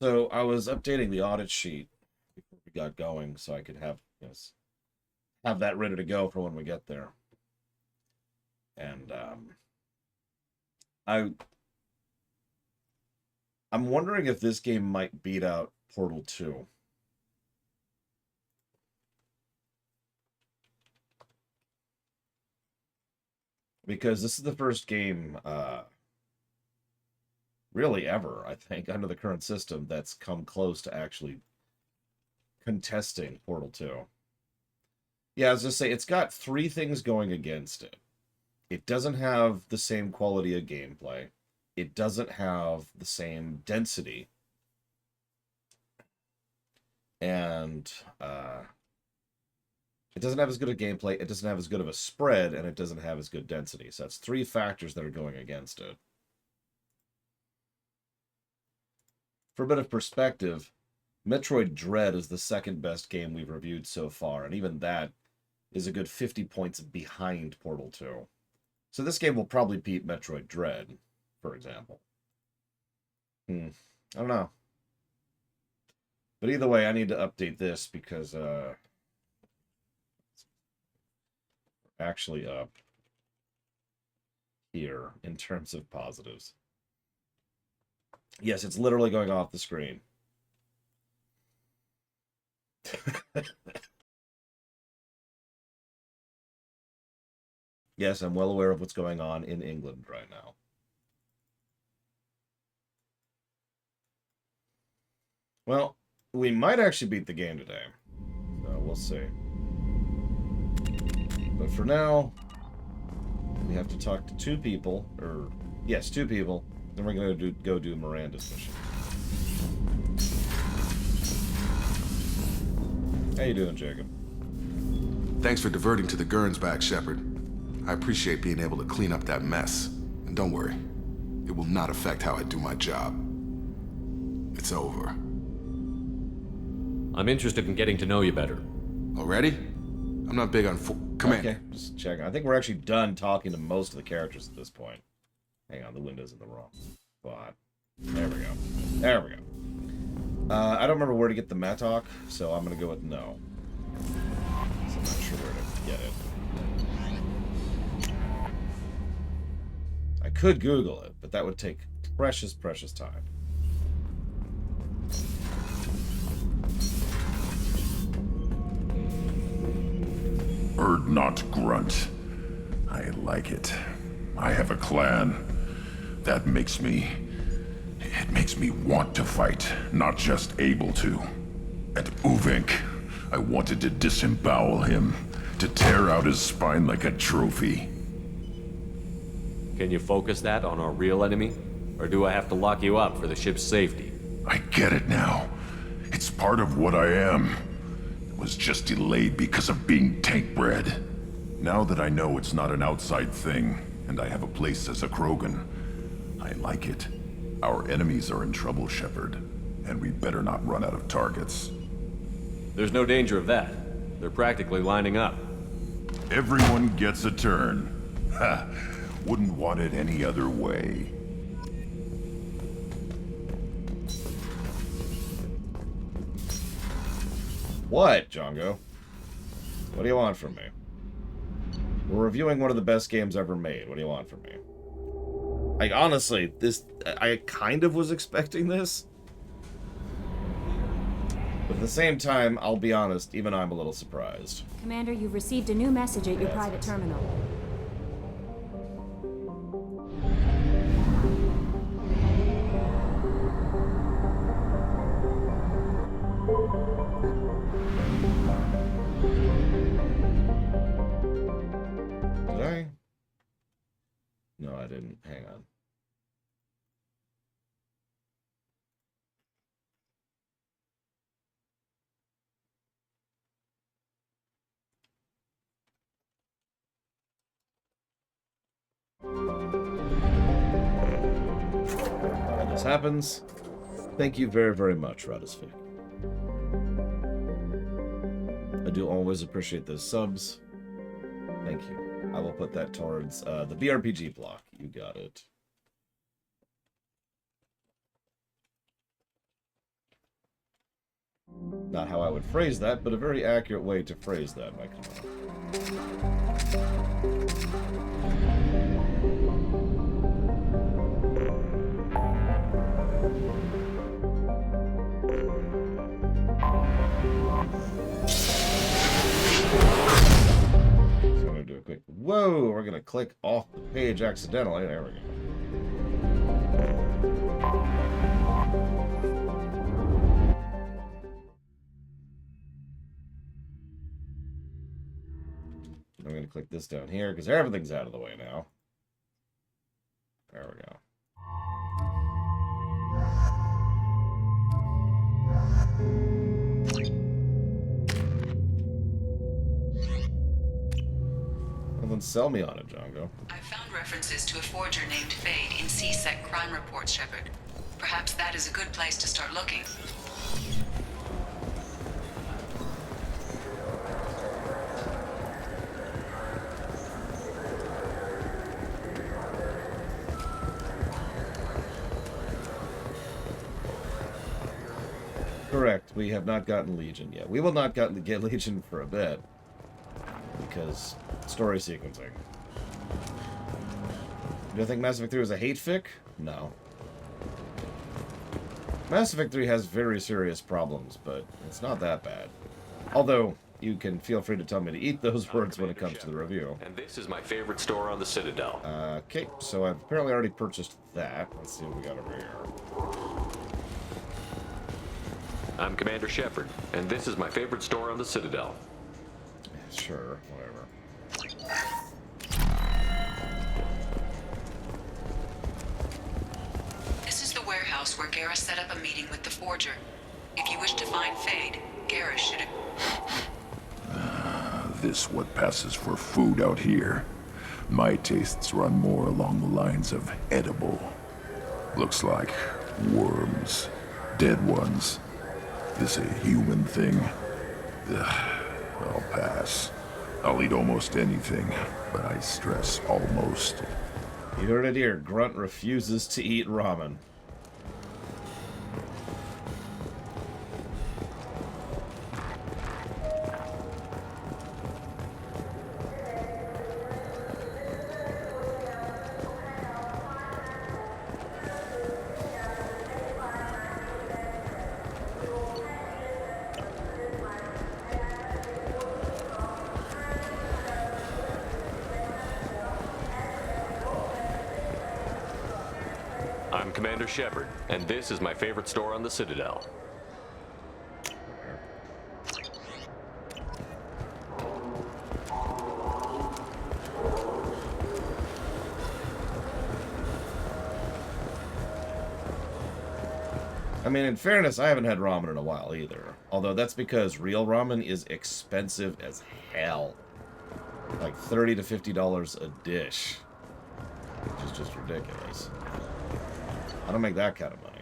So I was updating the audit sheet before we got going, so I could have have that ready to go for when we get there. And I I'm wondering if this game might beat out Portal 2. Because this is the first game really ever, I think, under the current system that's come close to actually contesting Portal 2. Yeah, I was just say it's got three things going against it. It doesn't have the same quality of gameplay. It doesn't have the same density. And it doesn't have as good a gameplay, it doesn't have as good of a spread, and it doesn't have as good density. So that's three factors that are going against it. For a bit of perspective, Metroid Dread is the second best game we've reviewed so far, and even that is a good 50 points behind Portal 2. So this game will probably beat Metroid Dread, for example. I don't know. But either way, I need to update this because actually up here in terms of positives. Yes, it's literally going off the screen. Yes, I'm well aware of what's going on in England right now. Well, we might actually beat the game today. So we'll see. But for now, we have to talk to two people, or yes, two people. Then we're going to go do Miranda's mission. How you doing, Jacob? Thanks for diverting to the Gurns back, Shepard. I appreciate being able to clean up that mess. And don't worry, it will not affect how I do my job. It's over. I'm interested in getting to know you better. Already? I'm not big on Commander. Okay, just checking. I think we're actually done talking to most of the characters at this point. Hang on, the window's in the wrong spot. There we go. There we go. I don't remember where to get the Mattock, so I'm going to go with no. So I'm not sure where to get it. I could Google it, but that would take precious, precious time. Bird not grunt. I like it. I have a clan. That makes me... It makes me want to fight, not just able to. And Uvink, I wanted to disembowel him, to tear out his spine like a trophy. Can you focus that on our real enemy? Or do I have to lock you up for the ship's safety? I get it now. It's part of what I am. It was just delayed because of being tank-bred. Now that I know it's not an outside thing, and I have a place as a Krogan, I like it. Our enemies are in trouble, Shepard, and we better not run out of targets. There's no danger of that. They're practically lining up. Everyone gets a turn. Ha! Wouldn't want it any other way. What, Django? What do you want from me? We're reviewing one of the best games ever made. What do you want from me? Like, honestly, I kind of was expecting this. But at the same time, I'll be honest, even I'm a little surprised. Commander, you've received a new message at your private terminal. Did I? No, I didn't. Hang on. When this happens, thank you very, very much, Radisfig. I do always appreciate those subs. Thank you. I will put that towards the BRPG block. You got it. Not how I would phrase that, but a very accurate way to phrase that, my comment. So I'm going to do a quick... Whoa! We're going to click off the page accidentally. There we go. I'm going to click this down here because everything's out of the way now. There we go. Well, then sell me on it, Django. I found references to a forger named Fade in CSEC crime reports, Shepard. Perhaps that is a good place to start looking. Correct. We have not gotten Legion yet. We will not get Legion for a bit. Because story sequencing. Do you think Mass Effect 3 was a hate fic? No. Mass Effect 3 has very serious problems, but it's not that bad. Although, you can feel free to tell me to eat those words when it comes to the review. And this is my favorite store on the Citadel. Okay, so I've apparently already purchased that. Let's see what we got over here. I'm Commander Shepard, and this is my favorite store on the Citadel. Sure, whatever. This is the warehouse where Garrus set up a meeting with the forger. If you wish to find Fade, Garrus should have... This what passes for food out here. My tastes run more along the lines of edible. Looks like worms. Dead ones. This a human thing? Ugh, I'll pass. I'll eat almost anything, but I stress almost. You heard it here. Grunt refuses to eat ramen. I'm Commander Shepard, and this is my favorite store on the Citadel. I mean, in fairness, I haven't had ramen in a while either. Although that's because real ramen is expensive as hell. Like $30 to $50 a dish. Which is just ridiculous. I don't make that kind of money.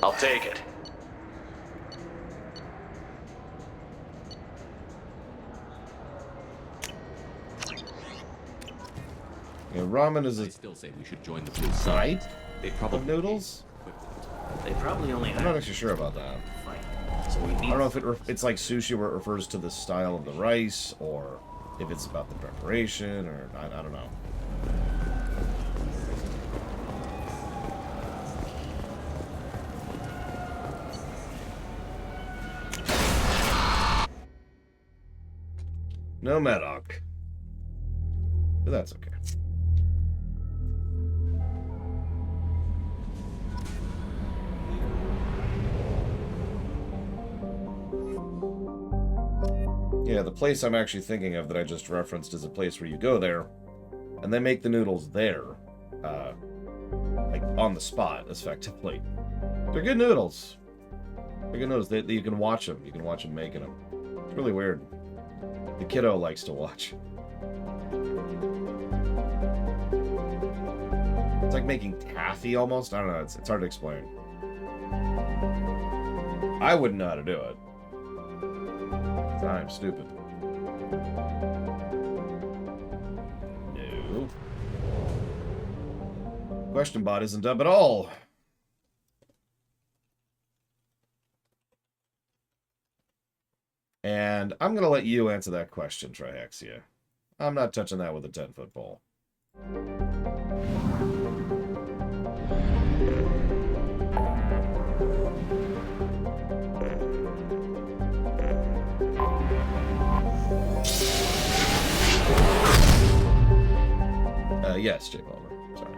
I'll take it. Yeah, ramen is I a still say we should join the blue side. side They of probably noodles? They probably only I'm had not actually sure about that. fight. So we I need don't know if it's like sushi where it refers to the style of the rice, or if it's about the preparation, or I don't know. No Medoc. But that's okay. Yeah, the place I'm actually thinking of that I just referenced is a place where you go there, and they make the noodles there. Like, on the spot, effectively. They're good noodles. They're good noodles. You can watch them. You can watch them making them. It's really weird. The kiddo likes to watch. It's like making taffy, almost. I don't know. It's hard to explain. I wouldn't know how to do it. I'm stupid. No. Question bot isn't up at all. And I'm going to let you answer that question, Trihexia. I'm not touching that with a 10-foot pole. Yes, Jake Palmer. Sorry.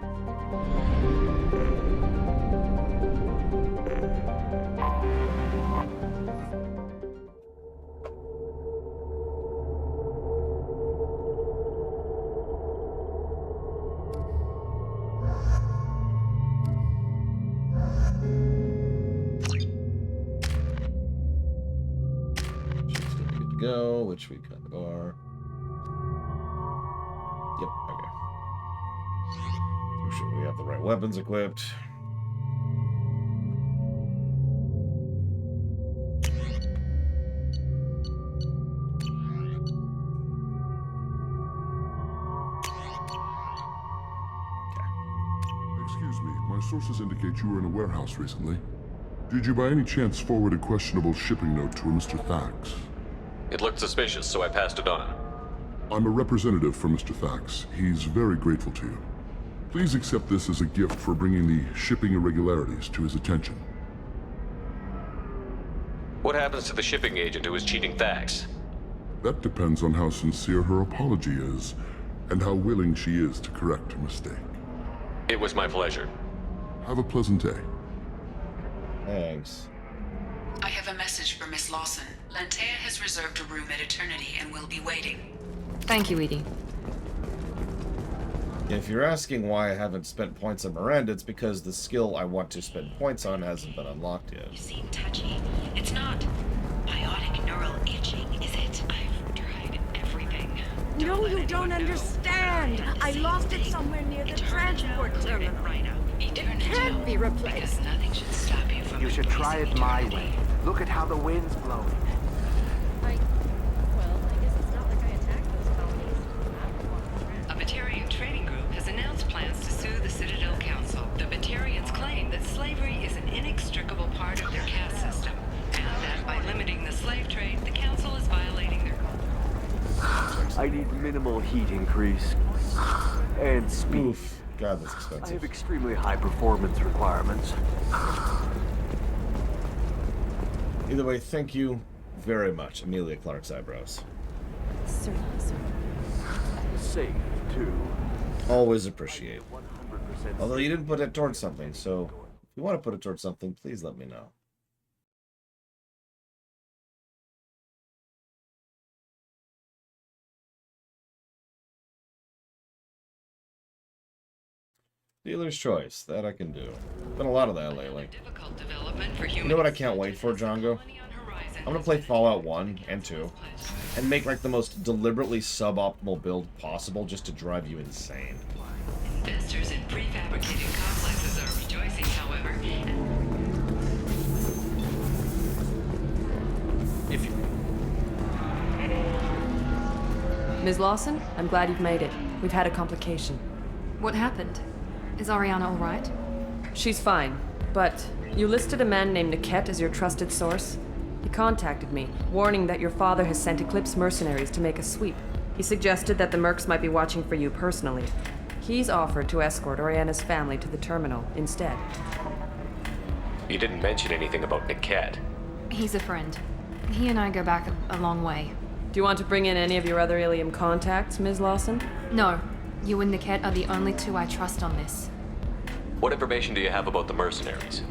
Should still be good to go, which we kind of are. Yep, okay. Make sure we have the right weapons equipped. Excuse me, my sources indicate you were in a warehouse recently. Did you by any chance forward a questionable shipping note to a Mr. Thax? It looked suspicious, so I passed it on. I'm a representative for Mr. Thax. He's very grateful to you. Please accept this as a gift for bringing the shipping irregularities to his attention. What happens to the shipping agent who was cheating Thax? That depends on how sincere her apology is, and how willing she is to correct her mistake. It was my pleasure. Have a pleasant day. Thanks. I have a message for Miss Lawson. Lantea has reserved a room at Eternity and will be waiting. Thank you, Edie. If you're asking why I haven't spent points on Miranda, it's because the skill I want to spend points on hasn't been unlocked yet. You seem touchy. It's not biotic neural itching, is it? I've tried everything. No, you don't understand. I lost it somewhere near the transport terminal. It can't be replaced. Because nothing should stop you from You should try it embracing my eternity. way. Look at how the wind's blowing. Well, I guess it's not like I attacked those colonies. A Batarian trading group has announced plans to sue the Citadel Council. The Batarians claim that slavery is an inextricable part of their caste system, and that by limiting the slave trade, the Council is violating their I need minimal heat increase. And speed. Oof. God, that's I expensive. have extremely high performance requirements. Either way, thank you very much. Amelia Clark's eyebrows. Certainly, sir. Safe, too. Always appreciate. 100% Although you didn't put it towards something, so if you want to put it towards something, please let me know. Dealer's choice. That I can do. Been a lot of that lately. difficult development for You know what I can't wait for, Django? I'm gonna play Fallout 1 and 2 and make like the most deliberately suboptimal build possible just to drive you insane. Investors in prefabricated complexes are rejoicing, however. If you... Ms. Lawson, I'm glad you've made it. We've had a complication. What happened? Is Ariana all right? She's fine, but you listed a man named Niket as your trusted source. He contacted me, warning that your father has sent Eclipse mercenaries to make a sweep. He suggested that the mercs might be watching for you personally. He's offered to escort Oriana's family to the terminal instead. You didn't mention anything about Niket. He's a friend. He and I go back a long way. Do you want to bring in any of your other Ilium contacts, Ms. Lawson? No. You and Niket are the only two I trust on this. What information do you have about the mercenaries?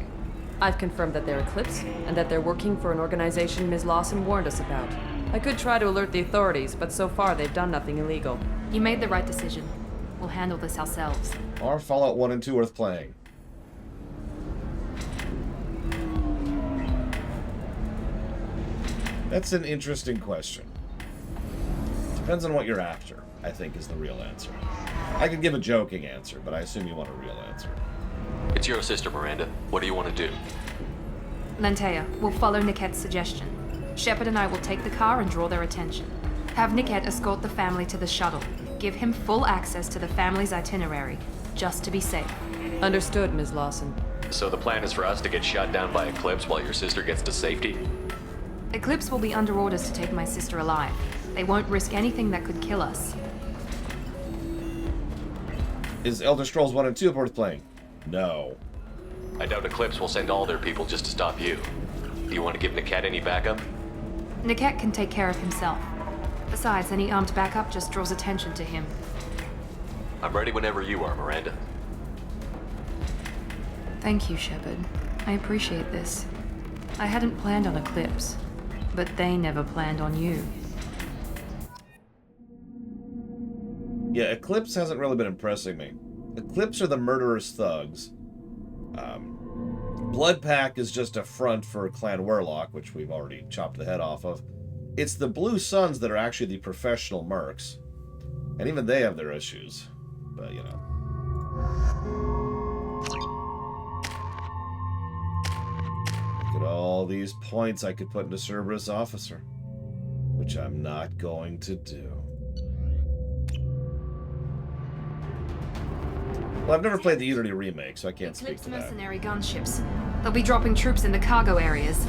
I've confirmed that they're Eclipse, and that they're working for an organization Ms. Lawson warned us about. I could try to alert the authorities, but so far they've done nothing illegal. You made the right decision. We'll handle this ourselves. Are Fallout 1 and 2 worth playing? That's an interesting question. Depends on what you're after, I think is the real answer. I could give a joking answer, but I assume you want a real answer. It's your sister, Miranda. What do you want to do? Lantea, we'll follow Niket's suggestion. Shepard and I will take the car and draw their attention. Have Niket escort the family to the shuttle. Give him full access to the family's itinerary, just to be safe. Understood, Ms. Lawson. So the plan is for us to get shot down by Eclipse while your sister gets to safety? Eclipse will be under orders to take my sister alive. They won't risk anything that could kill us. Is Elder Scrolls 1 and 2 worth playing? No. I doubt Eclipse will send all their people just to stop you. Do you want to give Niket any backup? Niket can take care of himself. Besides, any armed backup just draws attention to him. I'm ready whenever you are, Miranda. Thank you, Shepard. I appreciate this. I hadn't planned on Eclipse, but they never planned on you. Yeah, Eclipse hasn't really been impressing me. Eclipse are the murderous thugs. Blood Pack is just a front for Clan Werlock, which we've already chopped the head off of. It's the Blue Suns that are actually the professional mercs. And even they have their issues. But, you know. Look at all these points I could put into Cerberus Officer. Which I'm not going to do. Well, I've never played the Unity remake, so I can't speak to that. Mercenary gunships. They'll be dropping troops in the cargo areas.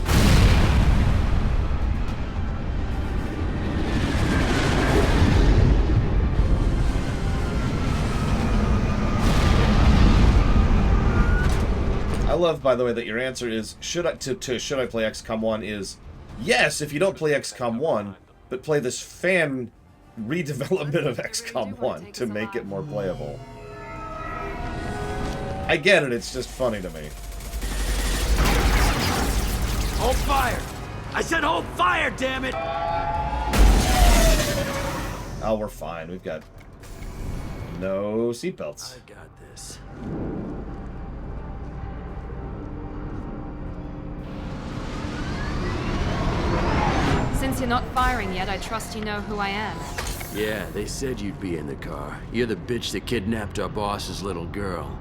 I love, by the way, that your answer is should I play XCOM 1 is yes if you don't play XCOM 1, but play this fan redevelopment of XCOM 1 to make it more playable. I get it, it's just funny to me. Hold fire! I said hold fire, damn it! Oh, we're fine. We've got no seatbelts. I got this. Since you're not firing yet, I trust you know who I am. Yeah, they said you'd be in the car. You're the bitch that kidnapped our boss's little girl.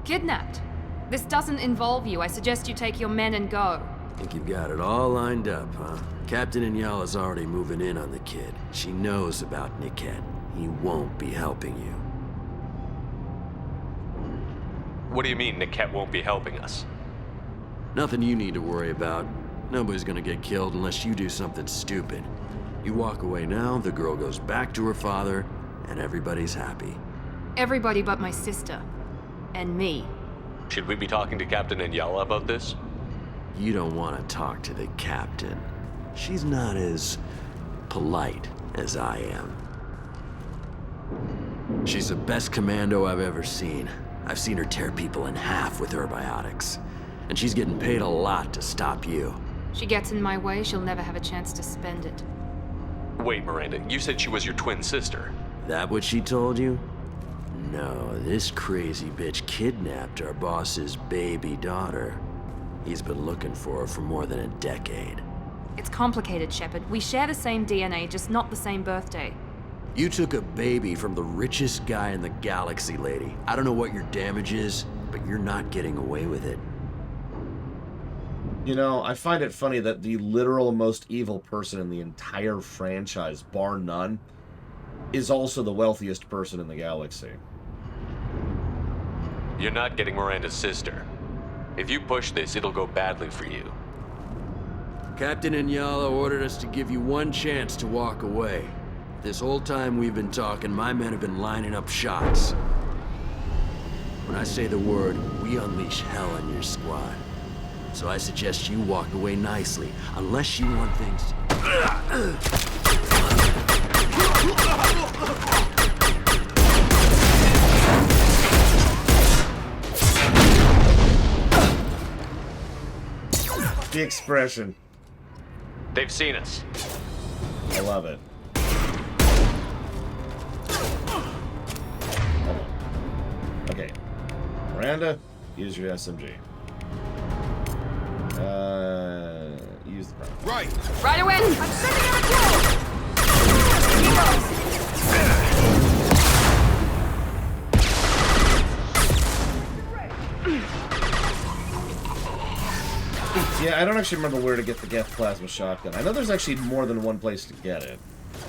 Kidnapped? This doesn't involve you. I suggest you take your men and go. Think you've got it all lined up, huh? Captain Inyala's already moving in on the kid. She knows about Niket. He won't be helping you. What do you mean Niket won't be helping us? Nothing you need to worry about. Nobody's gonna get killed unless you do something stupid. You walk away now, the girl goes back to her father, and everybody's happy. Everybody but my sister. And me. Should we be talking to Captain Inyala about this? You don't want to talk to the captain. She's not as polite as I am. She's the best commando I've ever seen. I've seen her tear people in half with her biotics. And she's getting paid a lot to stop you. She gets in my way, she'll never have a chance to spend it. Wait, Miranda, you said she was your twin sister. That what she told you? No, this crazy bitch kidnapped our boss's baby daughter. He's been looking for her for more than a decade. It's complicated, Shepard. We share the same DNA, just not the same birthday. You took a baby from the richest guy in the galaxy, lady. I don't know what your damage is, but you're not getting away with it. You know, I find it funny that the literal most evil person in the entire franchise, bar none, is also the wealthiest person in the galaxy. You're not getting Miranda's sister. If you push this, it'll go badly for you. Captain Inyala ordered us to give you one chance to walk away. This whole time we've been talking, my men have been lining up shots. When I say the word, we unleash hell on your squad. So I suggest you walk away nicely, unless you want things to... The expression. They've seen us. I love it. Okay. Miranda, use your SMG. Use the prime. Right. Right away! I'm sending out a kill! Yeah, I don't actually remember where to get the Geth plasma shotgun. I know there's actually more than one place to get it.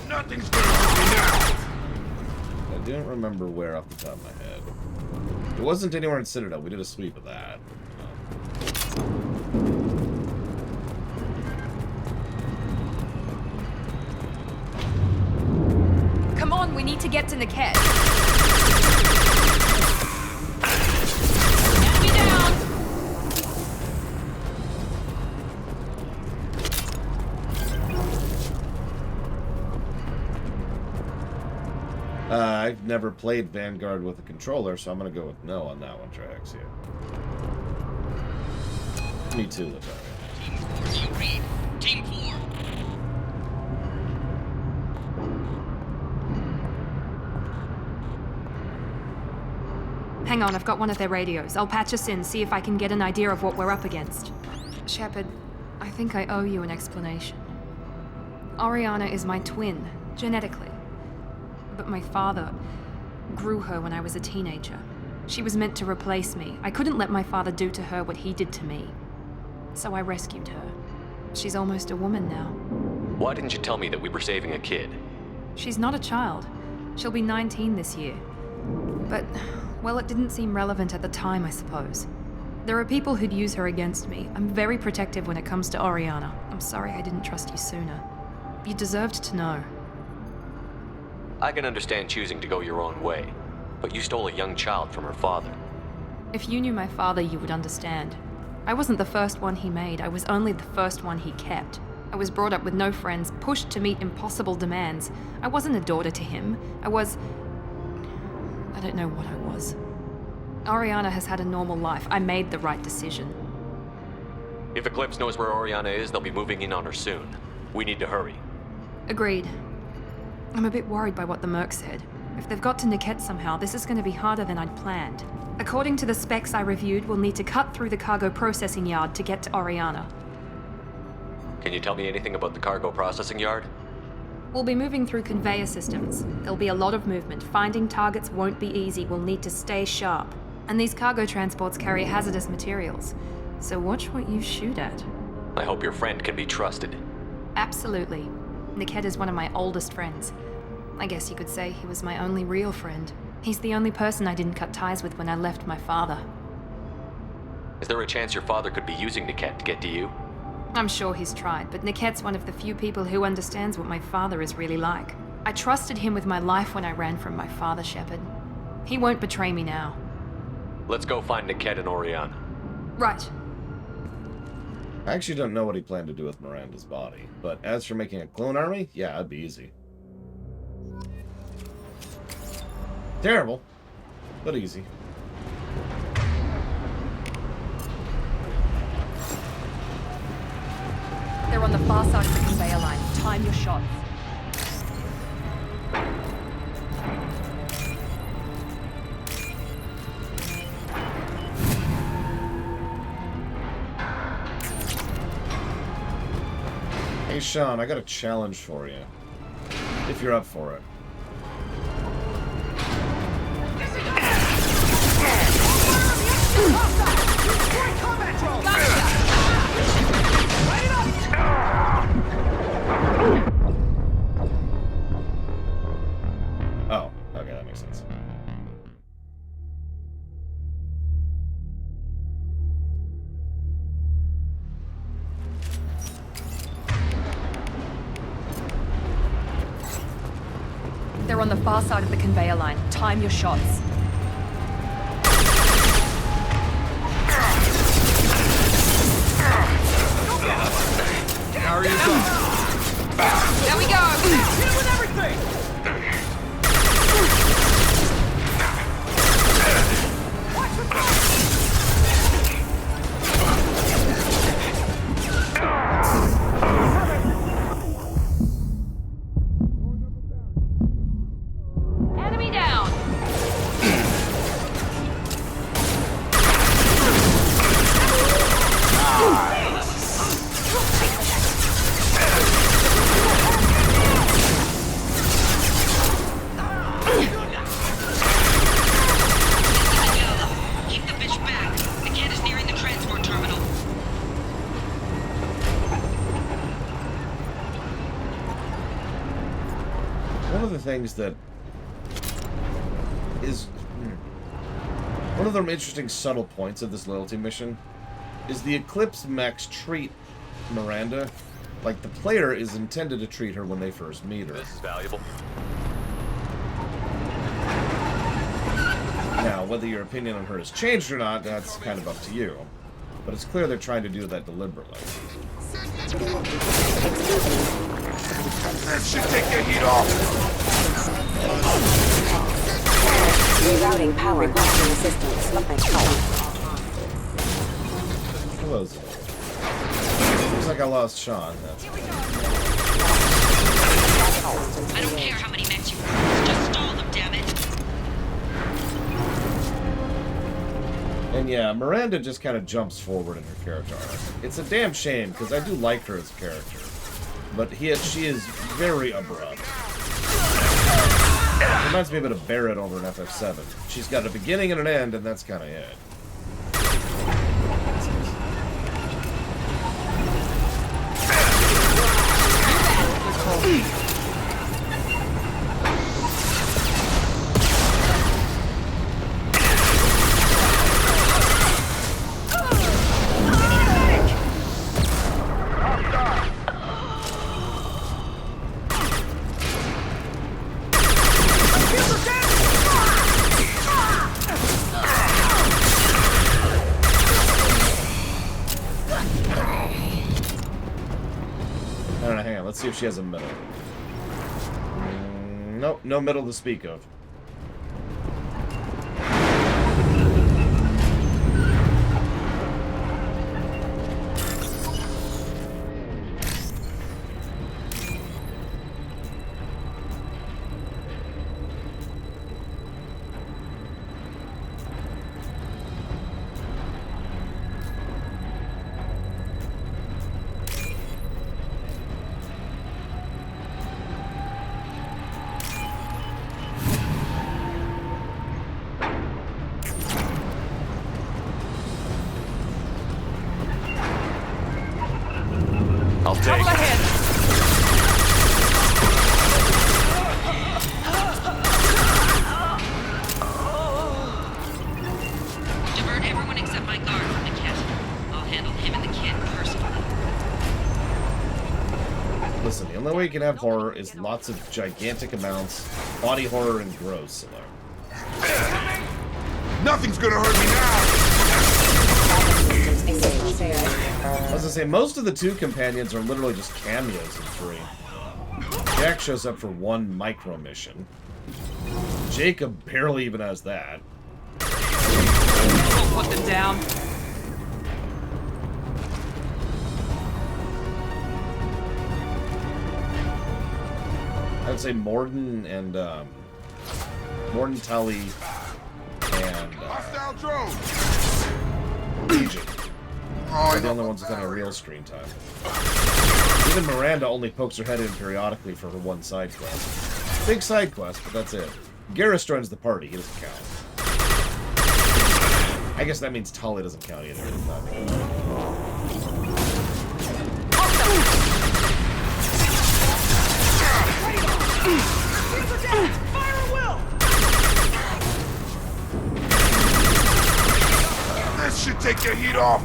Nothing's gonna hurt me now. I don't remember where off the top of my head. It wasn't anywhere in Citadel. We did a sweep of that. on, we need to get to Niket. Enemy down! I've never played Vanguard with a controller, so I'm gonna go with no on that one, Trax. Yeah. Me too, Lataria. You read. Team 4. Hang on, I've got one of their radios. I'll patch us in, see if I can get an idea of what we're up against. Shepard, I think I owe you an explanation. Oriana is my twin, genetically. But my father grew her when I was a teenager. She was meant to replace me. I couldn't let my father do to her what he did to me. So I rescued her. She's almost a woman now. Why didn't you tell me that we were saving a kid? She's not a child. She'll be 19 this year. But, well, it didn't seem relevant at the time, I suppose. There are people who'd use her against me. I'm very protective when it comes to Oriana. I'm sorry I didn't trust you sooner. You deserved to know. I can understand choosing to go your own way, but you stole a young child from her father. If you knew my father, you would understand. I wasn't the first one he made, I was only the first one he kept. I was brought up with no friends, pushed to meet impossible demands. I wasn't a daughter to him. I don't know what I was. Oriana has had a normal life. I made the right decision. If Eclipse knows where Oriana is, they'll be moving in on her soon. We need to hurry. Agreed. I'm a bit worried by what the mercs said. If they've got to Niket somehow, this is going to be harder than I'd planned. According to the specs I reviewed, we'll need to cut through the cargo processing yard to get to Oriana. Can you tell me anything about the cargo processing yard? We'll be moving through conveyor systems. There'll be a lot of movement. Finding targets won't be easy. We'll need to stay sharp. And these cargo transports carry hazardous materials. So watch what you shoot at. I hope your friend can be trusted. Absolutely. Niket is one of my oldest friends. I guess you could say he was my only real friend. He's the only person I didn't cut ties with when I left my father. Is there a chance your father could be using Niket to get to you? I'm sure he's tried, but Niket's one of the few people who understands what my father is really like. I trusted him with my life when I ran from my father, Shepard. He won't betray me now. Let's go find Niket and Oriana. Right. I actually don't know what he planned to do with Miranda's body, but as for making a clone army, yeah, that'd be easy. Terrible, but easy. They're on the far side of the conveyor line. Time your shots. Hey Sean, I got a challenge for you. If you're up for it. Oh, okay, that makes sense. They're on the far side of the conveyor line. Time your shots. How are you going? There we go! Hit him with everything! Watch the fire! Enemy down! Keep the bitch back. The kid is nearing the transport terminal. One of the things that is one of the interesting subtle points of this loyalty mission is the Eclipse mechs treat Miranda like the player is intended to treat her when they first meet her. This is valuable. Now, whether your opinion on her has changed or not, that's kind of up to you. But it's clear they're trying to do that deliberately. That should take the heat off. Rerouting power. Requesting assistance. Hello, Zoe. Looks like I lost Sean. That's I don't care how many mechs you have. Just stall them, damn it. And yeah, Miranda just kind of jumps forward in her character arc. It's a damn shame, because I do like her as a character. But she is very abrupt. Reminds me a bit of Barrett over in FF7. She's got a beginning and an end, and that's kind of it. Let's see if she has a middle. Nope, no middle to speak of. I'll take it. Divert everyone except my guard from the kit. I'll handle him and the kid personally. Listen, the only way you can have horror is lots of gigantic amounts, body horror, and gross. Nothing's gonna hurt me now! I was gonna say, most of the 2 companions are literally just cameos in 3. Jack shows up for 1 micro mission. Jacob barely even has that. Don't put them down. I would say Morden and Morden, Tully, and Legion are the only ones with any real screen time. Even Miranda only pokes her head in periodically for her 1 side quest. Big side quest, but that's it. Garrus joins the party, he doesn't count. I guess that means Tully doesn't count either. Fire at will! That should take the heat off.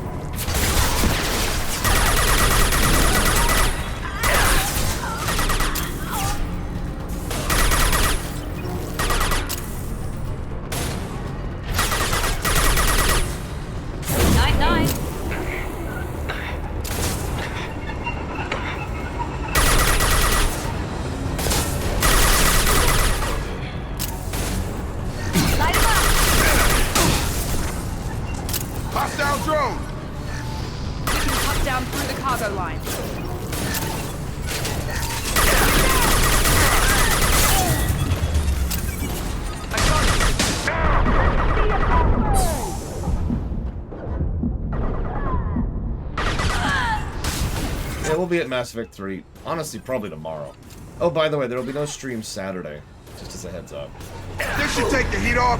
We'll be at Mass Effect 3, honestly, probably tomorrow. Oh, by the way, there will be no stream Saturday, just as a heads up. This should take the heat off.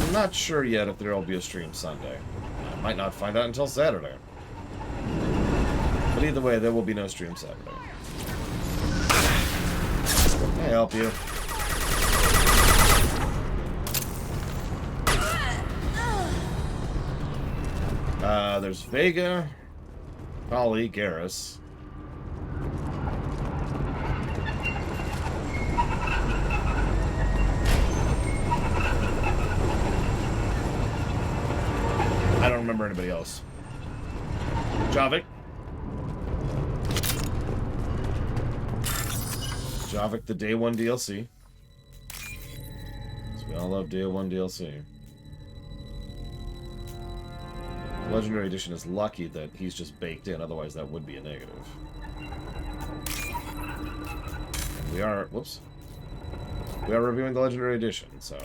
I'm not sure yet if there will be a stream Sunday. I might not find out until Saturday. But either way, there will be no stream Saturday. Can I help you? There's Vega, Polly, Garrus. for anybody else. Javik. Javik, the Day 1 DLC. So we all love Day 1 DLC. Legendary Edition is lucky that he's just baked in, otherwise that would be a negative. And we are... Whoops. We are reviewing the Legendary Edition, so...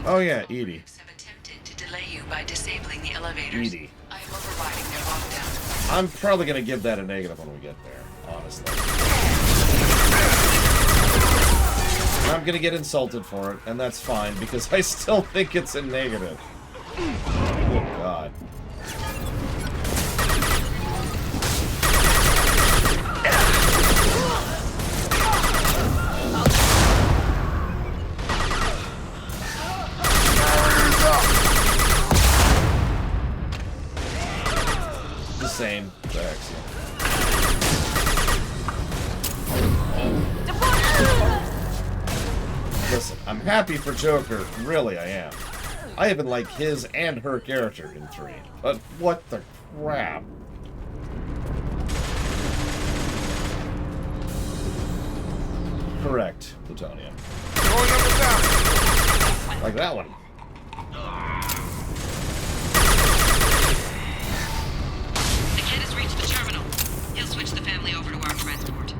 Oh yeah, Edie. Have attempted to delay you by disabling the elevators. Edie. I am overriding their lockdown. I'm probably gonna give that a negative when we get there, honestly. I'm gonna get insulted for it, and that's fine, because I still think it's a negative. Oh god. Same. Listen, I'm happy for Joker. Really, I am. I even like his and her character in 3. But what the crap? Correct, plutonium. Like that one. Switch the family over to our transport.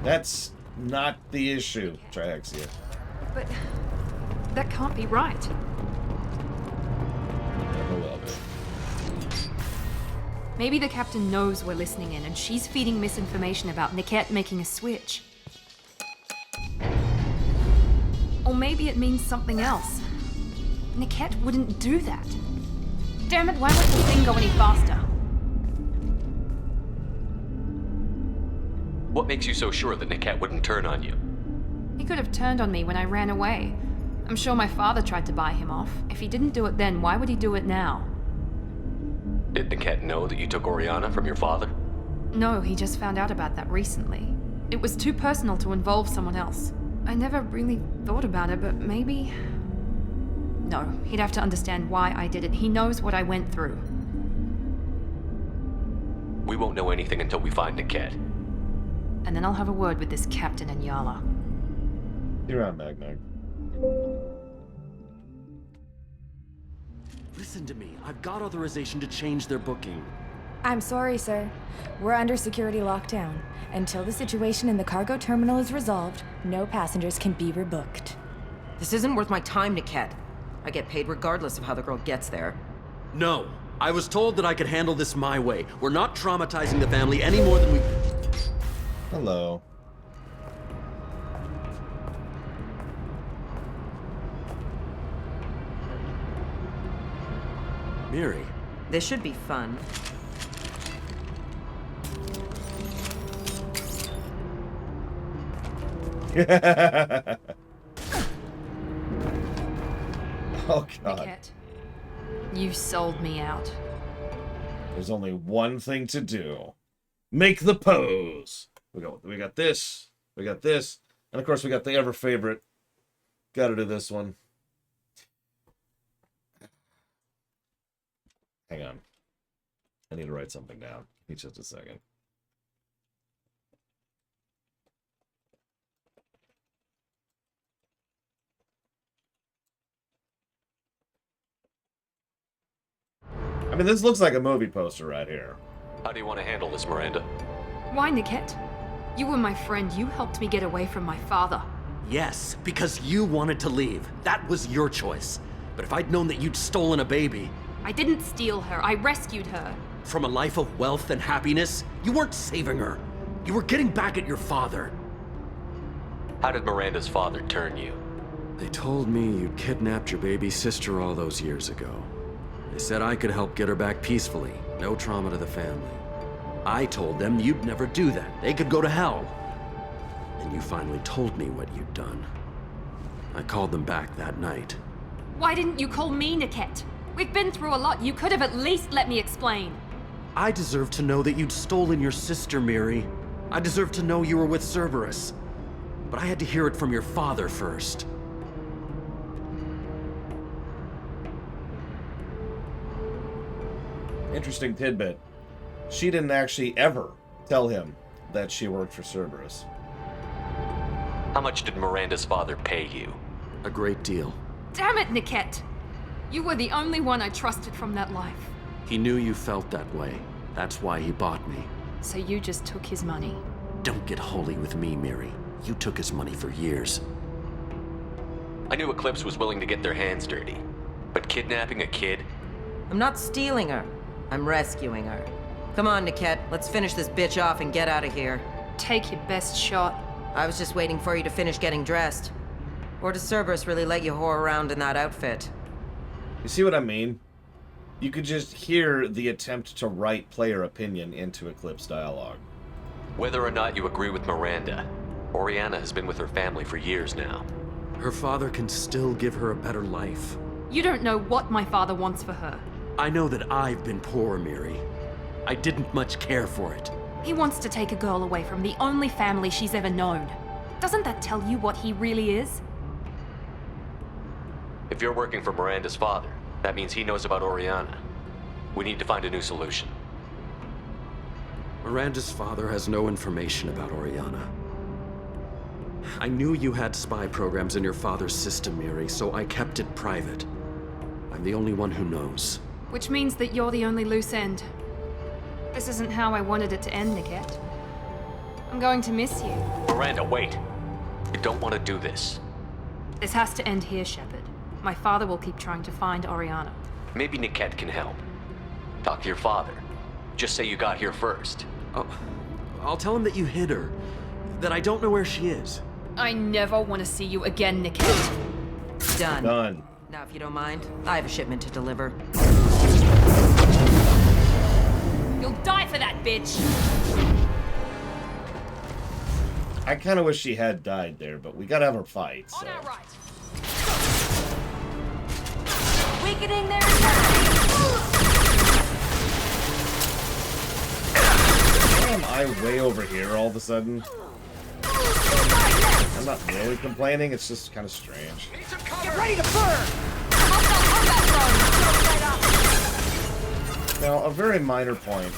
That's not the issue, Triaxia. But that can't be right. Never will be. Maybe the captain knows we're listening in and she's feeding misinformation about Niket making a switch. Or maybe it means something else. Niket wouldn't do that. Damn it, why won't the thing go any faster? What makes you so sure that Niket wouldn't turn on you? He could have turned on me when I ran away. I'm sure my father tried to buy him off. If he didn't do it then, why would he do it now? Did Niket know that you took Oriana from your father? No, he just found out about that recently. It was too personal to involve someone else. I never really thought about it, but maybe... No, he'd have to understand why I did it. He knows what I went through. We won't know anything until we find Niket. And then I'll have a word with this captain and Yala. You're on, Magnog. Listen to me. I've got authorization to change their booking. I'm sorry, sir. We're under security lockdown. Until the situation in the cargo terminal is resolved, no passengers can be rebooked. This isn't worth my time, Niket. I get paid regardless of how the girl gets there. No. I was told that I could handle this my way. We're not traumatizing the family any more than we... Hello. Miri. This should be fun. Oh god. Niket, you sold me out. There's only one thing to do. Make the pose. We got this. We got this. And of course we got the ever favorite. Gotta do this one. Hang on. I need to write something down. Give me just a second. I mean, this looks like a movie poster right here. How do you want to handle this, Miranda? Why, Niket? You were my friend. You helped me get away from my father. Yes, because you wanted to leave. That was your choice. But if I'd known that you'd stolen a baby... I didn't steal her. I rescued her. From a life of wealth and happiness, you weren't saving her. You were getting back at your father. How did Miranda's father turn you? They told me you'd kidnapped your baby sister all those years ago. They said I could help get her back peacefully. No trauma to the family. I told them you'd never do that. They could go to hell. and you finally told me what you'd done. I called them back that night. Why didn't you call me, Niket? We've been through a lot. You could have at least let me explain. I deserve to know that you'd stolen your sister, Miri. I deserve to know you were with Cerberus. But I had to hear it from your father first. Interesting tidbit. She didn't actually ever tell him that she worked for Cerberus. How much did Miranda's father pay you? A great deal. Damn it, Niket! You were the only one I trusted from that life. He knew you felt that way. That's why he bought me. So you just took his money? Don't get holy with me, Miri. You took his money for years. I knew Eclipse was willing to get their hands dirty. But kidnapping a kid? I'm not stealing her. I'm rescuing her. Come on, Niket. Let's finish this bitch off and get out of here. Take your best shot. I was just waiting for you to finish getting dressed. Or does Cerberus really let you whore around in that outfit? You see what I mean? You could just hear the attempt to write player opinion into Eclipse dialogue. Whether or not you agree with Miranda, Oriana has been with her family for years now. Her father can still give her a better life. You don't know what my father wants for her. I know that I've been poor, Miri. I didn't much care for it. He wants to take a girl away from the only family she's ever known. Doesn't that tell you what he really is? If you're working for Miranda's father, that means he knows about Oriana. We need to find a new solution. Miranda's father has no information about Oriana. I knew you had spy programs in your father's system, Miri, so I kept it private. I'm the only one who knows. Which means that you're the only loose end. This isn't how I wanted it to end, Niket. I'm going to miss you. Miranda, wait! You don't want to do this. This has to end here, Shepard. My father will keep trying to find Oriana. Maybe Niket can help. Talk to your father. Just say you got here first. I'll tell him that you hid her. That I don't know where she is. I never want to see you again, Niket. Done. Done. Now, if you don't mind, I have a shipment to deliver. You'll die for that, bitch! I kind of wish she had died there, but we gotta have her fight, so. On our right. Weakening their attack! Why am I way over here all of a sudden? I'm not really complaining, it's just kind of strange. Get ready to burn! Now, a very minor point.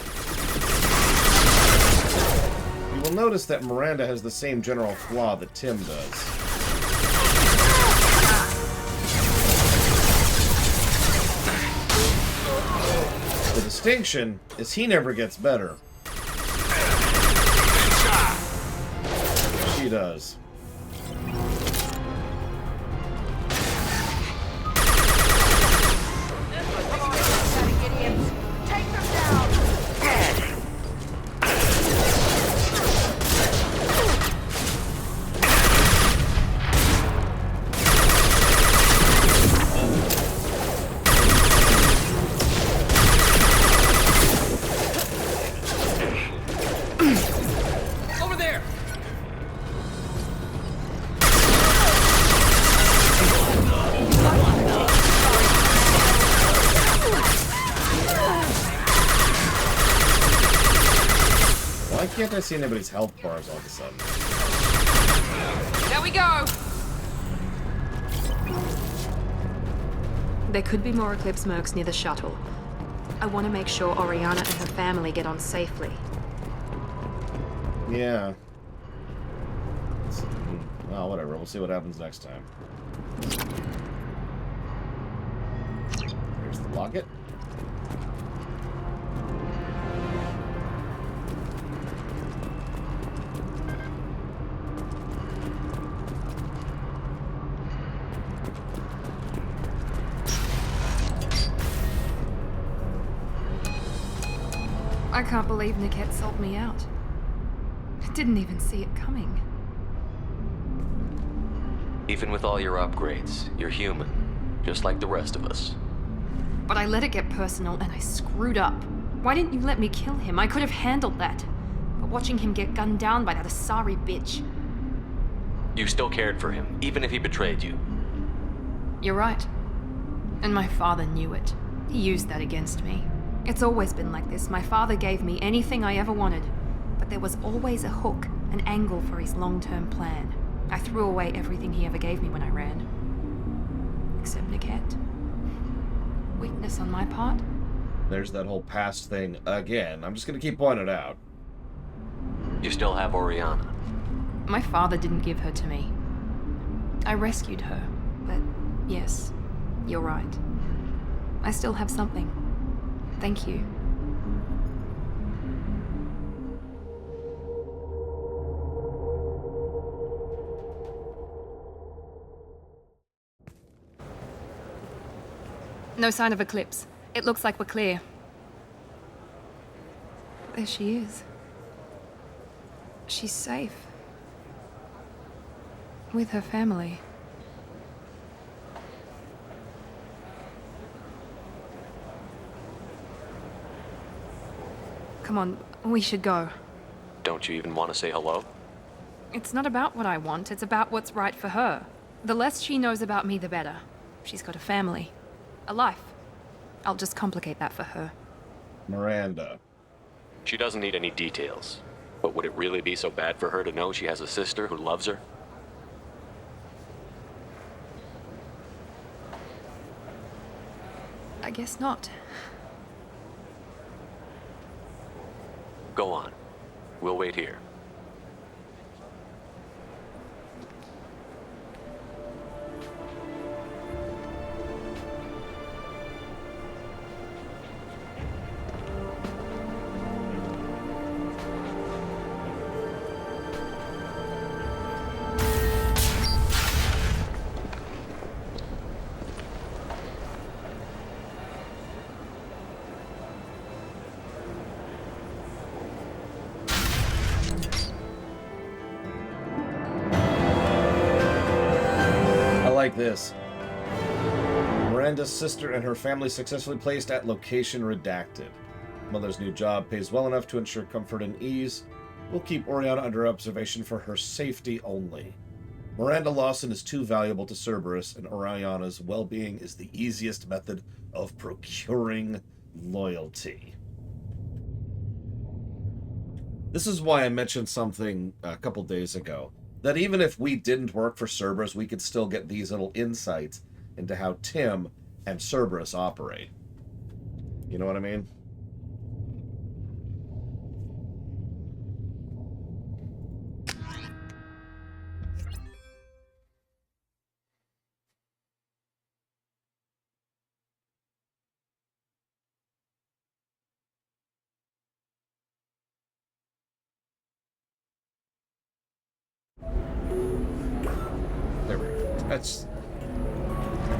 You will notice that Miranda has the same general flaw that Tim does. The distinction is he never gets better. She does. Why can't I see anybody's health bars all of a sudden? There we go! There could be more Eclipse mercs near the shuttle. I want to make sure Oriana and her family get on safely. Yeah. Well, whatever. We'll see what happens next time. Here's the locket. I can't believe Niket sold me out. I didn't even see it coming. Even with all your upgrades, you're human, just like the rest of us. But I let it get personal and I screwed up. Why didn't you let me kill him? I could have handled that. But watching him get gunned down by that Asari bitch... You still cared for him, even if he betrayed you. You're right. And my father knew it. He used that against me. It's always been like this. My father gave me anything I ever wanted, but there was always a hook, an angle for his long-term plan. I threw away everything he ever gave me when I ran. Except Niket. Weakness on my part? There's that whole past thing again. I'm just gonna keep pointing it out. You still have Oriana. My father didn't give her to me. I rescued her, but yes, you're right. I still have something. Thank you. No sign of Eclipse. It looks like we're clear. There she is. She's safe. With her family. Come on, we should go. Don't you even want to say hello? It's not about what I want, it's about what's right for her. The less she knows about me, the better. She's got a family. A life. I'll just complicate that for her. Miranda. She doesn't need any details. But would it really be so bad for her to know she has a sister who loves her? I guess not. Go on. We'll wait here. Like this. Miranda's sister and her family successfully placed at location redacted. Mother's new job pays well enough to ensure comfort and ease. We'll keep Oriana under observation for her safety only. Miranda Lawson is too valuable to Cerberus, and Oriana's well-being is the easiest method of procuring loyalty. This is why I mentioned something a couple days ago. That even if we didn't work for Cerberus, we could still get these little insights into how Tim and Cerberus operate. You know what I mean? There we go. That's...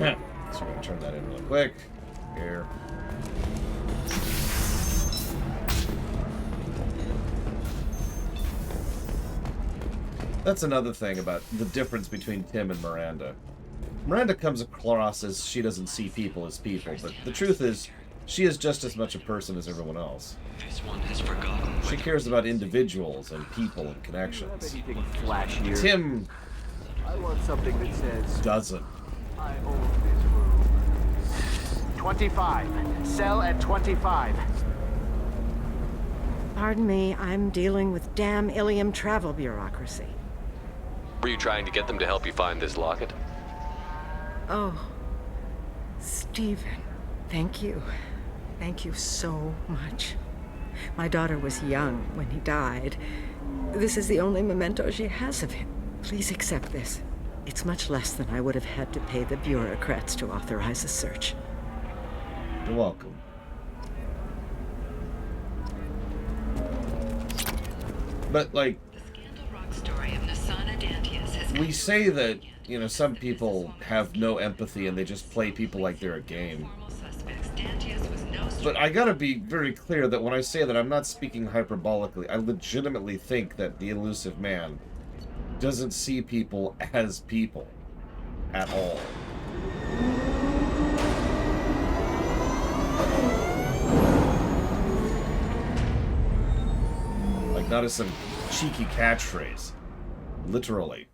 Yeah. So we're going to turn that in really quick. Here. That's another thing about the difference between Tim and Miranda. Miranda comes across as she doesn't see people as people, but the truth is, she is just as much a person as everyone else. This one has forgotten. She cares about individuals and people and connections. Tim... I want something that says... doesn't. I own this room. 25. Sell at 25. Pardon me, I'm dealing with damn Ilium travel bureaucracy. Were you trying to get them to help you find this locket? Oh, Stephen, thank you. Thank you so much. My daughter was young when he died. This is the only memento she has of him. Please accept this. It's much less than I would have had to pay the bureaucrats to authorize a search. You're welcome. But, like, we say that, you know, some people have no empathy and they just play people like they're a game. But I gotta be very clear that when I say that, I'm not speaking hyperbolically. I legitimately think that the elusive man doesn't see people as people at all. Like, not as some cheeky catchphrase. Literally.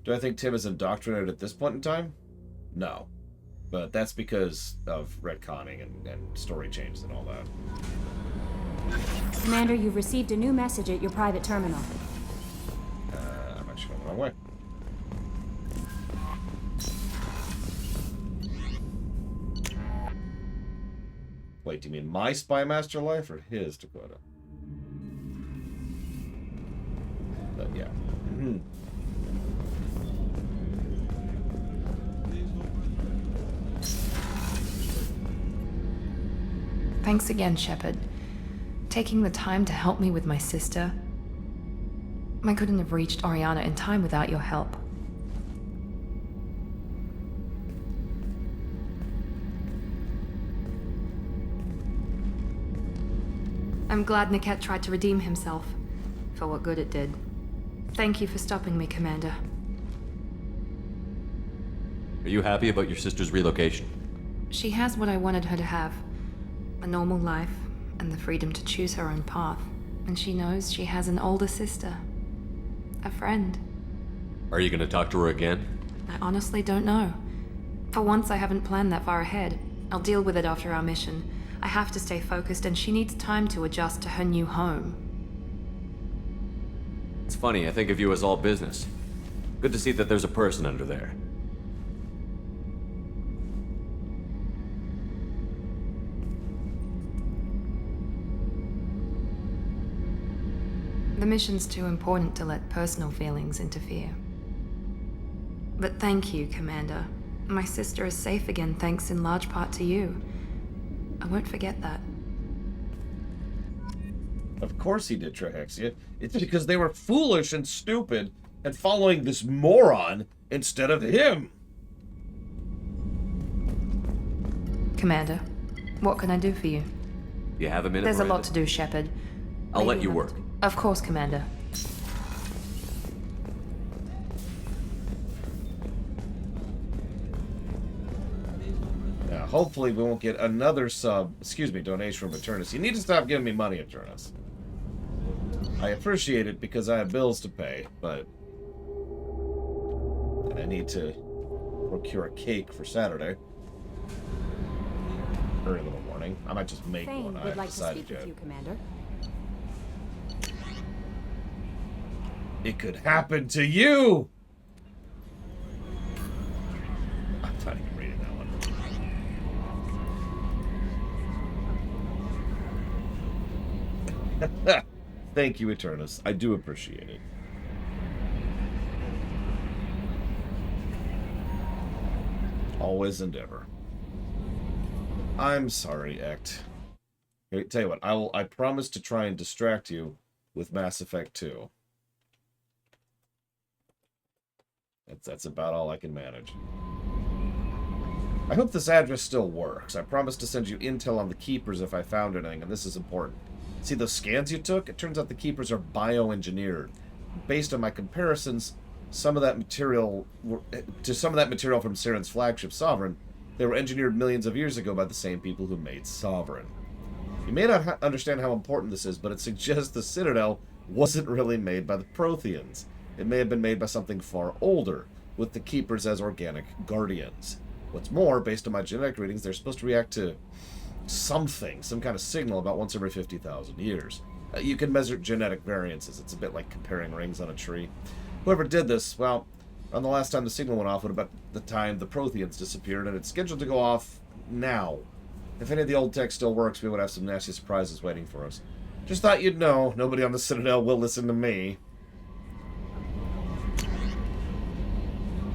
Do I think Tim is indoctrinated at this point in time? No. But that's because of retconning and story changes and all that. Commander, you've received a new message at your private terminal. I'm actually going the wrong way. Wait, do you mean my Spy Master life or his, Dakota? But yeah. Thanks again, Shepard. Taking the time to help me with my sister. I couldn't have reached Oriana in time without your help. I'm glad Niket tried to redeem himself, for what good it did. Thank you for stopping me, Commander. Are you happy about your sister's relocation? She has what I wanted her to have. A normal life, and the freedom to choose her own path. And she knows she has an older sister. A friend. Are you gonna talk to her again? I honestly don't know. For once, I haven't planned that far ahead. I'll deal with it after our mission. I have to stay focused, and she needs time to adjust to her new home. It's funny, I think of you as all business. Good to see that there's a person under there. The mission's too important to let personal feelings interfere. But thank you, Commander. My sister is safe again thanks in large part to you. I won't forget that. Of course he did, Trahexia. It's because they were foolish and stupid and following this moron instead of him. Commander, what can I do for you? You have a minute, There's a Miranda? lot to do, Shepard. I'll let Maybe you a work. minute. Of course, Commander. Now, hopefully we won't get another donation from Eternus. You need to stop giving me money, Eternus. I appreciate it because I have bills to pay, but... and I need to procure a cake for Saturday. Early little morning. I might just make Thane one. I would haven't like to decided speak with yet. you, Commander. It could happen to you! I'm not even reading that one. Thank you, Eternus. I do appreciate it. Always and ever. I'm sorry, Ect. Here, tell you what, I promise to try and distract you with Mass Effect 2. That's about all I can manage. I hope this address still works. I promise to send you intel on the Keepers if I found anything, and this is important. See those scans you took? It turns out the Keepers are bioengineered. Based on my comparisons, some of that material from Saren's flagship Sovereign, they were engineered millions of years ago by the same people who made Sovereign. You may not understand how important this is, but it suggests the Citadel wasn't really made by the Protheans. It may have been made by something far older, with the Keepers as organic guardians. What's more, based on my genetic readings, they're supposed to react to something, some kind of signal about once every 50,000 years. You can measure genetic variances. It's a bit like comparing rings on a tree. Whoever did this, well, on the last time the signal went off would about the time the Protheans disappeared, and it's scheduled to go off now. If any of the old tech still works, we would have some nasty surprises waiting for us. Just thought you'd know. Nobody on the Citadel will listen to me.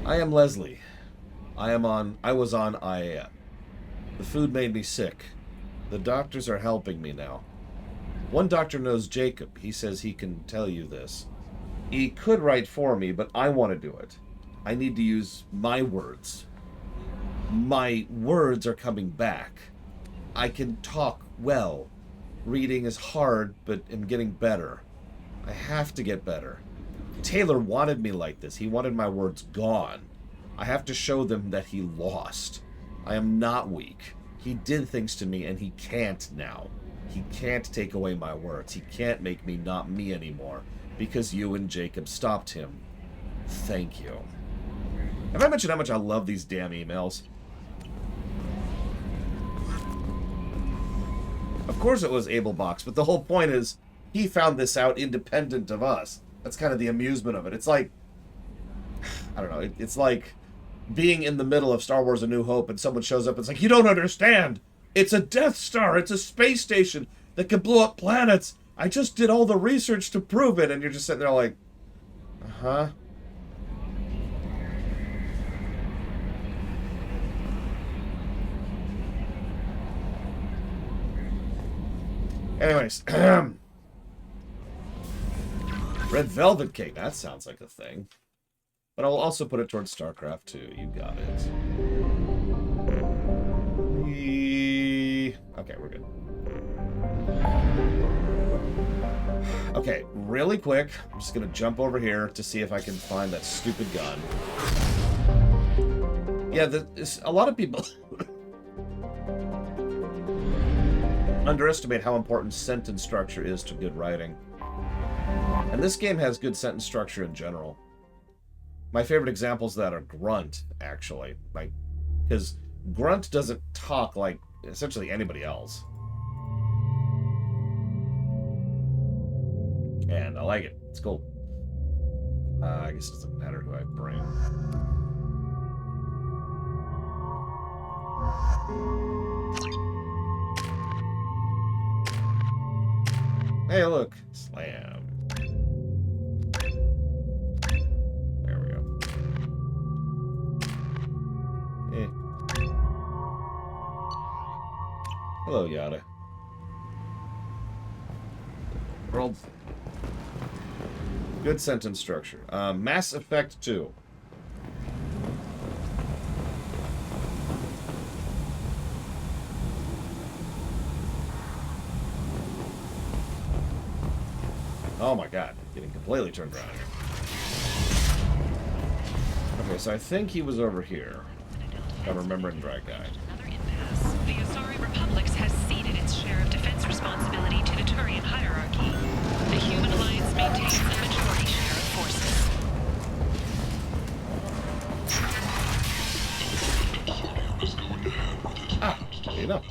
I am Leslie. I was on IAM. The food made me sick. The doctors are helping me now. One doctor knows Jacob. He says he can tell you this. He could write for me, but I want to do it. I need to use my words. My words are coming back. I can talk well. Reading is hard, but I'm getting better. I have to get better. Taylor wanted me like this. He wanted my words gone. I have to show them that he lost. I am not weak. He did things to me, and he can't now. He can't take away my words. He can't make me not me anymore, because you and Jacob stopped him. Thank you. Have I mentioned how much I love these damn emails? Of course it was Abelbox, but the whole point is he found this out independent of us. That's kind of the amusement of it. It's like, I don't know, it's like being in the middle of Star Wars A New Hope and someone shows up and it's like, you don't understand. It's a Death Star. It's a space station that can blow up planets. I just did all the research to prove it. And you're just sitting there like, uh-huh. Anyways, Red Velvet Cake, that sounds like a thing. But I'll also put it towards StarCraft 2. You got it. Okay, we're good. Okay, really quick, I'm just gonna jump over here to see if I can find that stupid gun. Yeah, a lot of people underestimate how important sentence structure is to good writing. And this game has good sentence structure in general. My favorite examples of that are Grunt, actually. Like, because Grunt doesn't talk like essentially anybody else. And I like it. It's cool. I guess it doesn't matter who I bring. Hey, look. Slam. There we go. Hello, Yada. World. Good sentence structure. Mass Effect 2. Oh my god, getting completely turned around here. Okay, so I think he was over here. If I'm remembering the right guy. The Asari Republics has ceded its share of defense responsibility to the Turian hierarchy. The Human Alliance maintains a majority share of forces. Ah, you know.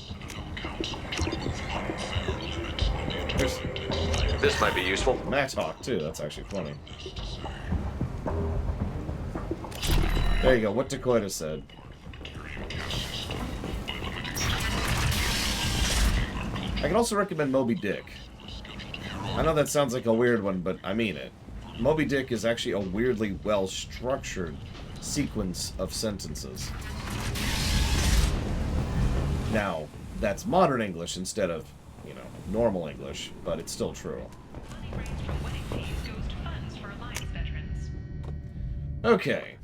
This might be useful. Mattock, too. That's actually funny. There you go. What Dakota said. I can also recommend Moby Dick. I know that sounds like a weird one, but I mean it. Moby Dick is actually a weirdly well-structured sequence of sentences. Now, that's modern English instead of, you know, normal English, but it's still true. Okay.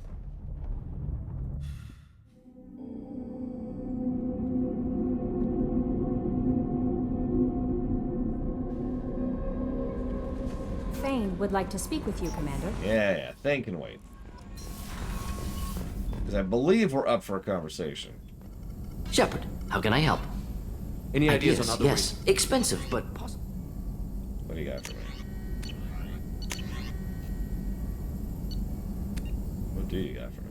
Thane would like to speak with you, Commander. Yeah, Thane can wait. Because I believe we're up for a conversation. Shepard, how can I help? Any ideas on other ways? Expensive, but possible. What do you got for me? What do you got for me?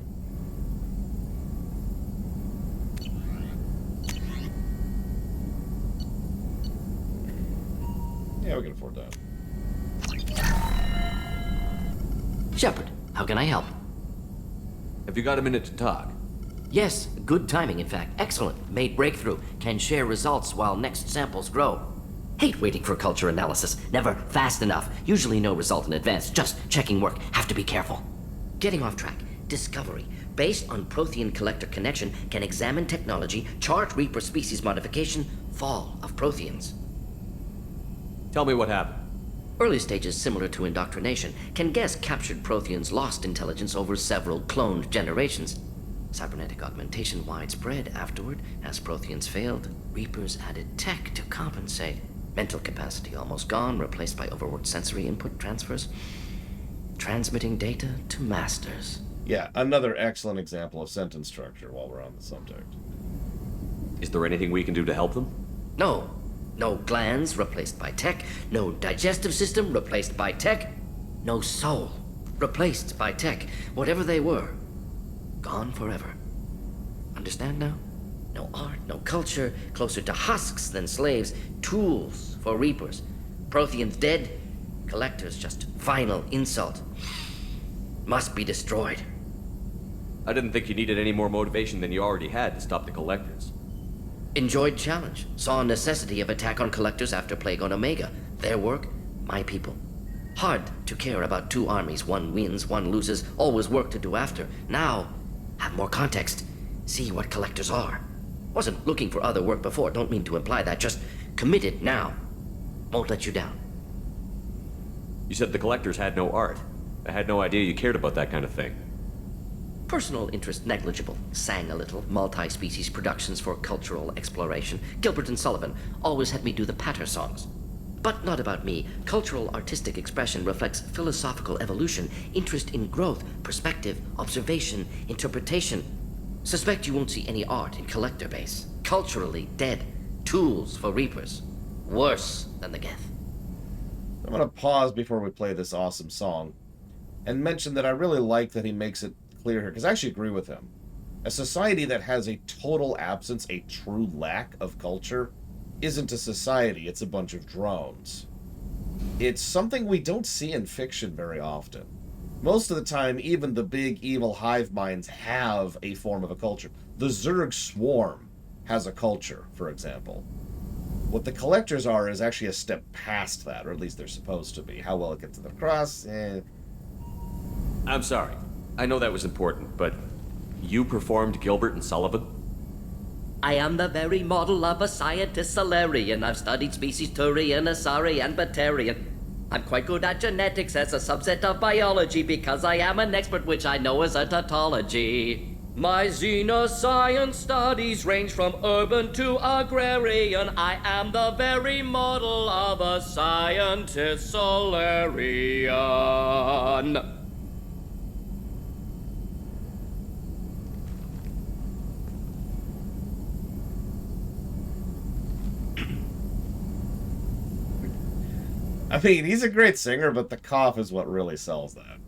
Yeah, we can afford that. Shepard, how can I help? Have you got a minute to talk? Yes, good timing, in fact. Excellent. Made breakthrough. Can share results while next samples grow. Hate waiting for culture analysis. Never fast enough. Usually no result in advance. Just checking work. Have to be careful. Getting off track. Discovery. Based on Prothean collector connection, can examine technology, chart Reaper species modification, fall of Protheans. Tell me what happened. Early stages similar to indoctrination. Can guess captured Protheans lost intelligence over several cloned generations. Cybernetic augmentation widespread afterward. As Protheans failed, Reapers added tech to compensate. Mental capacity almost gone, replaced by overworked sensory input transfers. Transmitting data to masters. Yeah, another excellent example of sentence structure while we're on the subject. Is there anything we can do to help them? No. No glands replaced by tech. No digestive system replaced by tech. No soul replaced by tech. Whatever they were, gone forever. Understand now? No art, no culture, closer to husks than slaves, tools for reapers. Protheans dead, collectors just final insult. Must be destroyed. I didn't think you needed any more motivation than you already had to stop the collectors. Enjoyed challenge. Saw necessity of attack on collectors after Plague on Omega. Their work, my people. Hard to care about two armies. One wins, one loses. Always work to do after. Now, have more context. See what collectors are. Wasn't looking for other work before. Don't mean to imply that. Just committed now. Won't let you down. You said the collectors had no art. I had no idea you cared about that kind of thing. Personal interest negligible. Sang a little. Multi-species productions for cultural exploration. Gilbert and Sullivan always had me do the patter songs. But not about me. Cultural artistic expression reflects philosophical evolution, interest in growth, perspective, observation, interpretation. Suspect you won't see any art in collector base. Culturally dead. Tools for reapers. Worse than the Geth. I'm going to pause before we play this awesome song and mention that I really like that he makes it clear here, because I actually agree with him. A society that has a total absence, a true lack of culture, isn't a society, it's a bunch of drones. It's something we don't see in fiction very often. Most of the time, even the big evil hive minds have a form of a culture. The Zerg Swarm has a culture, for example. What the collectors are is actually a step past that, or at least they're supposed to be. How well it gets across, I'm sorry. I know that was important, but you performed Gilbert and Sullivan? I am the very model of a scientist Solarian. I've studied species Turian, Asari, and Batarian. I'm quite good at genetics as a subset of biology because I am an expert, which I know is a tautology. My xenoscience studies range from urban to agrarian. I am the very model of a scientist Solarian. I mean, he's a great singer, but the cough is what really sells that.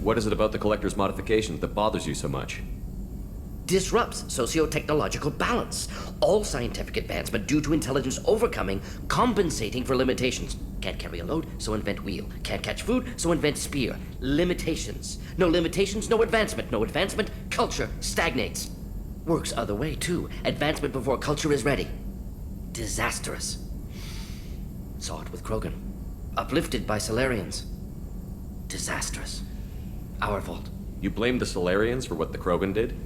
What is it about the collector's modification that bothers you so much? Disrupts socio-technological balance. All scientific advancement due to intelligence overcoming, compensating for limitations. Can't carry a load, so invent wheel. Can't catch food, so invent spear. Limitations. No limitations, no advancement. No advancement, culture stagnates. Works other way, too. Advancement before culture is ready. Disastrous. Saw it with Krogan. Uplifted by Solarians. Disastrous. Our fault. You blame the Solarians for what the Krogan did?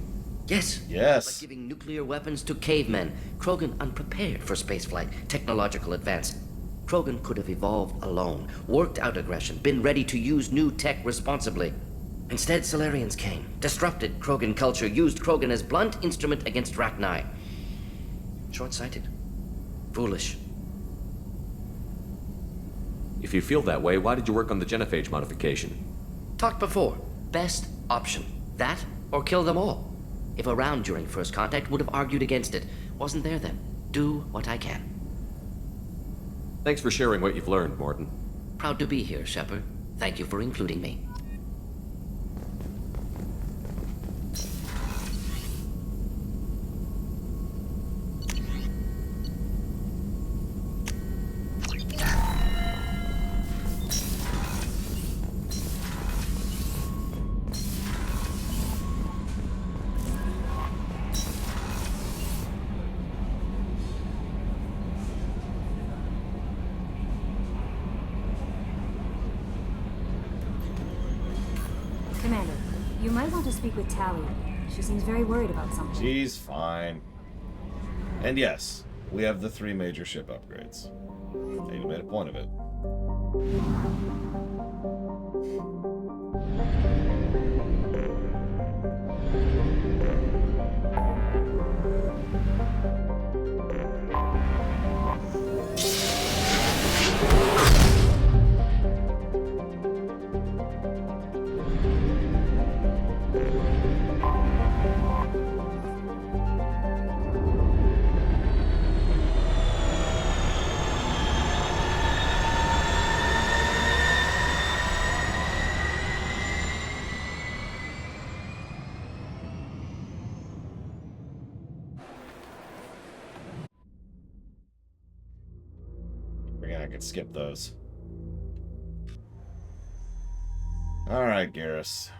Yes. Yes. Like giving nuclear weapons to cavemen. Krogan unprepared for spaceflight, technological advance. Krogan could have evolved alone, worked out aggression, been ready to use new tech responsibly. Instead, Solarians came, disrupted Krogan culture, used Krogan as blunt instrument against Rachni. Short-sighted. Foolish. If you feel that way, why did you work on the genophage modification? Talked before. Best option. That, or kill them all. If around during first contact, would have argued against it. Wasn't there then. Do what I can. Thanks for sharing what you've learned, Morton. Proud to be here, Shepard. Thank you for including me. Commander, you might want to speak with Tally. She seems very worried about something. She's fine. And yes, we have the 3 major ship upgrades. Thane made a point of it. Yeah, I could skip those. Alright, Garrus.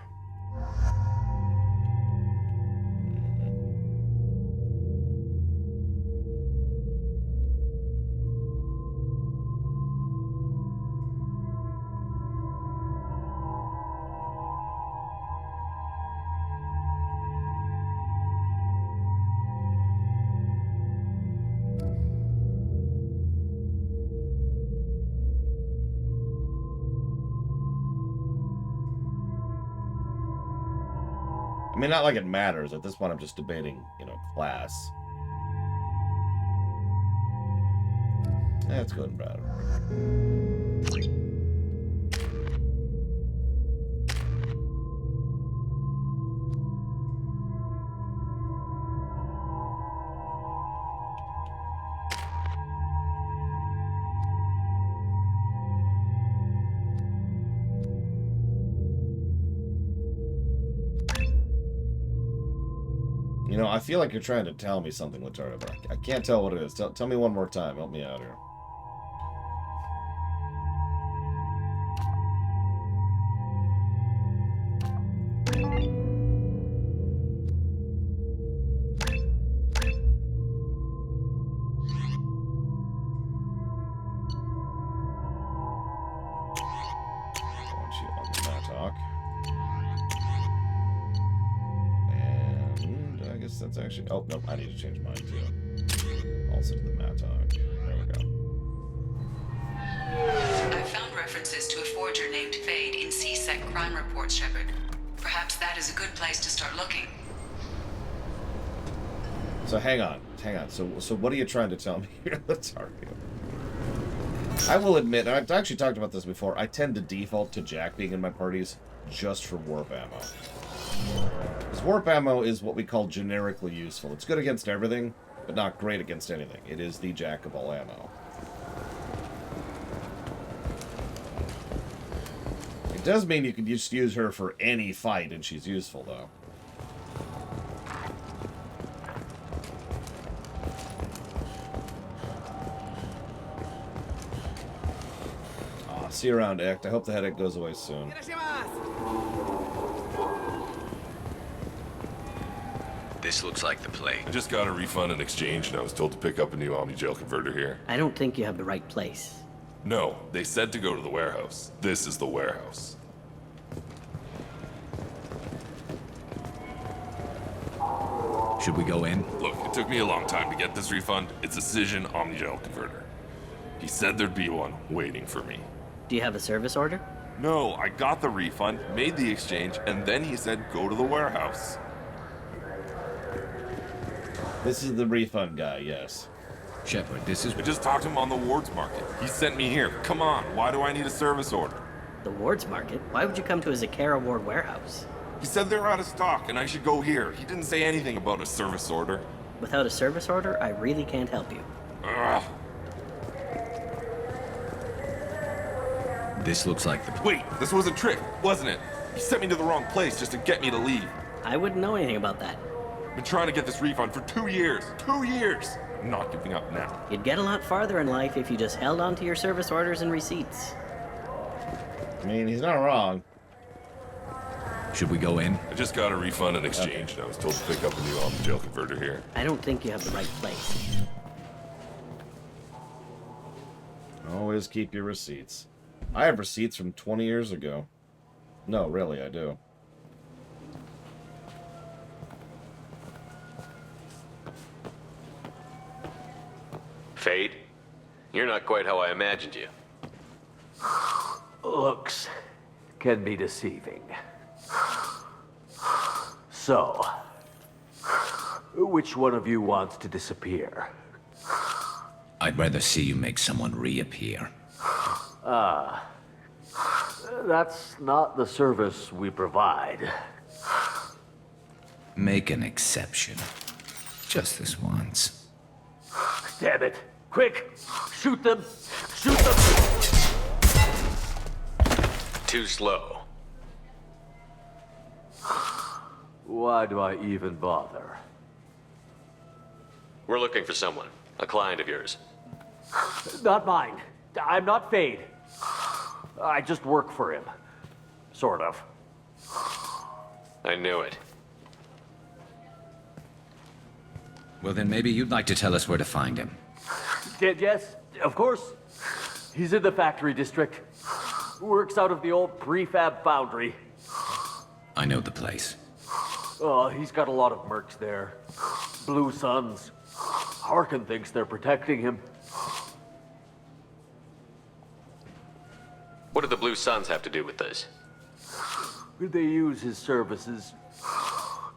I mean, not like it matters. At this point, I'm just debating, class. Let's go ahead and browse. I feel like you're trying to tell me something, Latarda, but I can't tell what it is. Tell me one more time. Help me out here. I want you on the Mattock. I guess that's actually... Oh, nope, I need to change mine, too. Also to the Mattock. There we go. I've found references to a forger named Fade in C-Sec crime reports, Shepard. Perhaps that is a good place to start looking. So hang on. So what are you trying to tell me here? Let's argue. I will admit, and I've actually talked about this before, I tend to default to Jack being in my parties just for warp ammo. Because warp ammo is what we call generically useful. It's good against everything, but not great against anything. It is the Jack of all ammo. It does mean you can just use her for any fight, and she's useful, though. Aw, see you around, Act. I hope the headache goes away soon. This looks like the place. I just got a refund and exchange, and I was told to pick up a new Omni-Gel converter here. I don't think you have the right place. No, they said to go to the warehouse. This is the warehouse. Should we go in? Look, it took me a long time to get this refund. It's a Cision Omni-Gel converter. He said there'd be one waiting for me. Do you have a service order? No, I got the refund, made the exchange, and then he said go to the warehouse. This is the refund guy, yes. Shepard, this is... I just talked to him on the Wards Market. He sent me here. Come on, why do I need a service order? The Wards Market? Why would you come to a Zakara Ward warehouse? He said they're out of stock and I should go here. He didn't say anything about a service order. Without a service order, I really can't help you. Ugh. This looks like the... Wait, this was a trick, wasn't it? He sent me to the wrong place just to get me to leave. I wouldn't know anything about that. Been trying to get this refund for 2 years. 2 years! I'm not giving up now. You'd get a lot farther in life if you just held on to your service orders and receipts. I mean, he's not wrong. Should we go in? I just got a refund and exchange, and I was told to pick up a new Omni-Gel converter here. I don't think you have the right place. Always keep your receipts. I have receipts from 20 years ago. No, really, I do. Fade? You're not quite how I imagined you. Looks can be deceiving. So, which one of you wants to disappear? I'd rather see you make someone reappear. Ah, that's not the service we provide. Make an exception. Just this once. Damn it! Quick! Shoot them! Shoot them! Too slow. Why do I even bother? We're looking for someone. A client of yours. Not mine. I'm not Fade. I just work for him. Sort of. I knew it. Well, then maybe you'd like to tell us where to find him. Yes, of course. He's in the factory district. Works out of the old prefab foundry. I know the place. He's got a lot of mercs there. Blue Suns. Harkin thinks they're protecting him. What do the Blue Suns have to do with this? They use his services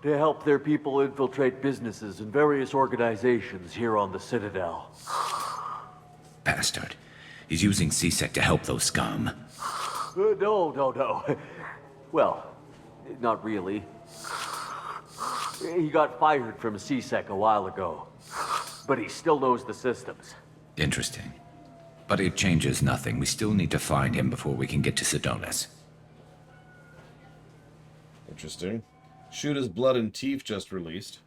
to help their people infiltrate businesses and various organizations here on the Citadel. Bastard. He's using CSEC to help those scum. No. Well, not really. He got fired from CSEC a while ago, but he still knows the systems. Interesting. But it changes nothing. We still need to find him before we can get to Sedonis. Interesting. Shoot His Blood and Teeth just released.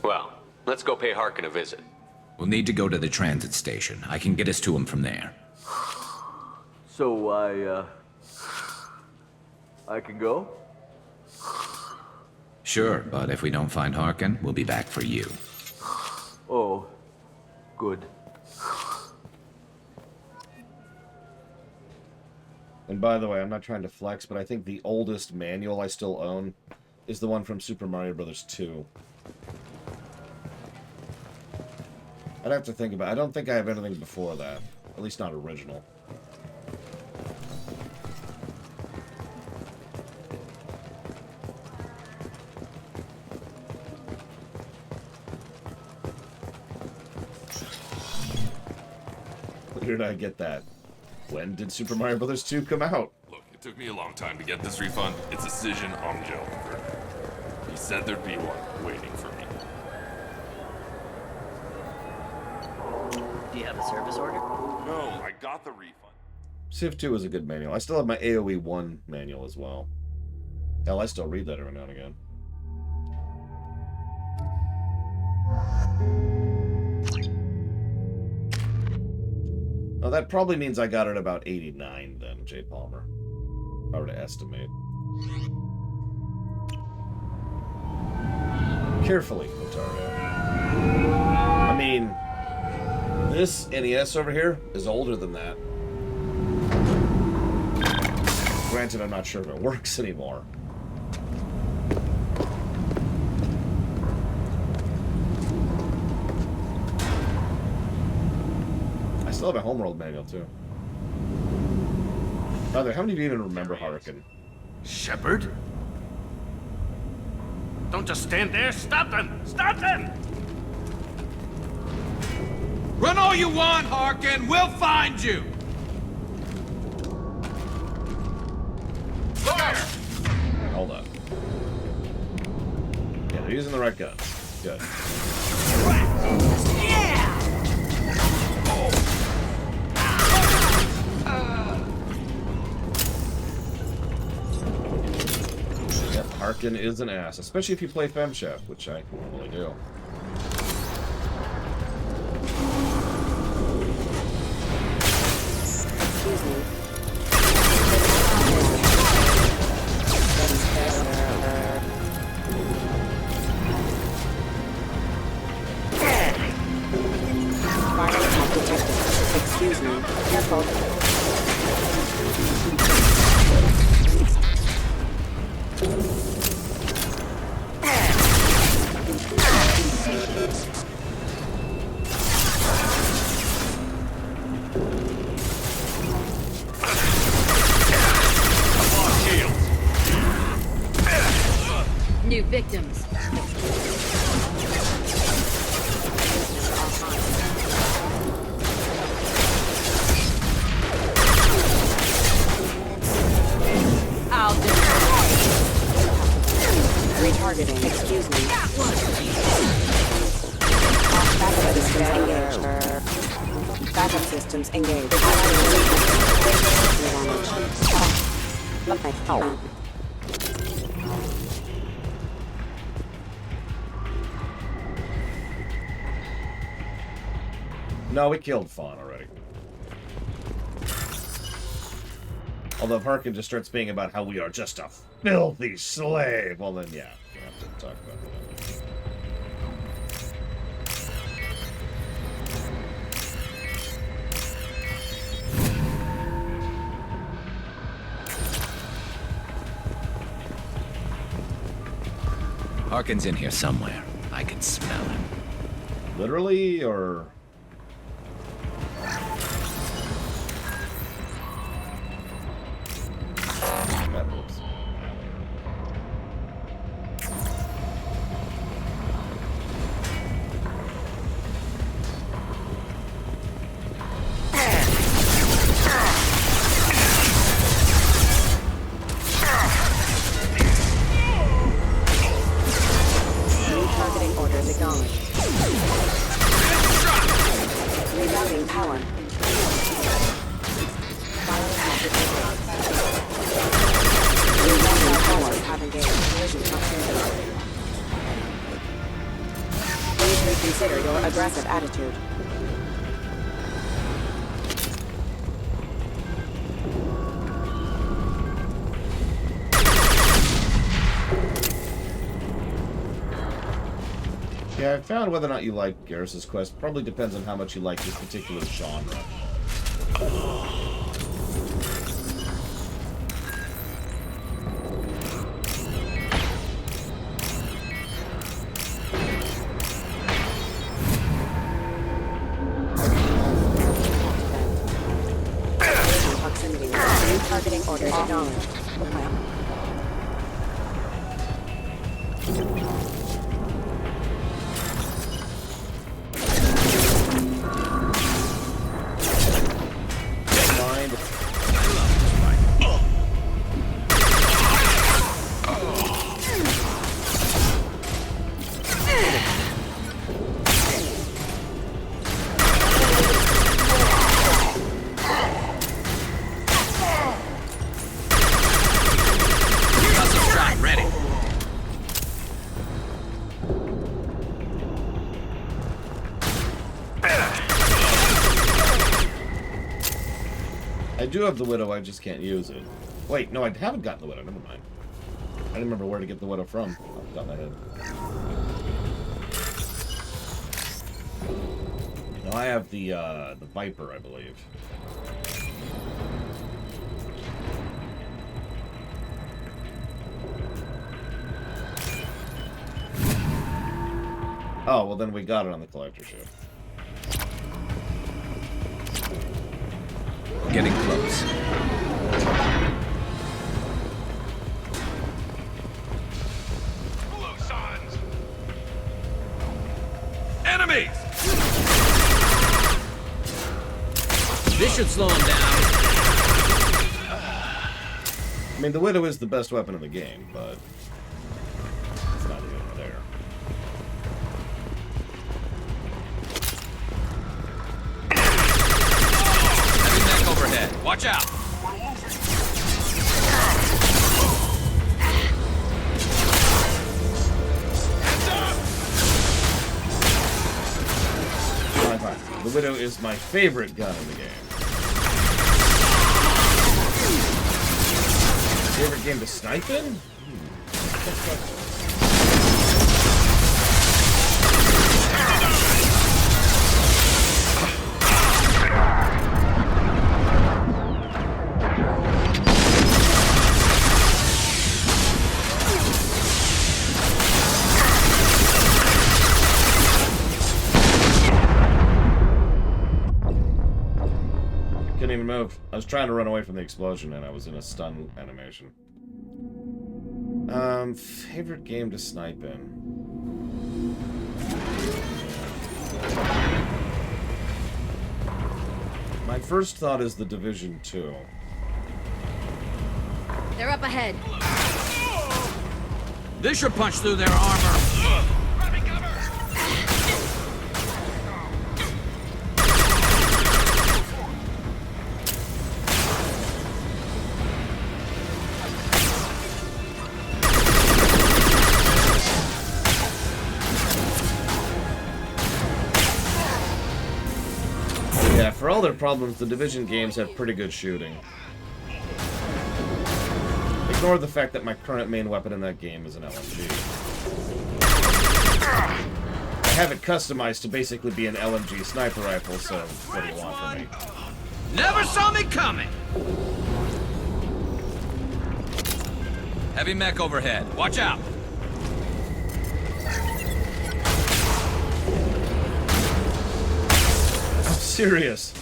Well, let's go pay Harkin a visit. We'll need to go to the transit station. I can get us to him from there. So I can go? Sure, but if we don't find Harkin, we'll be back for you. Oh, good. And by the way, I'm not trying to flex, but I think the oldest manual I still own is the one from Super Mario Bros. 2. I'd have to think about it. I don't think I have anything before that. At least not original. Where did I get that? When did Super Mario Bros. 2 come out? Look, it took me a long time to get this refund. It's a decision I'm gelling for. He said there'd be one waiting for me. Do you have a service order? No, I got the refund. Civ 2 is a good manual. I still have my AoE 1 manual as well. Hell, I still read that every now and again. Oh, that probably means I got it about 89 then, J. Palmer. If I were to estimate. Carefully, Otario. I mean, this NES over here is older than that. Granted, I'm not sure if it works anymore. I still have a homeworld manual, too. By the way, how many of you even remember Harkin? Shepard? Don't just stand there. Stop them! Stop them! Run all you want, Harkin. We'll find you. Fire! Hold up. Yeah, they're using the right gun. Good. Yep, Harkin is an ass, especially if you play FemChef, which I normally do. Excuse me. Excuse me. Careful. New victims. I'll do it. Retargeting. Excuse me. Backup systems engaged. Oh. No, we killed Fawn already. Although if Harkin just starts being about how we are just a filthy slave, well then, yeah, we have to talk about that. Harkin's in here somewhere. I can smell him. Literally, or... That moves. New targeting orders acknowledged. Rerouting power. Please reconsider your aggressive attitude. Yeah, I found whether or not you like Garrus's quest probably depends on how much you like this particular genre. Proximity. New targeting orders acknowledged. I do have the Widow, I just can't use it. Wait, no, I haven't gotten the Widow, never mind. I didn't remember where to get the Widow from. Off the top of my head. No, I have the Viper, I believe. Oh, well then we got it on the collector ship. Getting close. Blue suns! Enemies! This should slow him down. I mean, the Widow is the best weapon in the game, but it's not even there. Overhead. Watch out! Fine. The Widow is my favorite gun in the game. Favorite game to snipe in? Couldn't even move. I was trying to run away from the explosion and I was in a stun animation. Favorite game to snipe in? My first thought is The Division 2. They're up ahead. This should punch through their armor. Yeah, for all their problems, the Division games have pretty good shooting. Ignore the fact that my current main weapon in that game is an LMG. I have it customized to basically be an LMG sniper rifle, so what do you want from me? Never saw me coming! Heavy mech overhead. Watch out! I'm serious.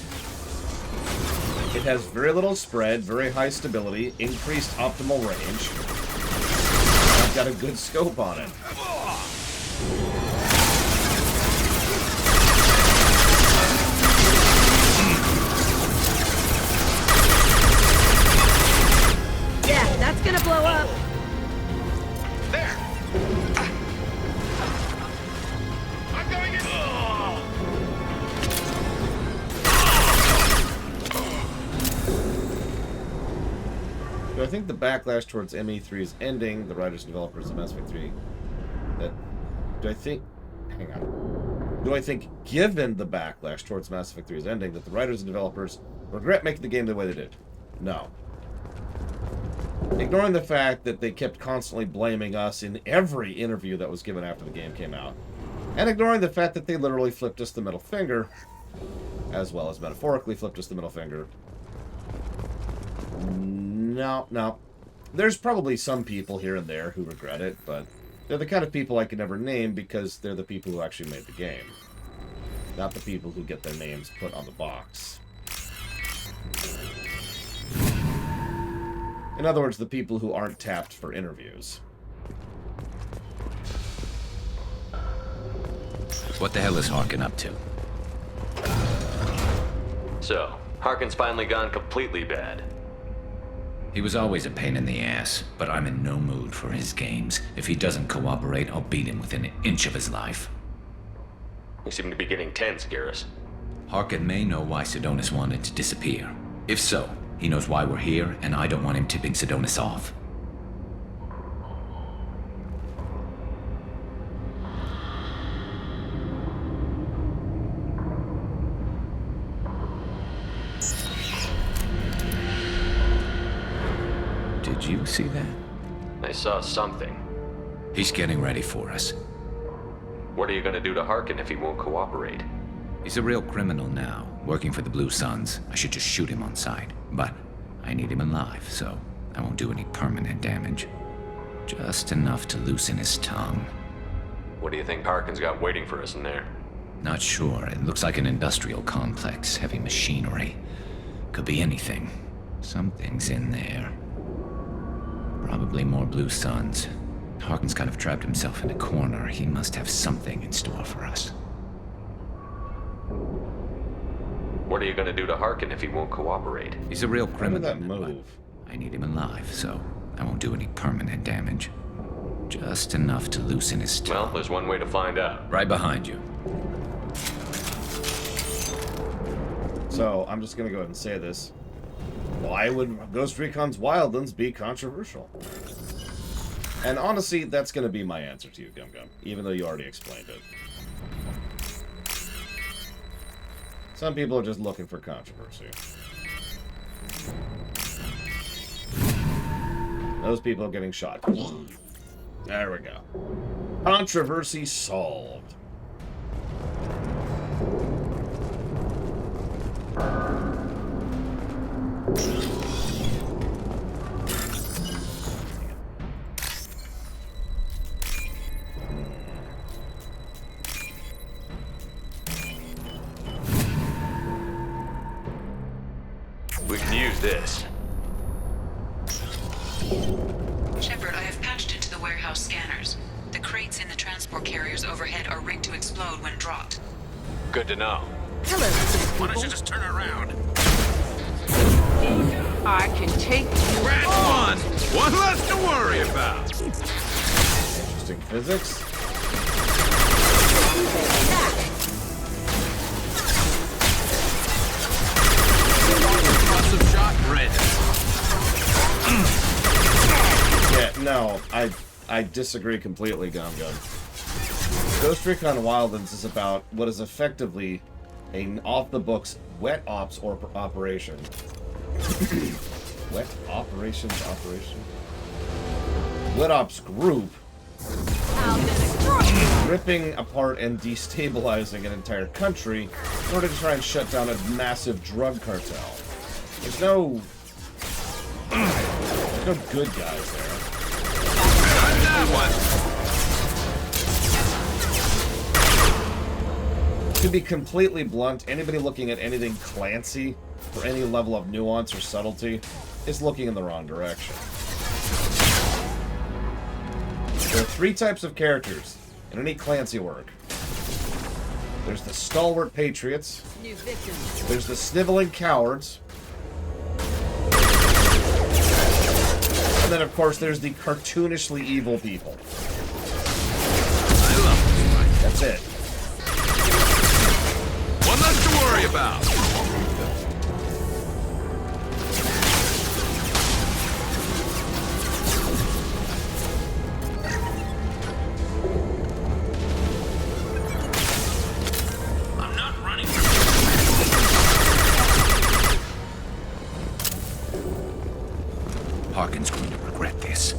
It has very little spread, very high stability, increased optimal range. I've got a good scope on it. Yeah, that's gonna blow up. There! I'm going in! Do I think the backlash towards ME3 is ending? The writers and developers of Mass Effect 3. Do I think... Hang on. Do I think, given the backlash towards Mass Effect 3 is ending, that the writers and developers regret making the game the way they did? No. Ignoring the fact that they kept constantly blaming us in every interview that was given after the game came out, and ignoring the fact that they literally flipped us the middle finger, as well as metaphorically flipped us the middle finger. No. There's probably some people here and there who regret it, but they're the kind of people I can never name because they're the people who actually made the game. Not the people who get their names put on the box. In other words, the people who aren't tapped for interviews. What the hell is Harkin up to? So, Harkin's finally gone completely bad. He was always a pain in the ass, but I'm in no mood for his games. If he doesn't cooperate, I'll beat him within an inch of his life. You seem to be getting tense, Garrus. Harkin may know why Sidonis wanted to disappear. If so, he knows why we're here, and I don't want him tipping Sidonis off. Did you see that? I saw something. He's getting ready for us. What are you gonna do to Harkin if he won't cooperate? He's a real criminal now, working for the Blue Suns. I should just shoot him on sight. But I need him alive, so I won't do any permanent damage. Just enough to loosen his tongue. What do you think Harkin's got waiting for us in there? Not sure. It looks like an industrial complex, heavy machinery. Could be anything. Something's in there. Probably more Blue Suns. Harkin's kind of trapped himself in a corner. He must have something in store for us. What are you gonna do to Harkin if he won't cooperate? He's a real criminal. That move. I need him alive, so I won't do any permanent damage. Just enough to loosen his tongue. Well, there's one way to find out. Right behind you. So, I'm just gonna go ahead and say this. Why would Ghost Recon's Wildlands be controversial? And honestly, that's gonna be my answer to you, Gum Gum, even though you already explained it. Some people are just looking for controversy. Those people are getting shot. There we go. Controversy solved. We can use this. Shepard, I have patched into the warehouse scanners. The crates in the transport carriers overhead are rigged to explode when dropped. Good to know. Hello, Why don't you just turn around? I can take you Rat on. one less to worry about. Interesting physics. Awesome shot, red. Yeah, no, I disagree completely, Gum Gum. Ghost Recon Wildlands is about what is effectively an off-the-books Wet Ops or Operation. Wet Operations Operation? Wet Ops Group ripping apart and destabilizing an entire country in order to try and shut down a massive drug cartel. There's no good guys there. To be completely blunt, anybody looking at anything Clancy for any level of nuance or subtlety is looking in the wrong direction. There are 3 types of characters in any Clancy work. There's the stalwart patriots, there's the sniveling cowards, and then of course there's the cartoonishly evil people. That's it. One less to worry about. I'm not running. Harkin's going to regret this.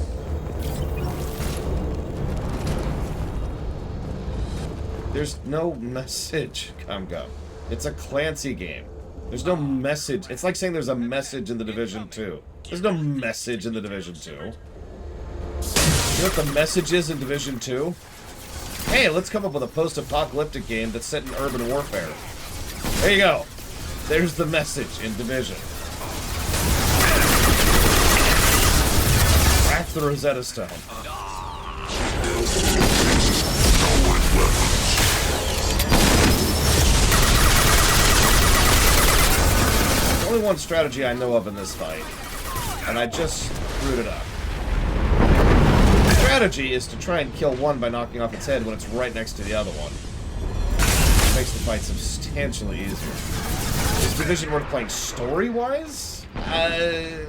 There's no message, Kamga. It's a Clancy game. There's no message. It's like saying there's a message in the Division 2. There's no message in the Division 2. You know what the message is in Division 2? Hey, let's come up with a post-apocalyptic game that's set in urban warfare. There you go. There's the message in Division. Crack the Rosetta Stone. Only one strategy I know of in this fight, and I just screwed it up. The strategy is to try and kill one by knocking off its head when it's right next to the other one. It makes the fight substantially easier. Is Division worth playing story-wise? I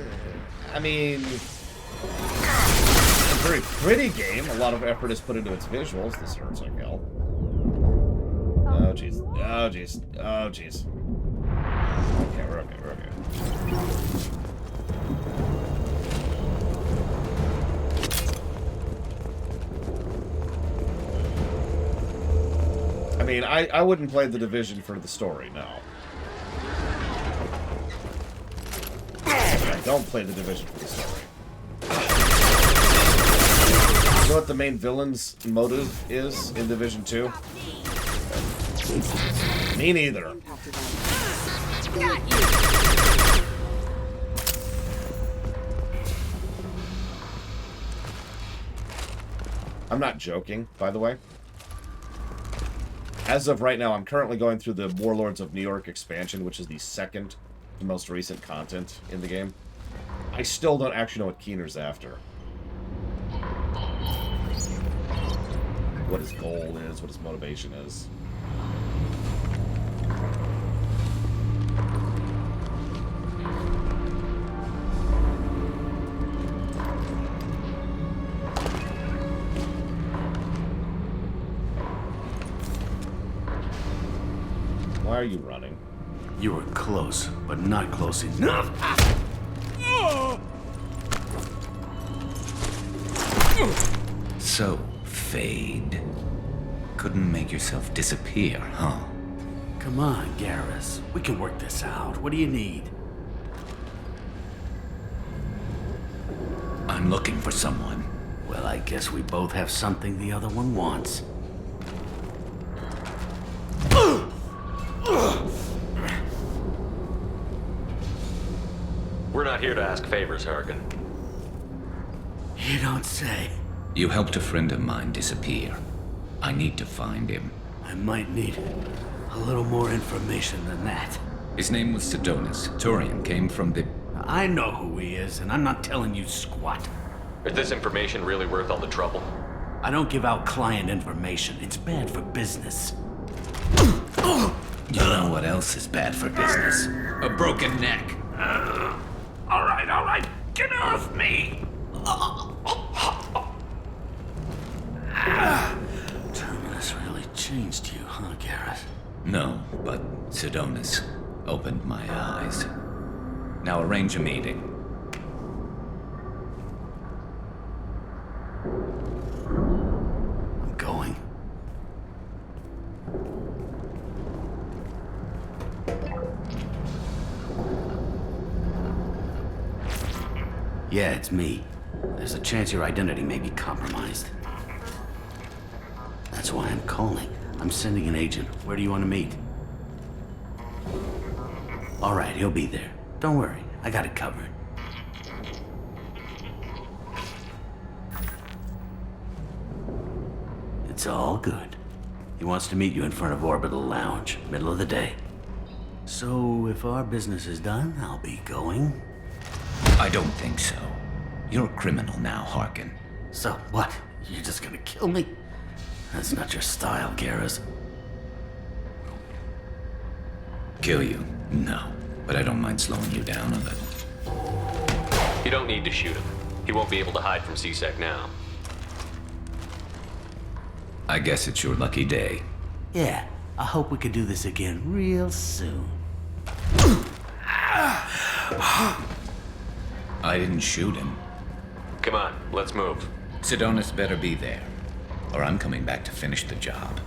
mean, it's a very pretty game. A lot of effort is put into its visuals. This hurts like hell. Oh, jeez. Oh, jeez. Oh, jeez. Okay, we're okay, we're okay. I mean, I wouldn't play The Division for the story, no. I don't play The Division for the story. You know what the main villain's motive is in Division 2? Me neither. Got you. I'm not joking, by the way. As of right now, I'm currently going through the Warlords of New York expansion, which is the second most recent content in the game. I still don't actually know what Keener's after. What his goal is, what his motivation is. Why are you running? You were close, but not close enough. So, Fade. Couldn't make yourself disappear, huh? Come on, Garrus. We can work this out. What do you need? I'm looking for someone. Well, I guess we both have something the other one wants. We're not here to ask favors, Harkin. You don't say. You helped a friend of mine disappear. I need to find him. I might need a little more information than that. His name was Sedonis. Turian came from the... I know who he is, and I'm not telling you squat. Is this information really worth all the trouble? I don't give out client information. It's bad for business. You know what else is bad for business? A broken neck. All right. Get off me! Terminus really changed you, huh, Garrus? No, but Sedonis. Opened my eyes. Now arrange a meeting. I'm going. Yeah, it's me. There's a chance your identity may be compromised. That's why I'm calling. I'm sending an agent. Where do you want to meet? All right, he'll be there. Don't worry, I got it covered. It's all good. He wants to meet you in front of Orbital Lounge, middle of the day. So, if our business is done, I'll be going. I don't think so. You're a criminal now, Harkin. So, what? You're just gonna kill me? That's not your style, Garrus. Kill you? No. But I don't mind slowing you down a little. You don't need to shoot him. He won't be able to hide from C-Sec now. I guess it's your lucky day. Yeah, I hope we could do this again real soon. I didn't shoot him. Come on, let's move. Sidonis better be there, or I'm coming back to finish the job.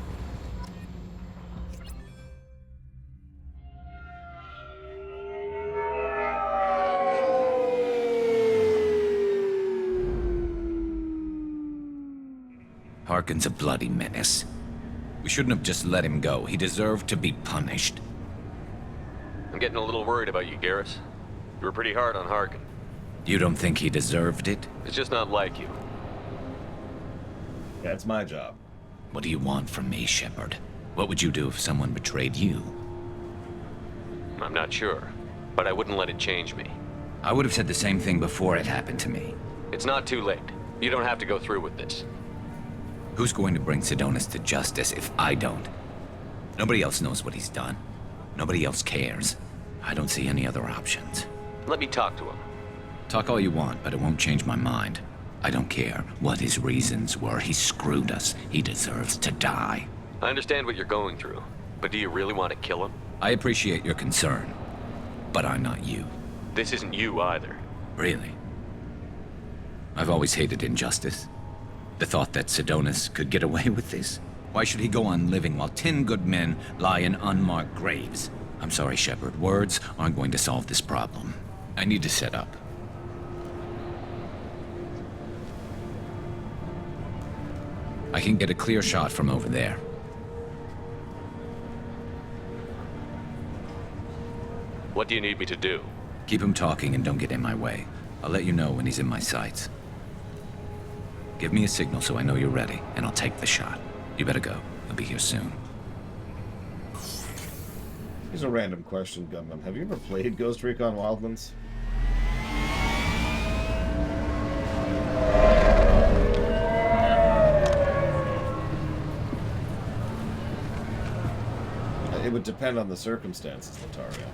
Harkin's a bloody menace. We shouldn't have just let him go. He deserved to be punished. I'm getting a little worried about you, Garrus. You were pretty hard on Harkin. You don't think he deserved it? It's just not like you. That's my job. What do you want from me, Shepard? What would you do if someone betrayed you? I'm not sure, but I wouldn't let it change me. I would have said the same thing before it happened to me. It's not too late. You don't have to go through with this. Who's going to bring Sidonis to justice if I don't? Nobody else knows what he's done. Nobody else cares. I don't see any other options. Let me talk to him. Talk all you want, but it won't change my mind. I don't care what his reasons were. He screwed us. He deserves to die. I understand what you're going through, but do you really want to kill him? I appreciate your concern, but I'm not you. This isn't you either. Really? I've always hated injustice. The thought that Sidonis could get away with this? Why should he go on living while 10 good men lie in unmarked graves? I'm sorry, Shepard. Words aren't going to solve this problem. I need to set up. I can get a clear shot from over there. What do you need me to do? Keep him talking and don't get in my way. I'll let you know when he's in my sights. Give me a signal so I know you're ready, and I'll take the shot. You better go. I'll be here soon. Here's a random question, Gunman. Have you ever played Ghost Recon Wildlands? It would depend on the circumstances, Lataria.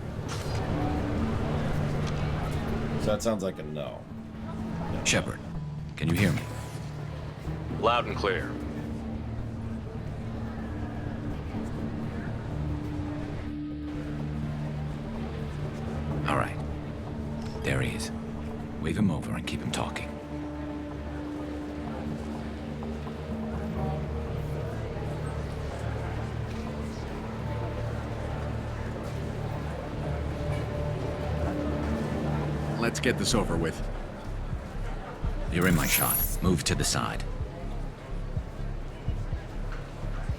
So that sounds like a no. Shepard, can you hear me? Loud and clear. All right. There he is. Wave him over and keep him talking. Let's get this over with. You're in my shot. Move to the side.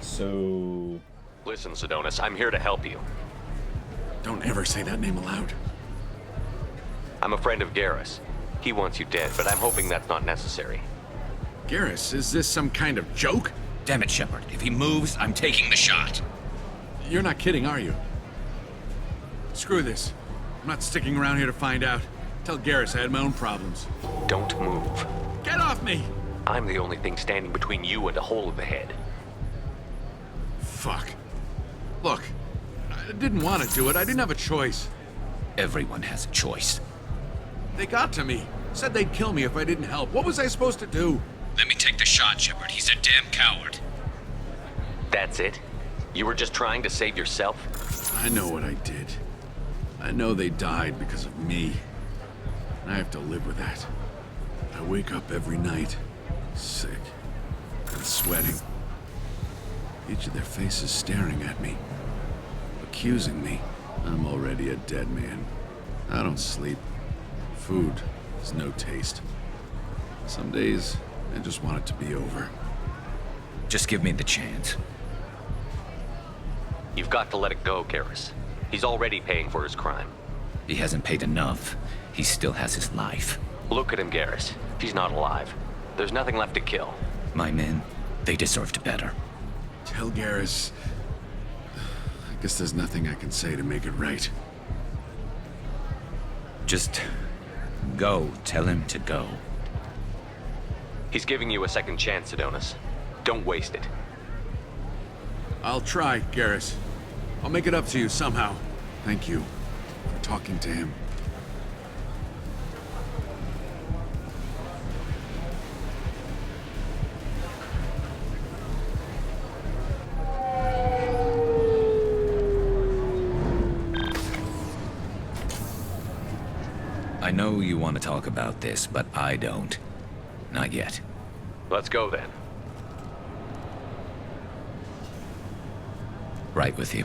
So... Listen, Sidonis, I'm here to help you. Don't ever say that name aloud. I'm a friend of Garrus. He wants you dead, but I'm hoping that's not necessary. Garrus, is this some kind of joke? Damn it, Shepard. If he moves, I'm taking the shot. You're not kidding, are you? Screw this. I'm not sticking around here to find out. Tell Garrus I had my own problems. Don't move. Get off me! I'm the only thing standing between you and a hole in the head. Fuck. Look, I didn't want to do it. I didn't have a choice. Everyone has a choice. They got to me. Said they'd kill me if I didn't help. What was I supposed to do? Let me take the shot, Shepard. He's a damn coward. That's it? You were just trying to save yourself? I know what I did. I know they died because of me. And I have to live with that. I wake up every night, sick and sweating. Each of their faces staring at me, accusing me. I'm already a dead man. I don't sleep. Food has no taste. Some days, I just want it to be over. Just give me the chance. You've got to let it go, Garrus. He's already paying for his crime. He hasn't paid enough. He still has his life. Look at him, Garrus. He's not alive. There's nothing left to kill. My men, they deserved better. Tell Garrus... I guess there's nothing I can say to make it right. Just... go. Tell him to go. He's giving you a second chance, Adonis. Don't waste it. I'll try, Garrus. I'll make it up to you somehow. Thank you for talking to him. I know you want to talk about this, but I don't. Not yet. Let's go then. Right with you.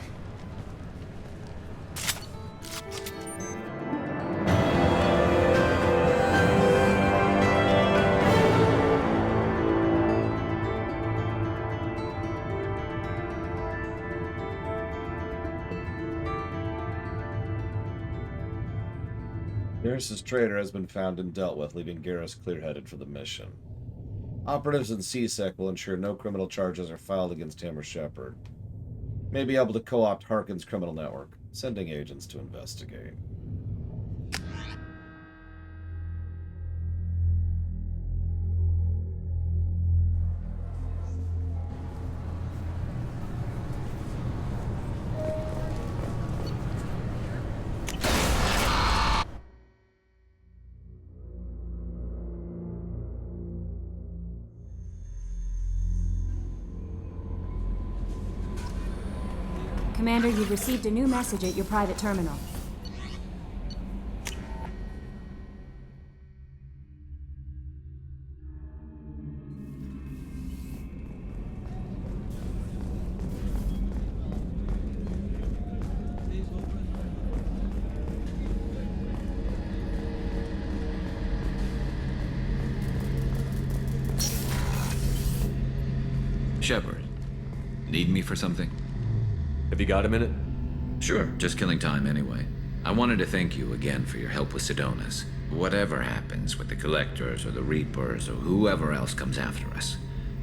Garrus's traitor has been found and dealt with, leaving Garrus clear-headed for the mission. Operatives in CSEC will ensure no criminal charges are filed against him or Shepard. May be able to co-opt Harkin's criminal network, sending agents to investigate. Commander, you've received a new message at your private terminal. Shepard, need me for something? Have you got a minute? Sure, just killing time anyway. I wanted to thank you again for your help with Sidonis. Whatever happens with the Collectors or the Reapers or whoever else comes after us,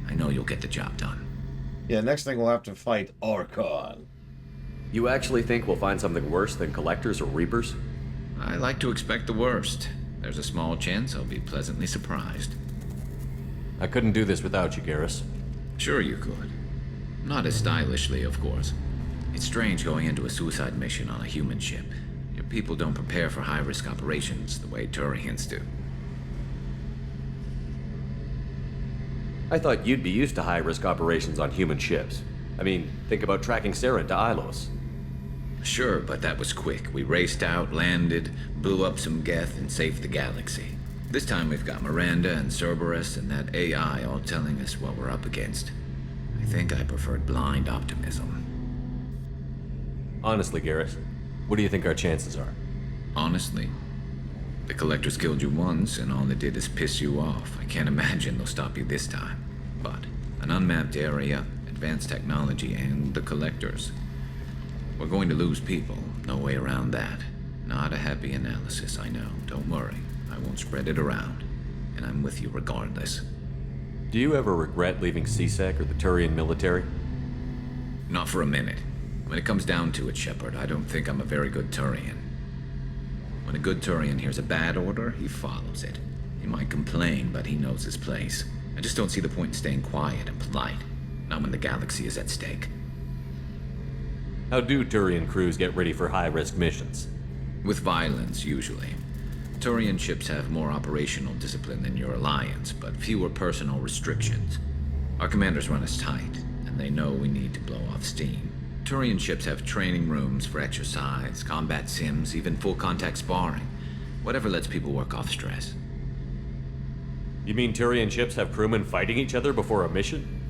I know you'll get the job done. Yeah, next thing we'll have to fight Archon. You actually think we'll find something worse than Collectors or Reapers? I like to expect the worst. There's a small chance I'll be pleasantly surprised. I couldn't do this without you, Garrus. Sure you could. Not as stylishly, of course. It's strange going into a suicide mission on a human ship. Your people don't prepare for high-risk operations the way Turians do. I thought you'd be used to high-risk operations on human ships. I mean, think about tracking Sarah to Ilos. Sure, but that was quick. We raced out, landed, blew up some Geth, and saved the galaxy. This time we've got Miranda and Cerberus and that AI all telling us what we're up against. I think I preferred blind optimism. Honestly, Garrus, what do you think our chances are? Honestly? The Collectors killed you once, and all they did is piss you off. I can't imagine they'll stop you this time. But an unmapped area, advanced technology, and the Collectors. We're going to lose people. No way around that. Not a happy analysis, I know. Don't worry. I won't spread it around. And I'm with you regardless. Do you ever regret leaving CSEC or the Turian military? Not for a minute. When it comes down to it, Shepard, I don't think I'm a very good Turian. When a good Turian hears a bad order, he follows it. He might complain, but he knows his place. I just don't see the point in staying quiet and polite. Not when the galaxy is at stake. How do Turian crews get ready for high-risk missions? With violence, usually. Turian ships have more operational discipline than your alliance, but fewer personal restrictions. Our commanders run us tight, and they know we need to blow off steam. Turian ships have training rooms for exercise, combat sims, even full-contact sparring. Whatever lets people work off stress. You mean Turian ships have crewmen fighting each other before a mission?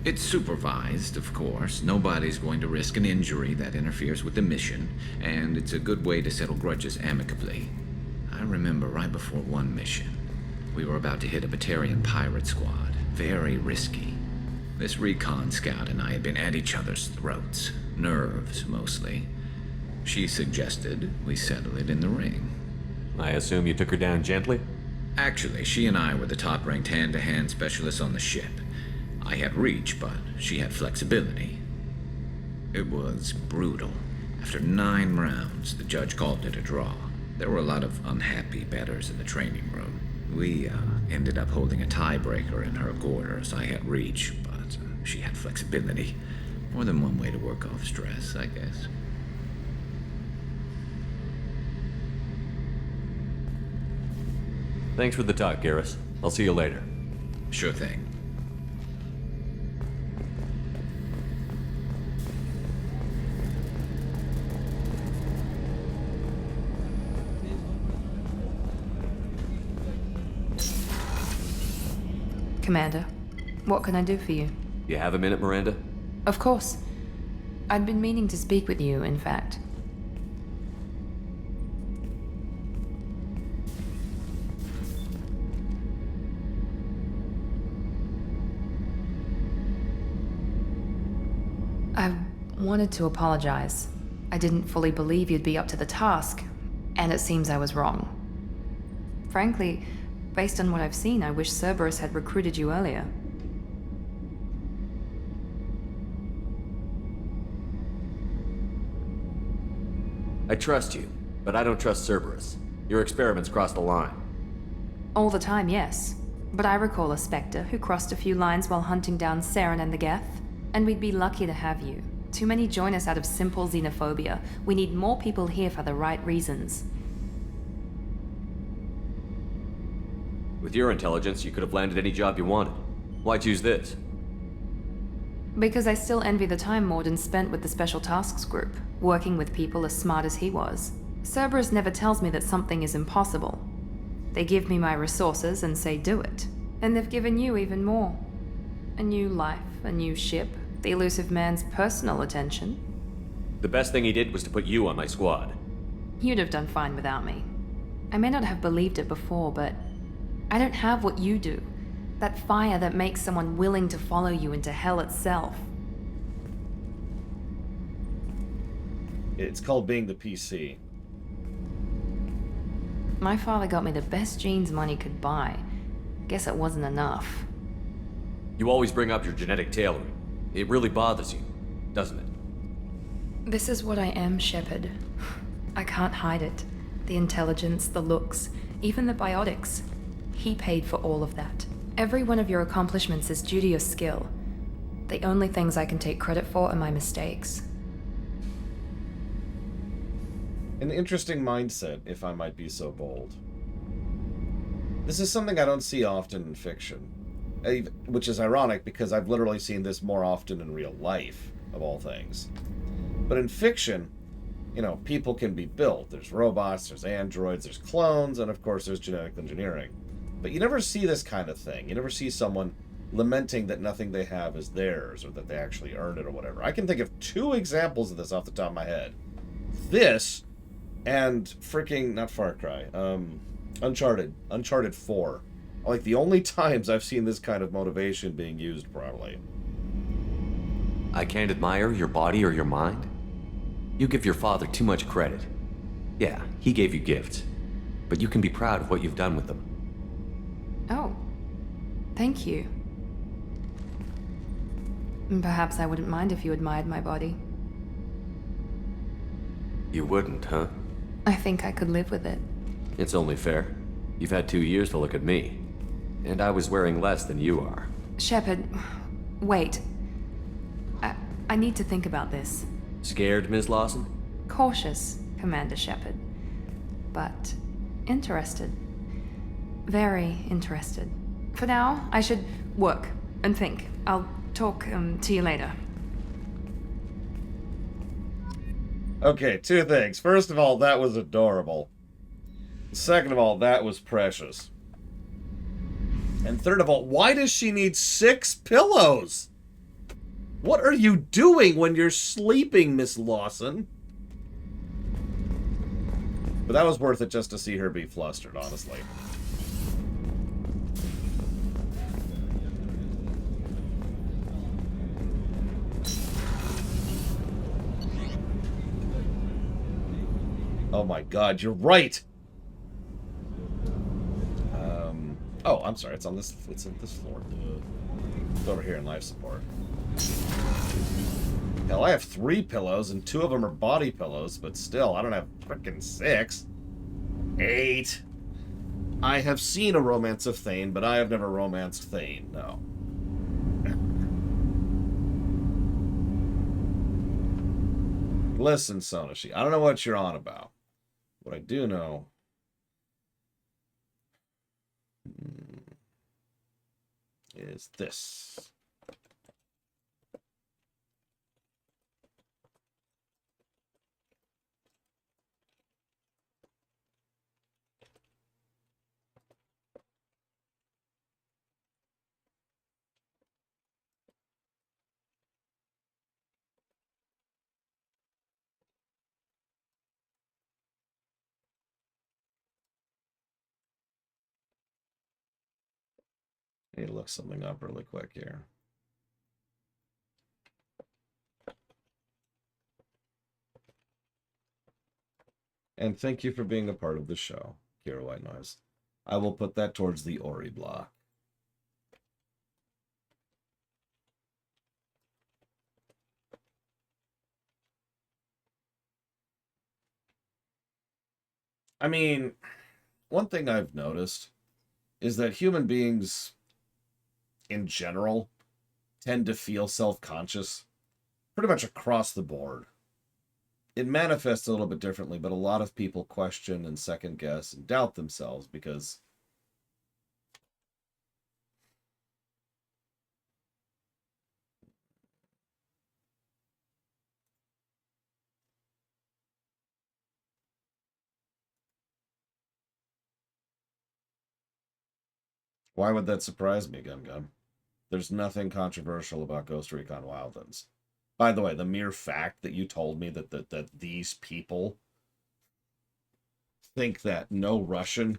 It's supervised, of course. Nobody's going to risk an injury that interferes with the mission, and it's a good way to settle grudges amicably. I remember right before one mission, we were about to hit a Batarian pirate squad. Very risky. This recon scout and I had been at each other's throats. Nerves, mostly. She suggested we settle it in the ring. I assume you took her down gently? Actually, she and I were the top-ranked hand-to-hand specialists on the ship. I had reach, but she had flexibility. It was brutal. After 9 rounds, the judge called it a draw. There were a lot of unhappy bettors in the training room. We ended up holding a tiebreaker in her quarters. I had reach, but she had flexibility. More than one way to work off stress, I guess. Thanks for the talk, Garrus. I'll see you later. Sure thing. Commander, what can I do for you? You have a minute, Miranda? Of course. I'd been meaning to speak with you, in fact. I wanted to apologize. I didn't fully believe you'd be up to the task, and it seems I was wrong. Frankly, based on what I've seen, I wish Cerberus had recruited you earlier. I trust you, but I don't trust Cerberus. Your experiments crossed the line. All the time, yes. But I recall a Spectre who crossed a few lines while hunting down Saren and the Geth. And we'd be lucky to have you. Too many join us out of simple xenophobia. We need more people here for the right reasons. With your intelligence, you could have landed any job you wanted. Why choose this? Because I still envy the time Morden spent with the Special Tasks Group, working with people as smart as he was. Cerberus never tells me that something is impossible. They give me my resources and say do it. And they've given you even more. A new life, a new ship, the elusive man's personal attention. The best thing he did was to put you on my squad. You'd have done fine without me. I may not have believed it before, but I don't have what you do. That fire that makes someone willing to follow you into hell itself. It's called being the PC. My father got me the best jeans money could buy. Guess it wasn't enough. You always bring up your genetic tailoring. It really bothers you, doesn't it? This is what I am, Shepard. I can't hide it. The intelligence, the looks, even the biotics. He paid for all of that. Every one of your accomplishments is due to your skill. The only things I can take credit for are my mistakes. An interesting mindset, if I might be so bold. This is something I don't see often in fiction. Which is ironic because I've literally seen this more often in real life, of all things. But in fiction, you know, people can be built. There's robots, there's androids, there's clones, and of course there's genetic engineering. But you never see this kind of thing. You never see someone lamenting that nothing they have is theirs, or that they actually earned it, or whatever. I can think of 2 examples of this off the top of my head. This, and freaking, not Far Cry, Uncharted 4. Like, the only times I've seen this kind of motivation being used, probably. I can't admire your body or your mind? You give your father too much credit. Yeah, he gave you gifts. But you can be proud of what you've done with them. Oh. Thank you. Perhaps I wouldn't mind if you admired my body. You wouldn't, huh? I think I could live with it. It's only fair. You've had 2 years to look at me. And I was wearing less than you are. Shepard, wait. I need to think about this. Scared, Ms. Lawson? Cautious, Commander Shepard. But interested. Very interested. For now, I should work and think. I'll talk to you later. Okay, two things. First of all, that was adorable. Second of all, that was precious. And third of all, why does she need 6 pillows? What are you doing when you're sleeping, Miss Lawson? But that was worth it just to see her be flustered, honestly. Oh my god, you're right! Oh, I'm sorry, it's on this floor. It's over here in life support. Hell, I have 3 pillows, and 2 of them are body pillows, but still, I don't have frickin' 6. 8. I have seen a romance of Thane, but I have never romanced Thane, no. Listen, Sonashi, I don't know what you're on about. What I do know is this. I need to look something up really quick here. And thank you for being a part of the show, Kira White Noise. I will put that towards the Ori block. I mean, one thing I've noticed is that human beings, in general, tend to feel self-conscious pretty much across the board. It manifests a little bit differently, but a lot of people question and second guess and doubt themselves because why would that surprise me, Gum Gum? There's nothing controversial about Ghost Recon Wildlands. By the way, the mere fact that you told me that these people think that no Russian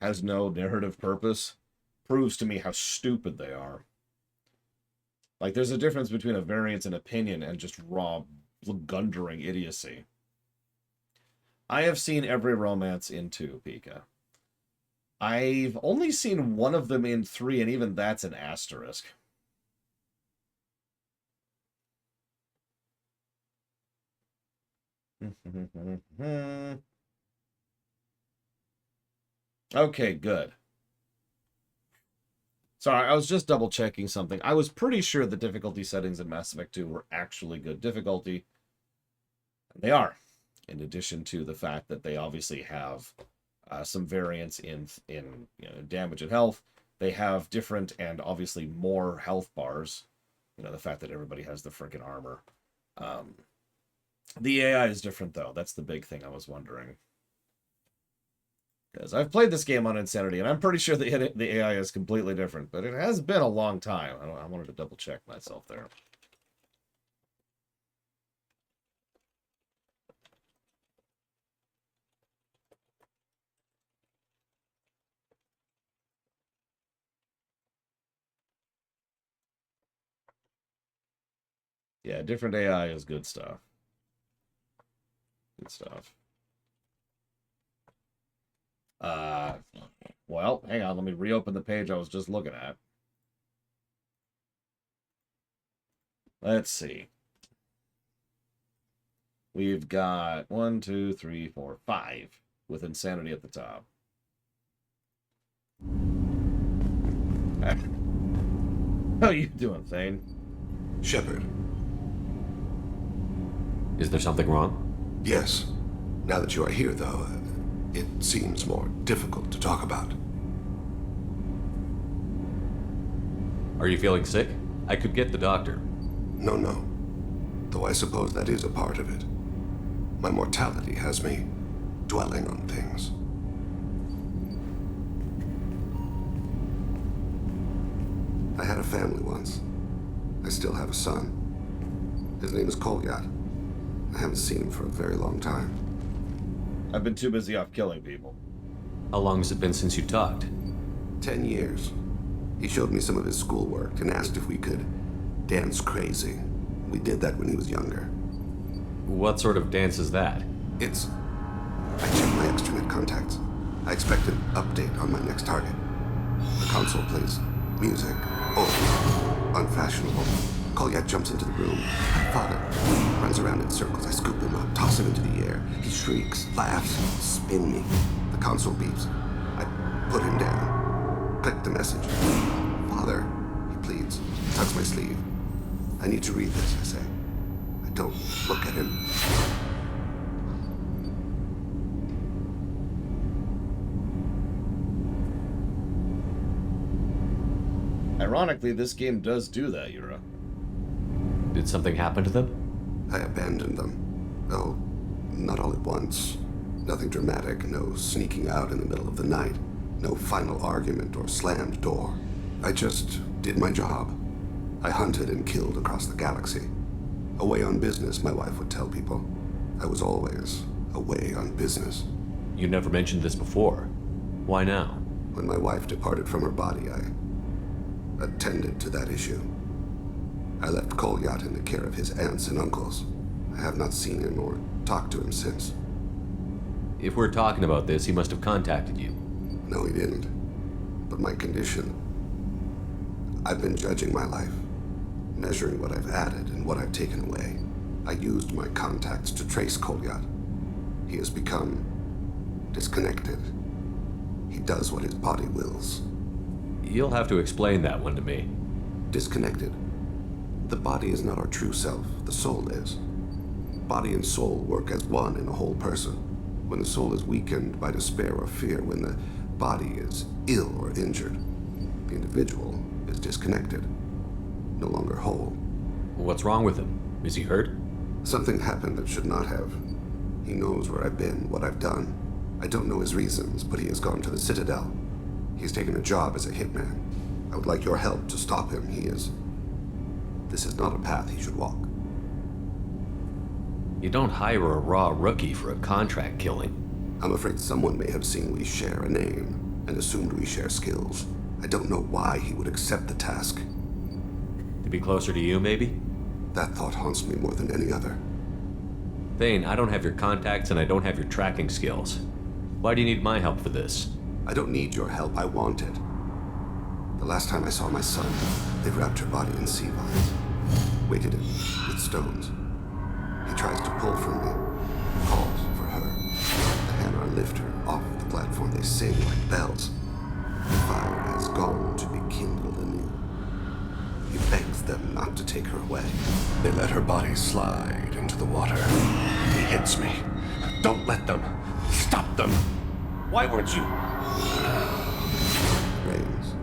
has no narrative purpose proves to me how stupid they are. Like, there's a difference between a variance in opinion and just raw, gundering idiocy. I have seen every romance in 2, Pika. I've only seen one of them in 3, and even that's an asterisk. Okay, good. Sorry, I was just double checking something. I was pretty sure the difficulty settings in Mass Effect 2 were actually good difficulty. And they are. In addition to the fact that they obviously have some variance in damage and health. They have different and obviously more health bars. You know, the fact that everybody has the freaking armor. The AI is different, though. That's the big thing I was wondering. Because I've played this game on Insanity, and I'm pretty sure the AI is completely different. But it has been a long time. I wanted to double check myself there. Yeah, different AI is good stuff. Good stuff. Well, hang on. Let me reopen the page I was just looking at. Let's see. We've got 1, 2, 3, 4, 5 with Insanity at the top. How you doing, Thane? Shepard. Is there something wrong? Yes. Now that you are here, though, it seems more difficult to talk about. Are you feeling sick? I could get the doctor. No. Though I suppose that is a part of it. My mortality has me dwelling on things. I had a family once. I still have a son. His name is Kolyat. I haven't seen him for a very long time. I've been too busy off killing people. How long has it been since you talked? 10 years. He showed me some of his schoolwork and asked if we could dance crazy. We did that when he was younger. What sort of dance is that? It's... I checked my extranet contacts. I expect an update on my next target. The console plays music. Oh, unfashionable. Kolyat jumps into the room. My father runs around in circles. I scoop him up, toss him into the air. He shrieks, laughs, spin me. The console beeps. I put him down. Click the message. Father, he pleads. Tugs my sleeve. I need to read this, I say. I don't look at him. Ironically, this game does do that, Yura. Did something happen to them? I abandoned them. Oh, not all at once. Nothing dramatic, no sneaking out in the middle of the night. No final argument or slammed door. I just did my job. I hunted and killed across the galaxy. Away on business, my wife would tell people. I was always away on business. You never mentioned this before. Why now? When my wife departed from her body, I attended to that issue. I left Kolyat in the care of his aunts and uncles. I have not seen him or talked to him since. If we're talking about this, he must have contacted you. No, he didn't. But my condition... I've been judging my life, measuring what I've added and what I've taken away. I used my contacts to trace Kolyat. He has become disconnected. He does what his body wills. You'll have to explain that one to me. Disconnected. The body is not our true self, the soul is. Body and soul work as one in a whole person. When the soul is weakened by despair or fear, when the body is ill or injured, the individual is disconnected, no longer whole. What's wrong with him? Is he hurt? Something happened that should not have. He knows where I've been, what I've done. I don't know his reasons, but he has gone to the Citadel. He's taken a job as a hitman. I would like your help to stop him. This is not a path he should walk. You don't hire a raw rookie for a contract killing. I'm afraid someone may have seen we share a name and assumed we share skills. I don't know why he would accept the task. To be closer to you, maybe? That thought haunts me more than any other. Thane, I don't have your contacts and I don't have your tracking skills. Why do you need my help for this? I don't need your help, I want it. The last time I saw my son, they wrapped her body in sea vines, weighted it with stones. He tries to pull from me, calls for her. The hammer lift her off the platform. They sing like bells. The fire has gone to be kindled anew. He begs them not to take her away. They let her body slide into the water. He hits me. Don't let them. Stop them. Why weren't you? Rains.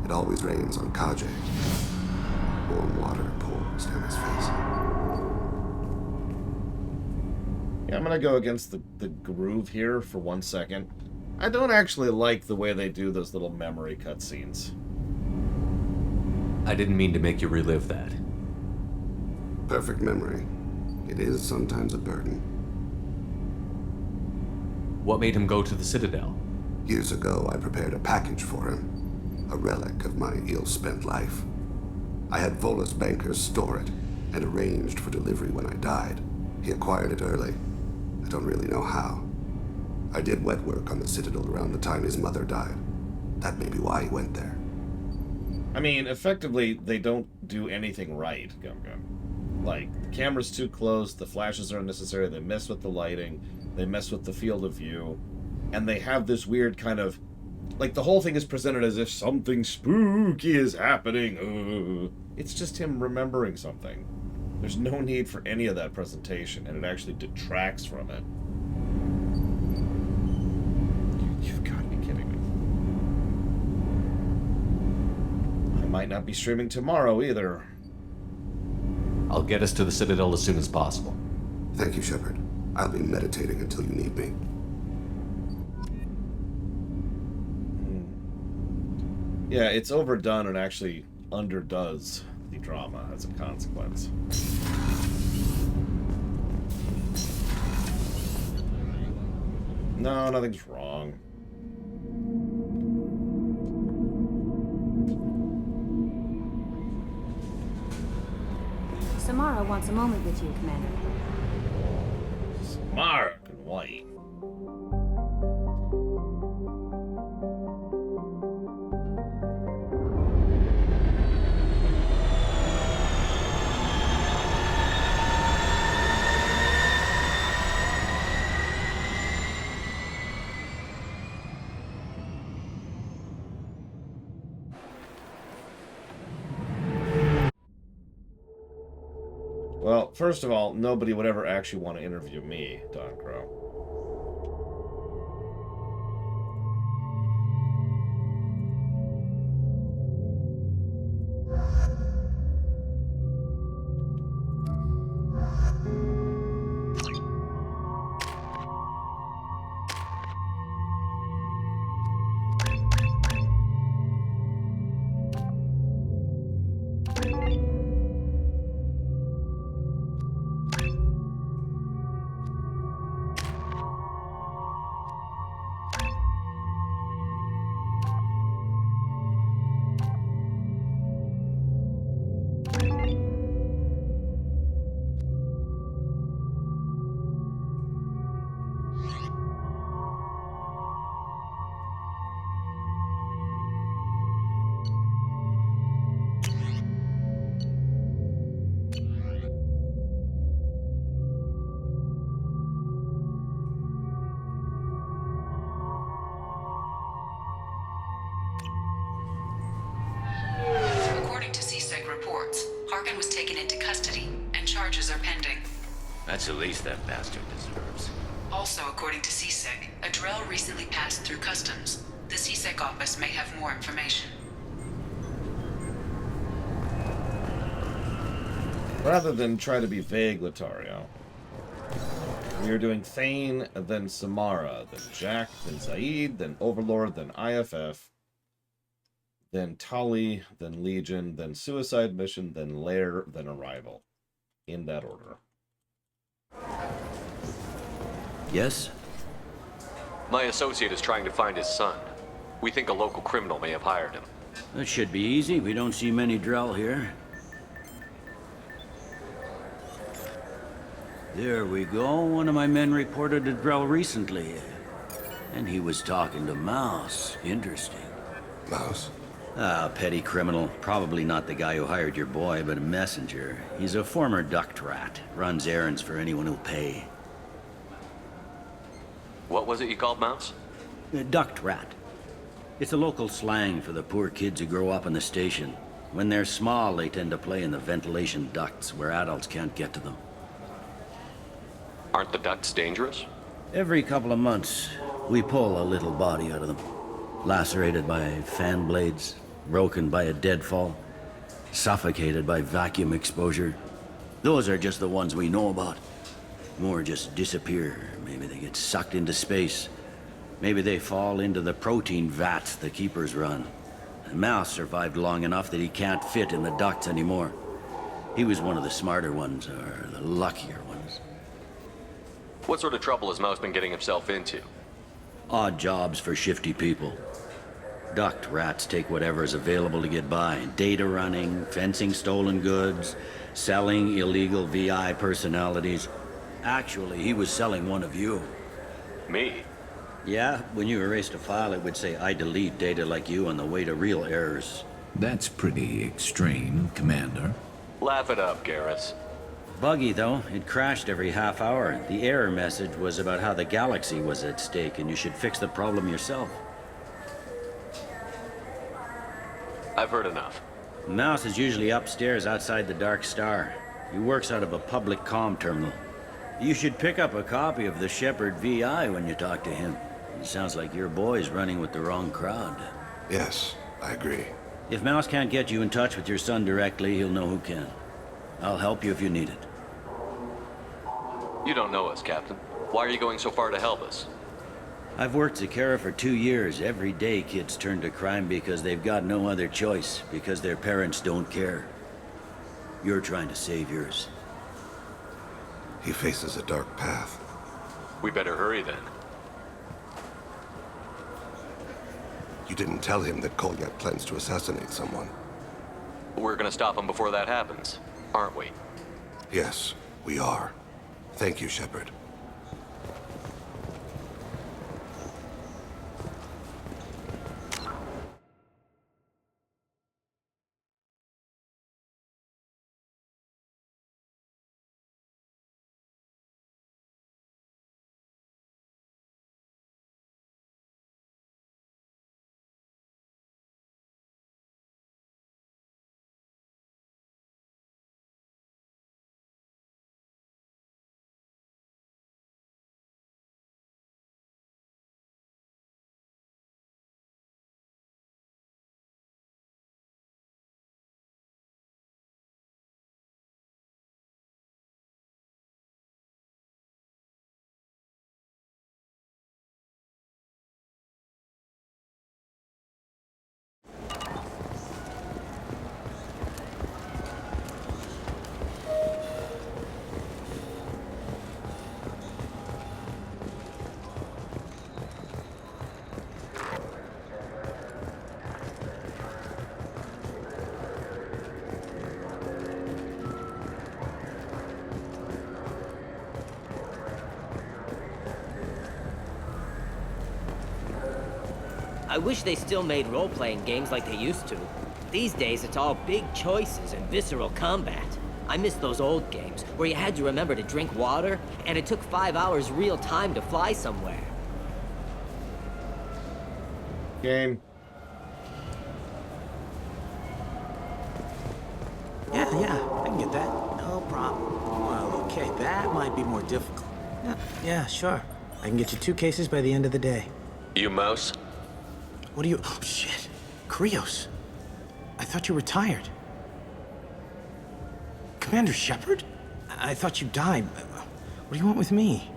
It always rains on Kajay. Warm water pours down his face. Yeah, I'm gonna go against the groove here for 1 second. I don't actually like the way they do those little memory cutscenes. I didn't mean to make you relive that. Perfect memory. It is sometimes a burden. What made him go to the Citadel? Years ago, I prepared a package for him. A relic of my ill-spent life. I had Volus bankers store it, and arranged for delivery when I died. He acquired it early. I don't really know how. I did wet work on the Citadel around the time his mother died. That may be why he went there. I mean, effectively, they don't do anything right, Gum Gum. Like, the camera's too close, the flashes are unnecessary, they mess with the lighting, they mess with the field of view, and they have this weird kind of... Like, the whole thing is presented as if something spooky is happening. It's just him remembering something. There's no need for any of that presentation, and it actually detracts from it. You've got to be kidding me. I might not be streaming tomorrow, either. I'll get us to the Citadel as soon as possible. Thank you, Shepard. I'll be meditating until you need me. Yeah, it's overdone and actually underdoes the drama as a consequence. No, nothing's wrong. Samara wants a moment with you, Commander. Samara can wait. Well, first of all, nobody would ever actually want to interview me, Don Crow. According to CSEC reports, Harkin was taken into custody, and charges are pending. That's the least that bastard deserves. Also, according to CSEC, a Drell recently passed through customs. The CSEC office may have more information. Rather than try to be vague, Lothario, we are doing Thane, then Samara, then Jack, then Zaid, then Overlord, then IFF, then Tali, then Legion, then Suicide Mission, then Lair, then Arrival. In that order. Yes? My associate is trying to find his son. We think a local criminal may have hired him. That should be easy. We don't see many Drell here. There we go. One of my men reported a Drell recently. And he was talking to Mouse. Interesting. Mouse? Ah, petty criminal. Probably not the guy who hired your boy, but a messenger. He's a former duct rat. Runs errands for anyone who'll pay. What was it you called Mouse? A duct rat. It's a local slang for the poor kids who grow up in the station. When they're small, they tend to play in the ventilation ducts where adults can't get to them. Aren't the ducts dangerous? Every couple of months, we pull a little body out of them. Lacerated by fan blades, broken by a deadfall, suffocated by vacuum exposure. Those are just the ones we know about. More just disappear. Maybe they get sucked into space. Maybe they fall into the protein vats the keepers run. Mouse survived long enough that he can't fit in the ducts anymore. He was one of the smarter ones, or the luckier ones. What sort of trouble has Mouse been getting himself into? Odd jobs for shifty people. Duct rats take whatever is available to get by. Data running, fencing stolen goods, selling illegal VI personalities. Actually, he was selling one of you. Me? Yeah, when you erased a file, it would say, I delete data like you on the way to real errors. That's pretty extreme, Commander. Laugh it up, Garrus. Buggy, though. It crashed every half hour. The error message was about how the galaxy was at stake, and you should fix the problem yourself. I've heard enough. Mouse is usually upstairs outside the Dark Star. He works out of a public comm terminal. You should pick up a copy of the Shepherd VI when you talk to him. It sounds like your boy's running with the wrong crowd. Yes, I agree. If Mouse can't get you in touch with your son directly, he'll know who can. I'll help you if you need it. You don't know us, Captain. Why are you going so far to help us? I've worked at Kara for 2 years. Every day kids turn to crime because they've got no other choice, because their parents don't care. You're trying to save yours. He faces a dark path. We better hurry then. You didn't tell him that Kolyat plans to assassinate someone. We're gonna stop him before that happens, aren't we? Yes, we are. Thank you, Shepard. I wish they still made role-playing games like they used to. These days, it's all big choices and visceral combat. I miss those old games, where you had to remember to drink water, and it took 5 hours real time to fly somewhere. Game. Yeah, I can get that. No problem. Well, okay, that might be more difficult. Yeah, sure. I can get you 2 cases by the end of the day. You mouse? What do you... Oh, shit. Krios. I thought you retired. Commander Shepard? I thought you died. What do you want with me?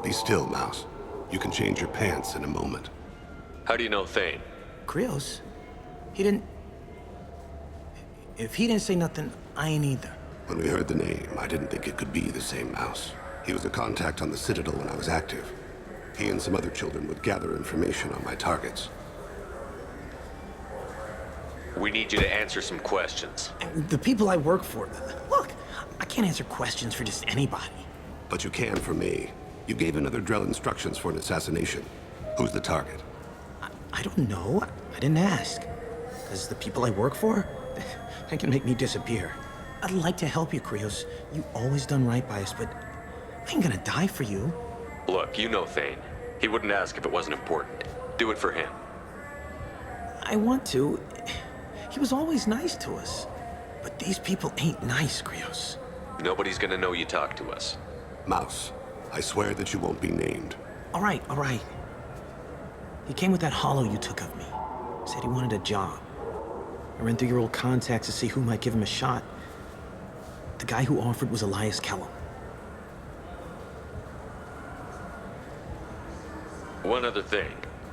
Be still, Mouse. You can change your pants in a moment. How do you know Thane? Krios? He didn't... If he didn't say nothing, I ain't either. When we heard the name, I didn't think it could be the same Mouse. He was a contact on the Citadel when I was active. He and some other children would gather information on my targets. We need you to answer some questions. The people I work for... Look, I can't answer questions for just anybody. But you can for me. You gave another Drell instructions for an assassination. Who's the target? I don't know. I didn't ask. Because the people I work for, they can make me disappear. I'd like to help you, Krios. You always done right by us, but I ain't gonna die for you. Look, you know Thane. He wouldn't ask if it wasn't important. Do it for him. I want to. He was always nice to us. But these people ain't nice, Krios. Nobody's gonna know you talked to us. Mouse, I swear that you won't be named. All right. He came with that hollow you took of me. Said he wanted a job. I ran through your old contacts to see who might give him a shot. The guy who offered was Elias Kellum. One other thing.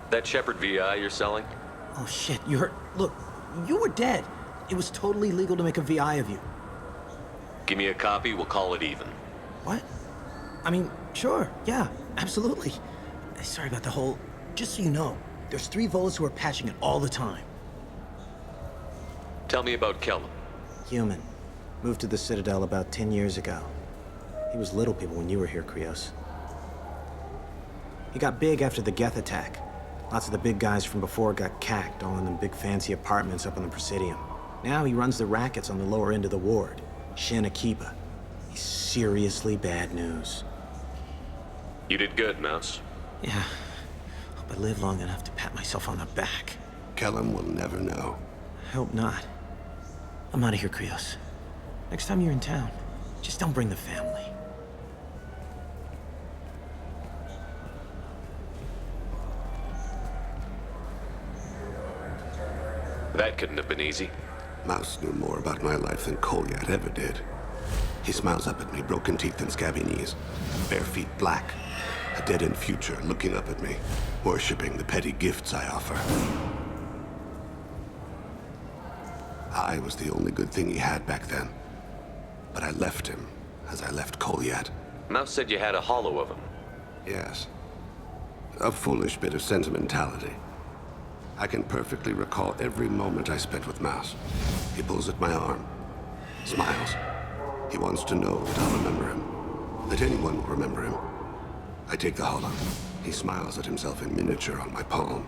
That Shepard VI you're selling? Oh shit, you heard... Look, you were dead. It was totally legal to make a VI of you. Give me a copy, we'll call it even. What? I mean, sure, yeah, absolutely. Sorry about the whole... Just so you know, there's 3 Volus who are patching it all the time. Tell me about Kellum. Human. Moved to the Citadel about 10 years ago. He was little people when you were here, Krios. He got big after the Geth attack. Lots of the big guys from before got cacked, all in them big fancy apartments up on the Presidium. Now he runs the rackets on the lower end of the ward. Shin Akiba. He's seriously bad news. You did good, Mouse. Yeah. Hope I live long enough to pat myself on the back. Kellum will never know. I hope not. I'm out of here, Krios. Next time you're in town, just don't bring the family. That couldn't have been easy. Mouse knew more about my life than Kolyat ever did. He smiles up at me, broken teeth and scabby knees. Bare feet black. A dead-end future looking up at me, worshipping the petty gifts I offer. I was the only good thing he had back then. But I left him, as I left Kolyat. Mouse said you had a hollow of him. Yes. A foolish bit of sentimentality. I can perfectly recall every moment I spent with Mouse. He pulls at my arm, smiles. He wants to know that I'll remember him, that anyone will remember him. I take the hollow. He smiles at himself in miniature on my palm.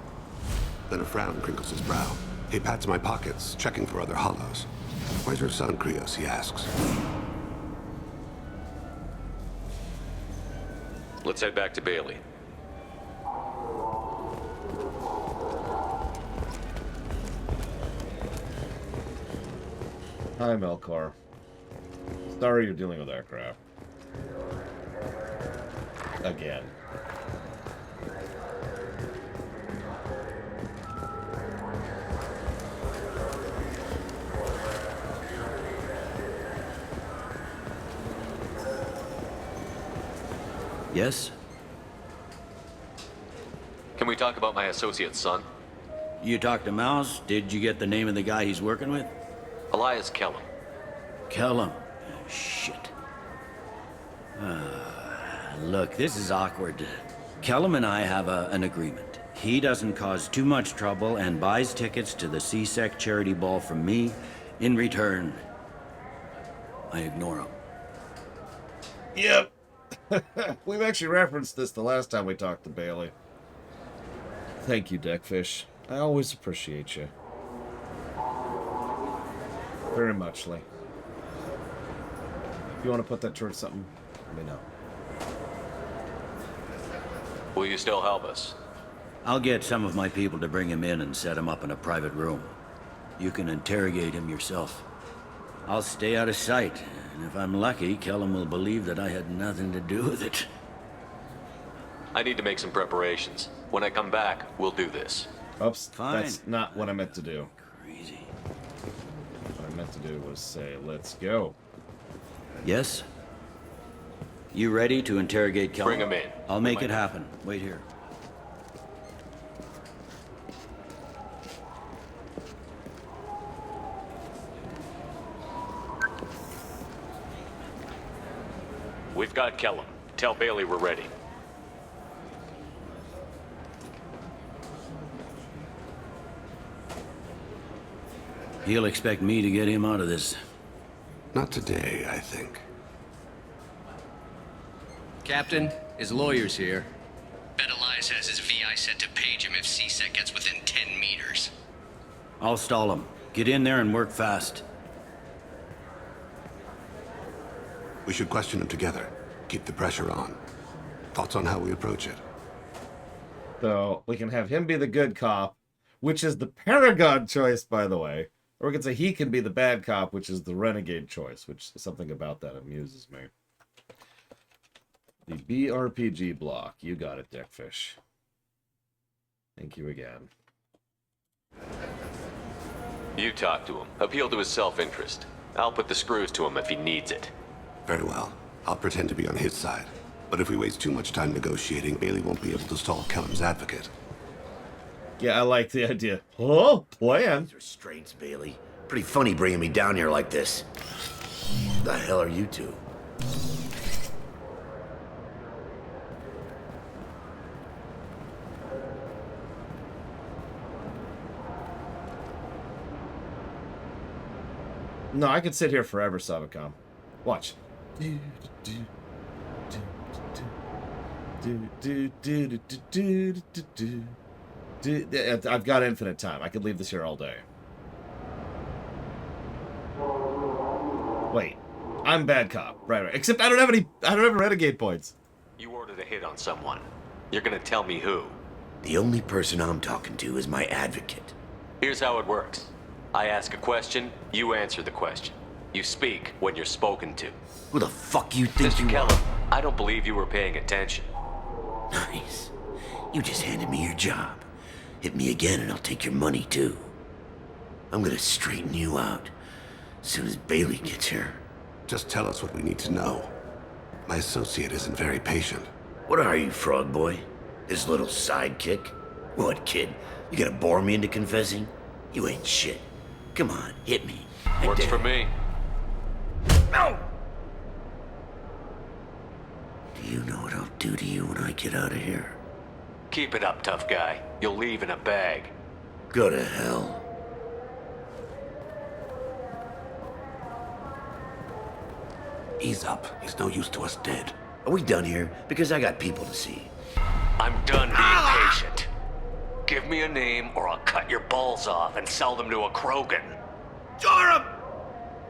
Then a frown crinkles his brow. He pats my pockets, checking for other hollows. Where's your son, Krios? He asks. Let's head back to Bailey. Hi, Melkor. Sorry you're dealing with that crap. Again. Yes? Can we talk about my associate's son? You talked to Mouse? Did you get the name of the guy he's working with? Elias Kellum. Kellum? Shit. Look, this is awkward. Kellum and I have an agreement. He doesn't cause too much trouble and buys tickets to the C-Sec charity ball from me. In return, I ignore him. Yep. We've actually referenced this the last time we talked to Bailey. Thank you, Deckfish. I always appreciate you. Very muchly. If you want to put that towards something, let me know. Will you still help us? I'll get some of my people to bring him in and set him up in a private room. You can interrogate him yourself. I'll stay out of sight, and if I'm lucky, Kellum will believe that I had nothing to do with it. I need to make some preparations. When I come back, we'll do this. Oops, Fine. That's not what I meant to do. Crazy. What I meant to do was say, let's go. Yes? You ready to interrogate Kellum? Bring him in. I'll make it happen. Wait here. We've got Kellum. Tell Bailey we're ready. He'll expect me to get him out of this. Not today, I think. Captain, his lawyer's here. Bet Elias has his VI set to page him if C-Sec gets within 10 meters. I'll stall him. Get in there and work fast. We should question him together. Keep the pressure on. Thoughts on how we approach it? So, we can have him be the good cop, which is the Paragon choice, by the way. Or we can say he can be the bad cop, which is the Renegade choice, which something about that amuses me. The BRPG block. You got it, Deckfish. Thank you again. You talk to him. Appeal to his self-interest. I'll put the screws to him if he needs it. Very well. I'll pretend to be on his side. But if we waste too much time negotiating, Bailey won't be able to stall Kellum's advocate. Yeah, I like the idea. Oh, plan. Restraints, Bailey. Pretty funny bringing me down here like this. The hell are you two? No, I could sit here forever, Sabacom. Watch. I've got infinite time. I could leave this here all day. Wait, I'm bad cop. Right. Except I don't have any renegade points. You ordered a hit on someone. You're gonna tell me who. The only person I'm talking to is my advocate. Here's how it works. I ask a question, you answer the question. You speak when you're spoken to. Who the fuck you think Mr. you Kellum, are? I don't believe you were paying attention. Nice. You just handed me your job. Hit me again and I'll take your money too. I'm gonna straighten you out as soon as Bailey gets here. Just tell us what we need to know. My associate isn't very patient. What are you, frog boy? His little sidekick? What, kid? You gonna bore me into confessing? You ain't shit. Come on, hit me. Works for me. No! Do you know what I'll do to you when I get out of here? Keep it up, tough guy. You'll leave in a bag. Go to hell. Ease up. He's no use to us dead. Are we done here? Because I got people to see. I'm done being patient. Give me a name or I'll cut your balls off and sell them to a Krogan. Joram!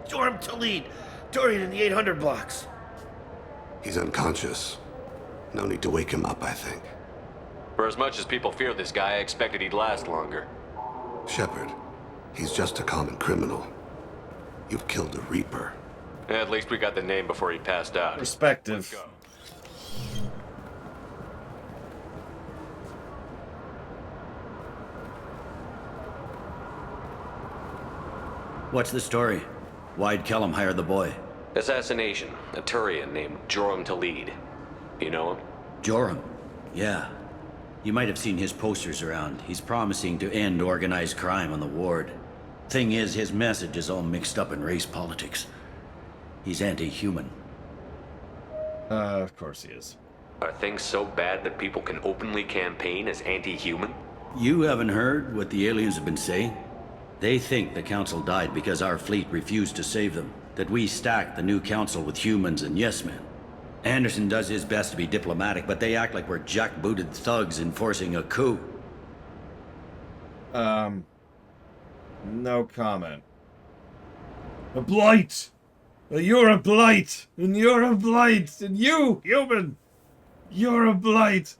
Joram Talid! Dorian in the 800 blocks. He's unconscious. No need to wake him up, I think. For as much as people fear this guy, I expected he'd last longer. Shepard, he's just a common criminal. You've killed a Reaper. At least we got the name before he passed out. Perspective. What's the story? Why'd Kellum hire the boy? Assassination. A Turian named Joram Talid. You know him? Joram? Yeah. You might have seen his posters around. He's promising to end organized crime on the ward. Thing is, his message is all mixed up in race politics. He's anti-human. Of course he is. Are things so bad that people can openly campaign as anti-human? You haven't heard what the aliens have been saying? They think the council died because our fleet refused to save them. That we stacked the new council with humans and yes-men. Anderson does his best to be diplomatic, but they act like we're jackbooted thugs enforcing a coup. No comment. A blight! You're a blight! And you're a blight! And you, human! You're a blight!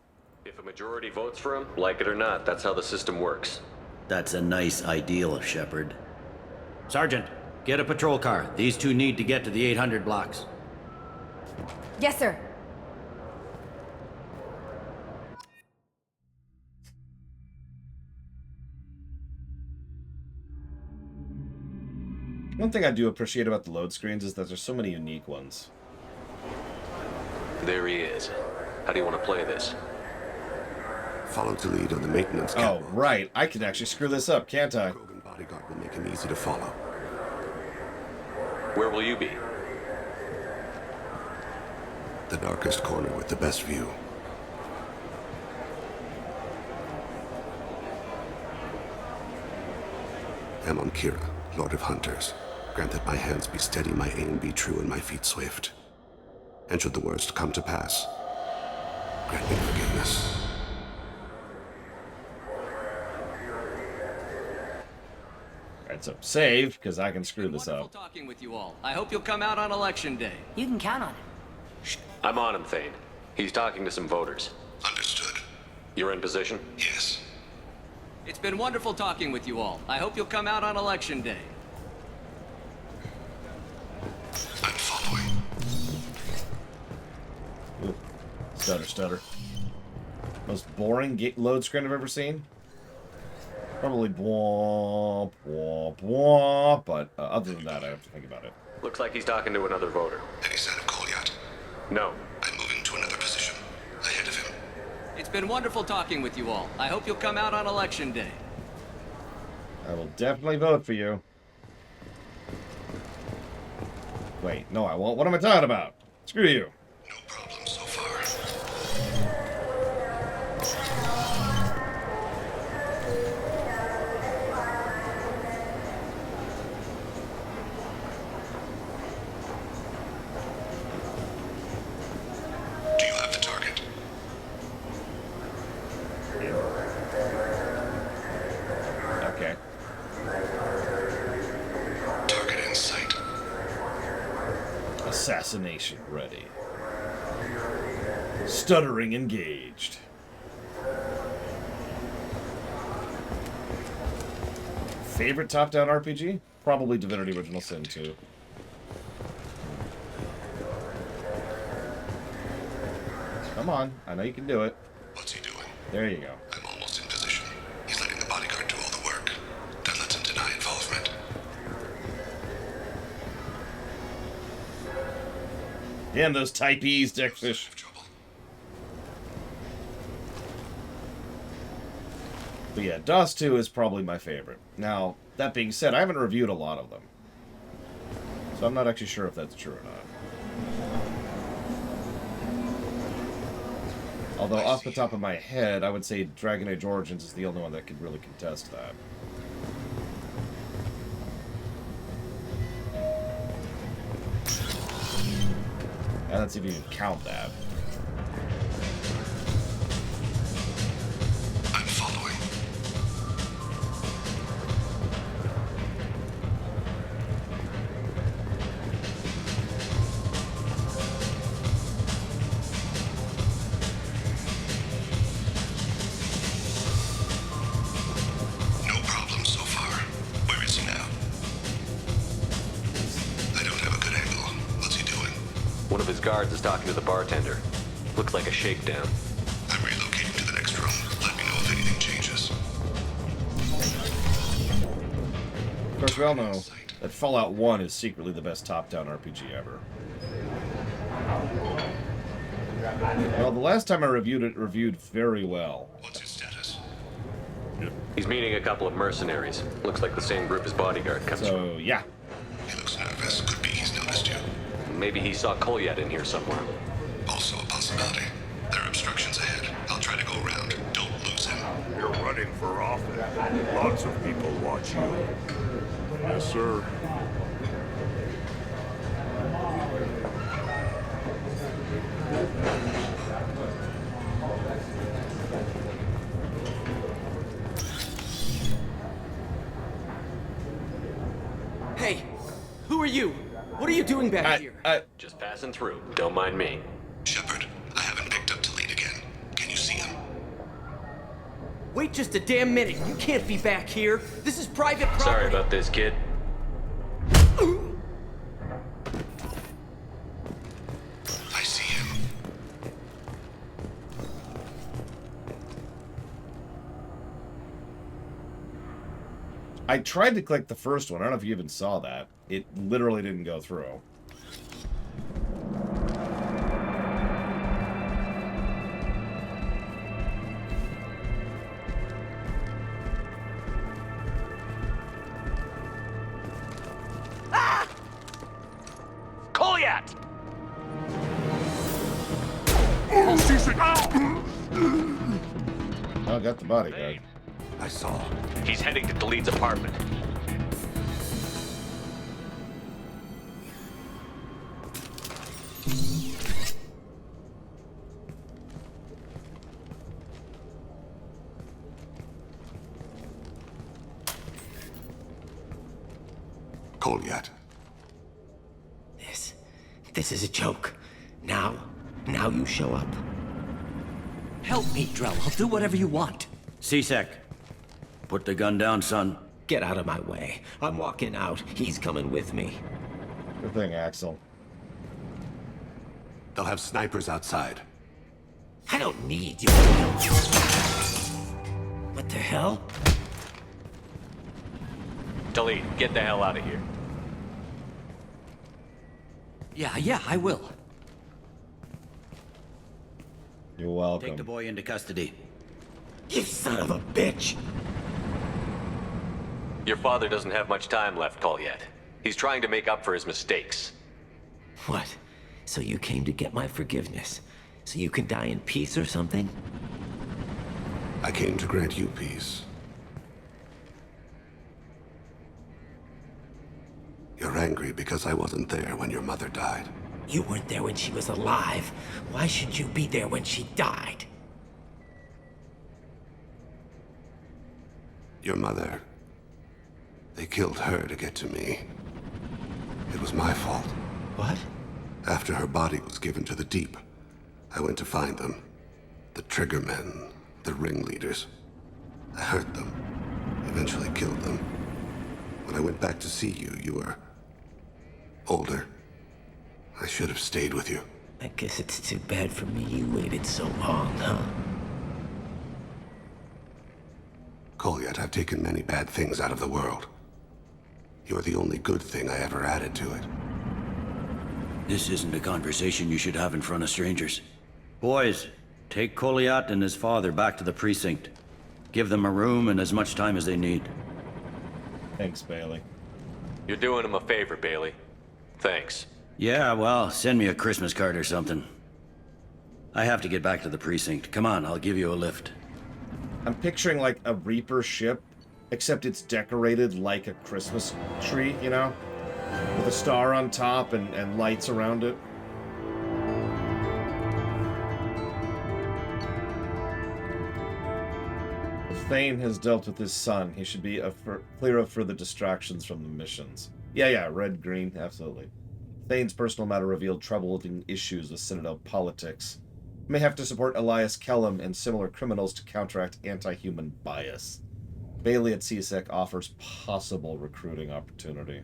If a majority votes for him, like it or not, that's how the system works. That's a nice ideal, Shepard. Sergeant, get a patrol car. These two need to get to the 800 blocks. Yes, sir. One thing I do appreciate about the load screens is that there's so many unique ones. There he is. How do you want to play this? Follow to lead on the maintenance Oh, catwalk. right. I can actually screw this up, can't I? Krogan bodyguard will make him easy to follow. Where will you be? The darkest corner with the best view. Amon Kira, Lord of Hunters. Grant that my hands be steady, my aim be true, and my feet swift. And should the worst come to pass, grant me forgiveness. Alright, so save, because I can screw this up. Talking with you all. I hope you'll come out on election day. You can count on it. I'm on him, Thane. He's talking to some voters. Understood. You're in position? Yes. It's been wonderful talking with you all. I hope you'll come out on election day. I'm following. Ooh. Stutter. Most boring load screen I've ever seen. Probably bwomp, womp, womp, but other than that, I have to think about it. Looks like he's talking to another voter. Any sign of Kolyat? No. I'm moving to another position. Ahead of him. It's been wonderful talking with you all. I hope you'll come out on election day. I will definitely vote for you. Wait, no, I won't. What am I talking about? Screw you. No problem so far. Do you have the target? Okay. Target in sight. Assassination ready. Stuttering engaged. Favorite top-down RPG? Probably Divinity Original Sin 2. Come on, I know you can do it. What's he doing? There you go. I'm almost in position. He's letting the bodyguard do all the work. That lets him deny involvement. Damn those Type E's, Dickfish. But yeah, DOS 2 is probably my favorite. Now, that being said, I haven't reviewed a lot of them. So I'm not actually sure if that's true or not. Although, off the top of my head, I would say Dragon Age Origins is the only one that could really contest that. And let's see if you can count that. I'm following. No problem so far. Where is he now? I don't have a good angle. What's he doing? One of his guards is talking to the bartender. Looks like a shakedown. I'm relocating to the next room. Let me know if anything changes. Of course, we all know that Fallout 1 is secretly the best top-down RPG ever. Well, the last time I reviewed it, reviewed very well. What's his status? He's meeting a couple of mercenaries. Looks like the same group his bodyguard comes from. So, yeah. He looks nervous. Could be he's noticed you. Maybe he saw Kolyat in here somewhere. Also a possibility. There are obstructions ahead. I'll try to go around. Don't lose him. You're running for office. Lots of people watch you. Yes, sir. Hey, who are you? What are you doing back here? Just passing through. Don't mind me. Shepard, I haven't picked up Thane again. Can you see him? Wait just a damn minute. You can't be back here. This is private property. Sorry about this, kid. I see him. I tried to click the first one. I don't know if you even saw that. It literally didn't go through. Kolyat! Oh, got the bodyguard. I saw. He's heading to Delete's apartment. Kolyat. This is a joke. Now you show up. Help me, Drell. I'll do whatever you want. C-Sec. Put the gun down, son. Get out of my way. I'm walking out. He's coming with me. Good thing, Axel. They'll have snipers outside. I don't need you. What the hell? Delete, get the hell out of here. Yeah, I will. You're welcome. Take the boy into custody. You son of a bitch! Your father doesn't have much time left, Kolyat. He's trying to make up for his mistakes. What? So you came to get my forgiveness? So you can die in peace or something? I came to grant you peace. You're angry because I wasn't there when your mother died. You weren't there when she was alive. Why should you be there when she died? Your mother... They killed her to get to me. It was my fault. What? After her body was given to the Deep, I went to find them. The Triggermen, the ringleaders. I hurt them, eventually killed them. When I went back to see you, you were... older. I should have stayed with you. I guess it's too bad for me you waited so long, huh? Kolyat, I've taken many bad things out of the world. You're the only good thing I ever added to it. This isn't a conversation you should have in front of strangers. Boys, take Kolyat and his father back to the precinct. Give them a room and as much time as they need. Thanks, Bailey. You're doing him a favor, Bailey. Thanks. Yeah, well, send me a Christmas card or something. I have to get back to the precinct. Come on, I'll give you a lift. I'm picturing like a Reaper ship, except it's decorated like a Christmas tree, you know? With a star on top and lights around it. If Thane has dealt with his son, he should be clear of further distractions from the missions. Yeah, red, green, absolutely. Thane's personal matter revealed troubling issues with Citadel politics. He may have to support Elias Kellum and similar criminals to counteract anti-human bias. Bailey at CSEC offers possible recruiting opportunity.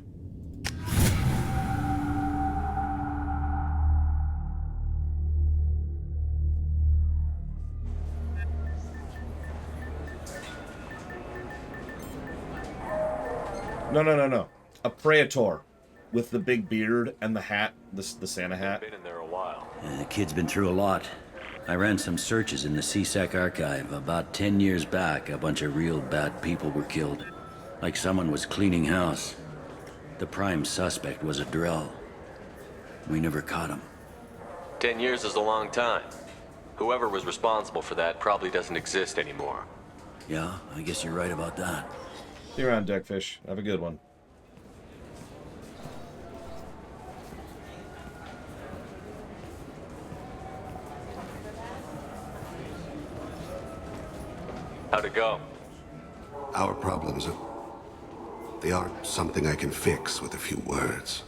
No. A praetor with the big beard and the hat, the Santa hat. Been in there a while. The kid's been through a lot. I ran some searches in the CSEC archive. About 10 years back, a bunch of real bad people were killed. Like someone was cleaning house. The prime suspect was a drill. We never caught him. 10 years is a long time. Whoever was responsible for that probably doesn't exist anymore. Yeah, I guess you're right about that. See you around, Deckfish. Have a good one. How'd it go? Our problems they aren't something I can fix with a few words.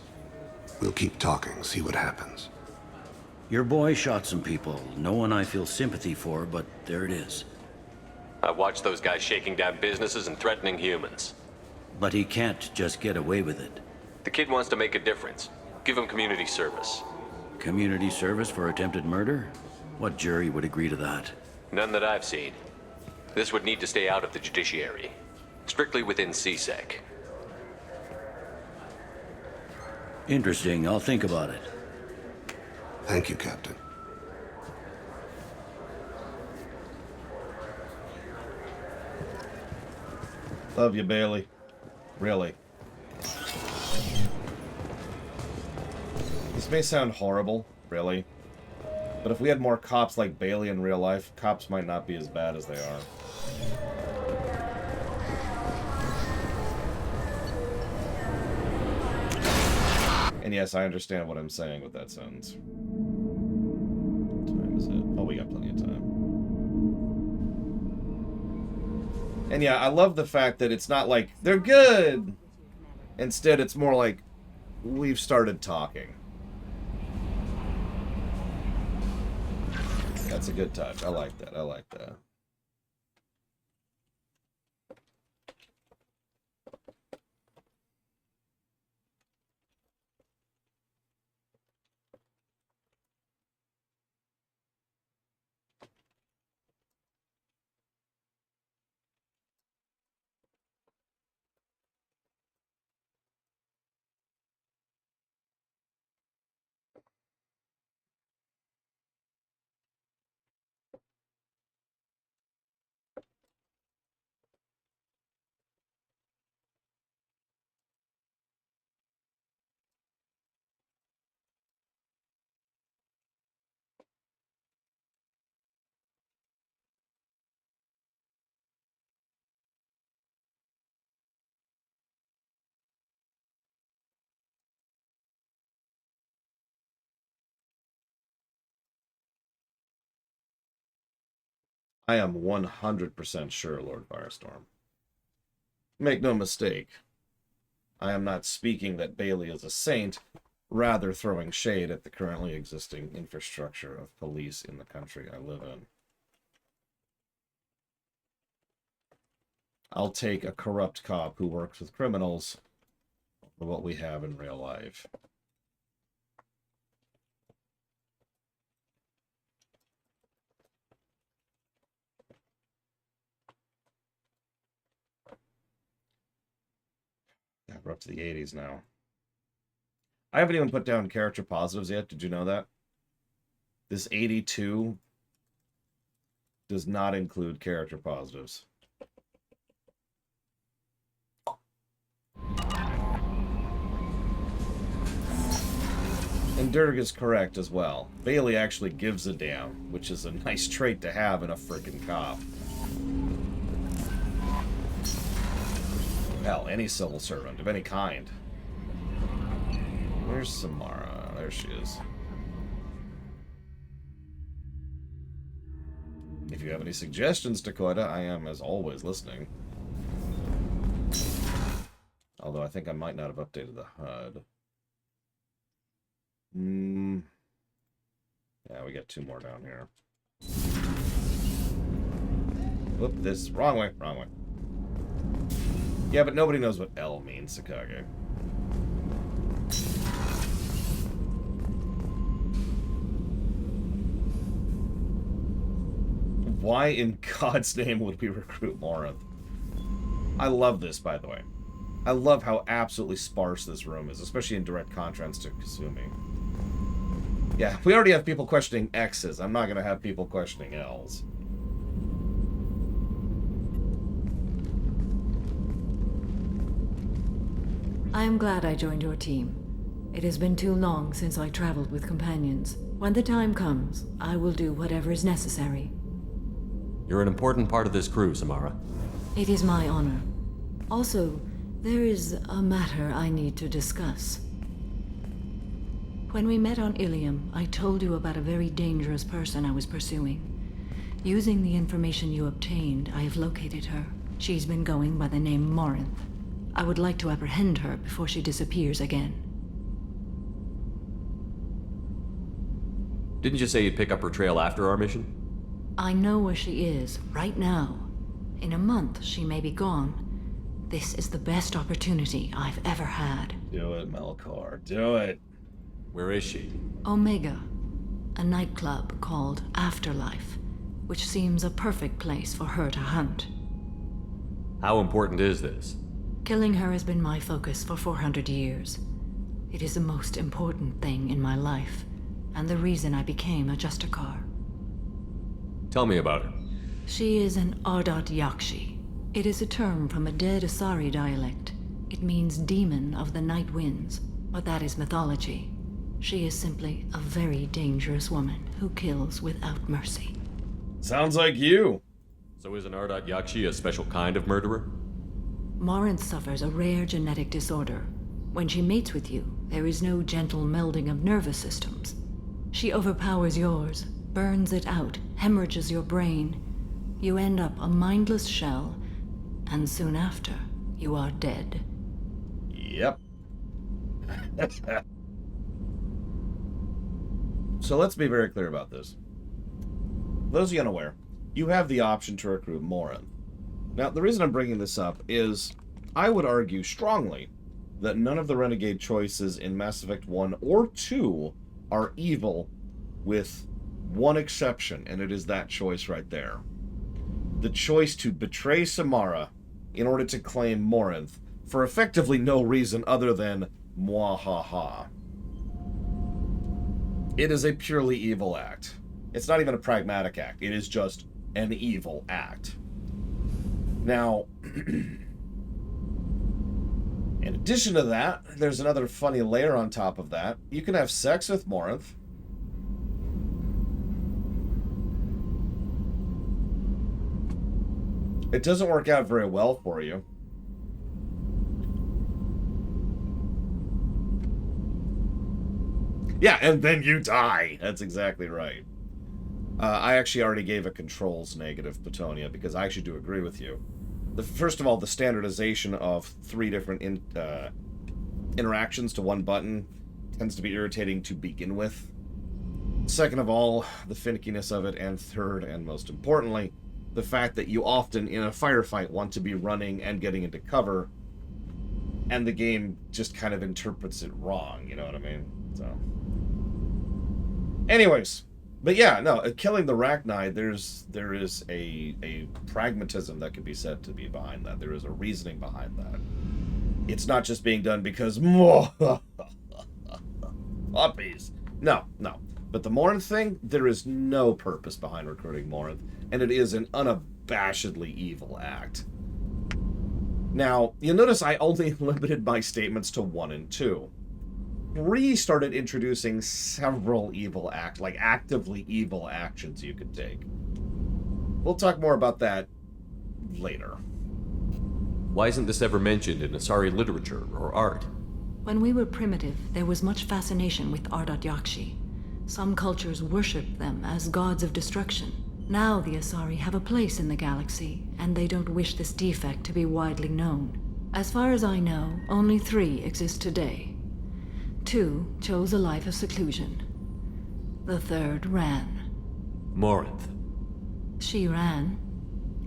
We'll keep talking, see what happens. Your boy shot some people. No one I feel sympathy for, but there it is. I watched those guys shaking down businesses and threatening humans. But he can't just get away with it. The kid wants to make a difference. Give him community service. Community service for attempted murder? What jury would agree to that? None that I've seen. This would need to stay out of the judiciary. Strictly within CSEC. Interesting. I'll think about it. Thank you, Captain. Love you, Bailey. Really. This may sound horrible, really. But if we had more cops like Bailey in real life, cops might not be as bad as they are. And yes, I understand what I'm saying with that sentence. What time is it? Oh, we got plenty of time. And yeah, I love the fact that it's not like, they're good! Instead, it's more like, we've started talking. That's a good touch. I like that. I like that. I am 100% sure, Lord Firestorm. Make no mistake, I am not speaking that Bailey is a saint, rather throwing shade at the currently existing infrastructure of police in the country I live in. I'll take a corrupt cop who works with criminals for what we have in real life. Yeah, we're up to the 80s now. I haven't even put down character positives yet. Did you know that? This 82 does not include character positives. And Durg is correct as well. Bailey actually gives a damn, which is a nice trait to have in a frickin' cop. Hell, any civil servant of any kind. Where's Samara? There she is. If you have any suggestions, Dakota, I am, as always, listening. Although I think I might not have updated the HUD. Yeah, we got 2 more down here. Whoop, this... Wrong way, wrong way. Yeah, but nobody knows what L means, Sakage. Why in God's name would we recruit Morinth? I love this, by the way. I love how absolutely sparse this room is, especially in direct contrast to Kasumi. Yeah, we already have people questioning X's. I'm not going to have people questioning L's. I am glad I joined your team. It has been too long since I traveled with companions. When the time comes, I will do whatever is necessary. You're an important part of this crew, Samara. It is my honor. Also, there is a matter I need to discuss. When we met on Ilium, I told you about a very dangerous person I was pursuing. Using the information you obtained, I have located her. She's been going by the name Morinth. I would like to apprehend her before she disappears again. Didn't you say you'd pick up her trail after our mission? I know where she is, right now. In a month, she may be gone. This is the best opportunity I've ever had. Do it, Melkor. Do it. Where is she? Omega, a nightclub called Afterlife, which seems a perfect place for her to hunt. How important is this? Killing her has been my focus for 400 years. It is the most important thing in my life, and the reason I became a Justicar. Tell me about her. She is an Ardat Yakshi. It is a term from a dead Asari dialect. It means demon of the night winds, but that is mythology. She is simply a very dangerous woman who kills without mercy. Sounds like you. So is an Ardat Yakshi a special kind of murderer? Morinth suffers a rare genetic disorder. When she mates with you, there is no gentle melding of nervous systems. She overpowers yours, burns it out, hemorrhages your brain. You end up a mindless shell, and soon after, you are dead. Yep. So let's be very clear about this. Those of you unaware, you have the option to recruit Morinth. Now, the reason I'm bringing this up is I would argue strongly that none of the renegade choices in Mass Effect 1 or 2 are evil, with one exception, and it is that choice right there. The choice to betray Samara in order to claim Morinth for effectively no reason other than mwahaha. It is a purely evil act. It's not even a pragmatic act. It is just an evil act. Now, in addition to that, there's another funny layer on top of that. You can have sex with Morinth. It doesn't work out very well for you. Yeah, and then you die. That's exactly right. I actually already gave a controls negative, Petonia, because I actually do agree with you. First of all, the standardization of 3 different interactions to one button tends to be irritating to begin with. Second of all, the finickiness of it, and third, and most importantly, the fact that you often, in a firefight, want to be running and getting into cover, and the game just kind of interprets it wrong, you know what I mean? So, anyways, but yeah, no, killing the Rachni, there is a pragmatism that can be said to be behind that. There is a reasoning behind that. It's not just being done because puppies. No. But the Morinth thing, there is no purpose behind recruiting Morinth, and it is an unabashedly evil act. Now, you'll notice I only limited my statements to 1 and 2. 3 started introducing several actively evil actions you could take. We'll talk more about that later. Why isn't this ever mentioned in Asari literature or art? When we were primitive, there was much fascination with Ardat Yakshi. Some cultures worshipped them as gods of destruction. Now the Asari have a place in the galaxy, and they don't wish this defect to be widely known. As far as I know, only 3 exist today. 2 chose a life of seclusion. The 3rd ran. Morinth. She ran,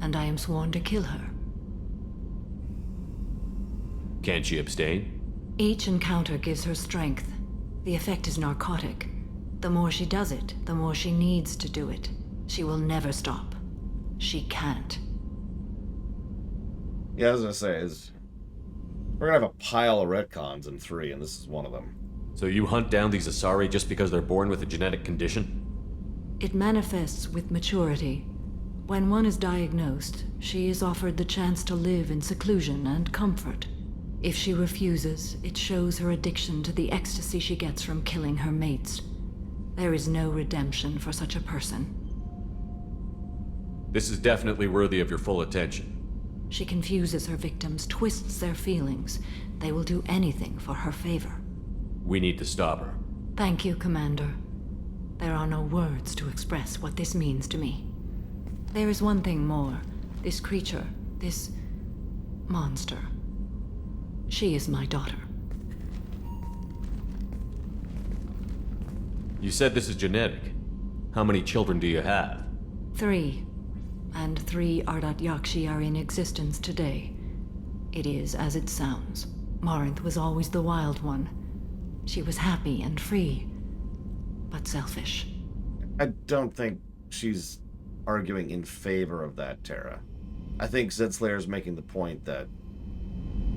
and I am sworn to kill her. Can't she abstain? Each encounter gives her strength. The effect is narcotic. The more she does it, the more she needs to do it. She will never stop. She can't. Yeah, as I say, we're gonna have a pile of retcons in 3, and this is one of them. So you hunt down these Asari just because they're born with a genetic condition? It manifests with maturity. When one is diagnosed, she is offered the chance to live in seclusion and comfort. If she refuses, it shows her addiction to the ecstasy she gets from killing her mates. There is no redemption for such a person. This is definitely worthy of your full attention. She confuses her victims, twists their feelings. They will do anything for her favor. We need to stop her. Thank you, Commander. There are no words to express what this means to me. There is one thing more. This creature, this monster. She is my daughter. You said this is genetic. How many children do you have? 3. And 3 Ardat Yakshi are in existence today. It is as it sounds. Morinth was always the wild one. She was happy and free, but selfish. I don't think she's arguing in favor of that, Terra. I think Zedslayer's making the point that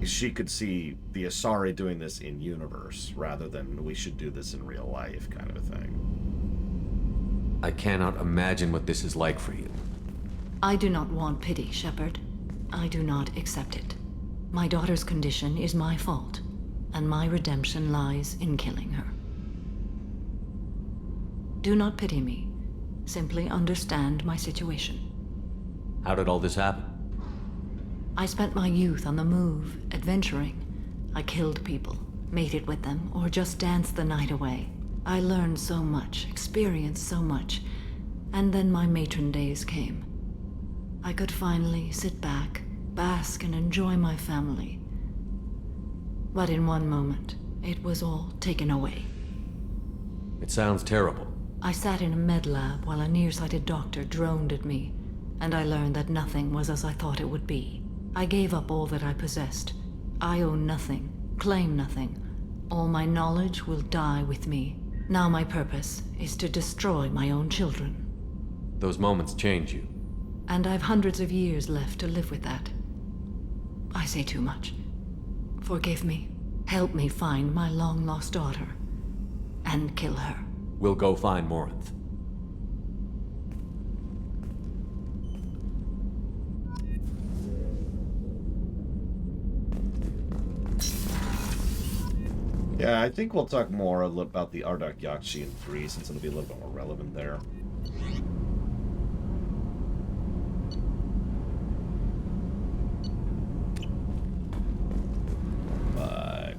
she could see the Asari doing this in universe, rather than we should do this in real life kind of a thing. I cannot imagine what this is like for you. I do not want pity, Shepard. I do not accept it. My daughter's condition is my fault, and my redemption lies in killing her. Do not pity me. Simply understand my situation. How did all this happen? I spent my youth on the move, adventuring. I killed people, mated with them, or just danced the night away. I learned so much, experienced so much, and then my matron days came. I could finally sit back, bask, and enjoy my family. But in one moment, it was all taken away. It sounds terrible. I sat in a med lab while a nearsighted doctor droned at me, and I learned that nothing was as I thought it would be. I gave up all that I possessed. I own nothing, claim nothing. All my knowledge will die with me. Now my purpose is to destroy my own children. Those moments change you. And I've hundreds of years left to live with that. I say too much. Forgive me. Help me find my long-lost daughter. And kill her. We'll go find Morinth. Yeah, I think we'll talk more about the Ardat Yakshi in 3, since it'll be a little bit more relevant there. But...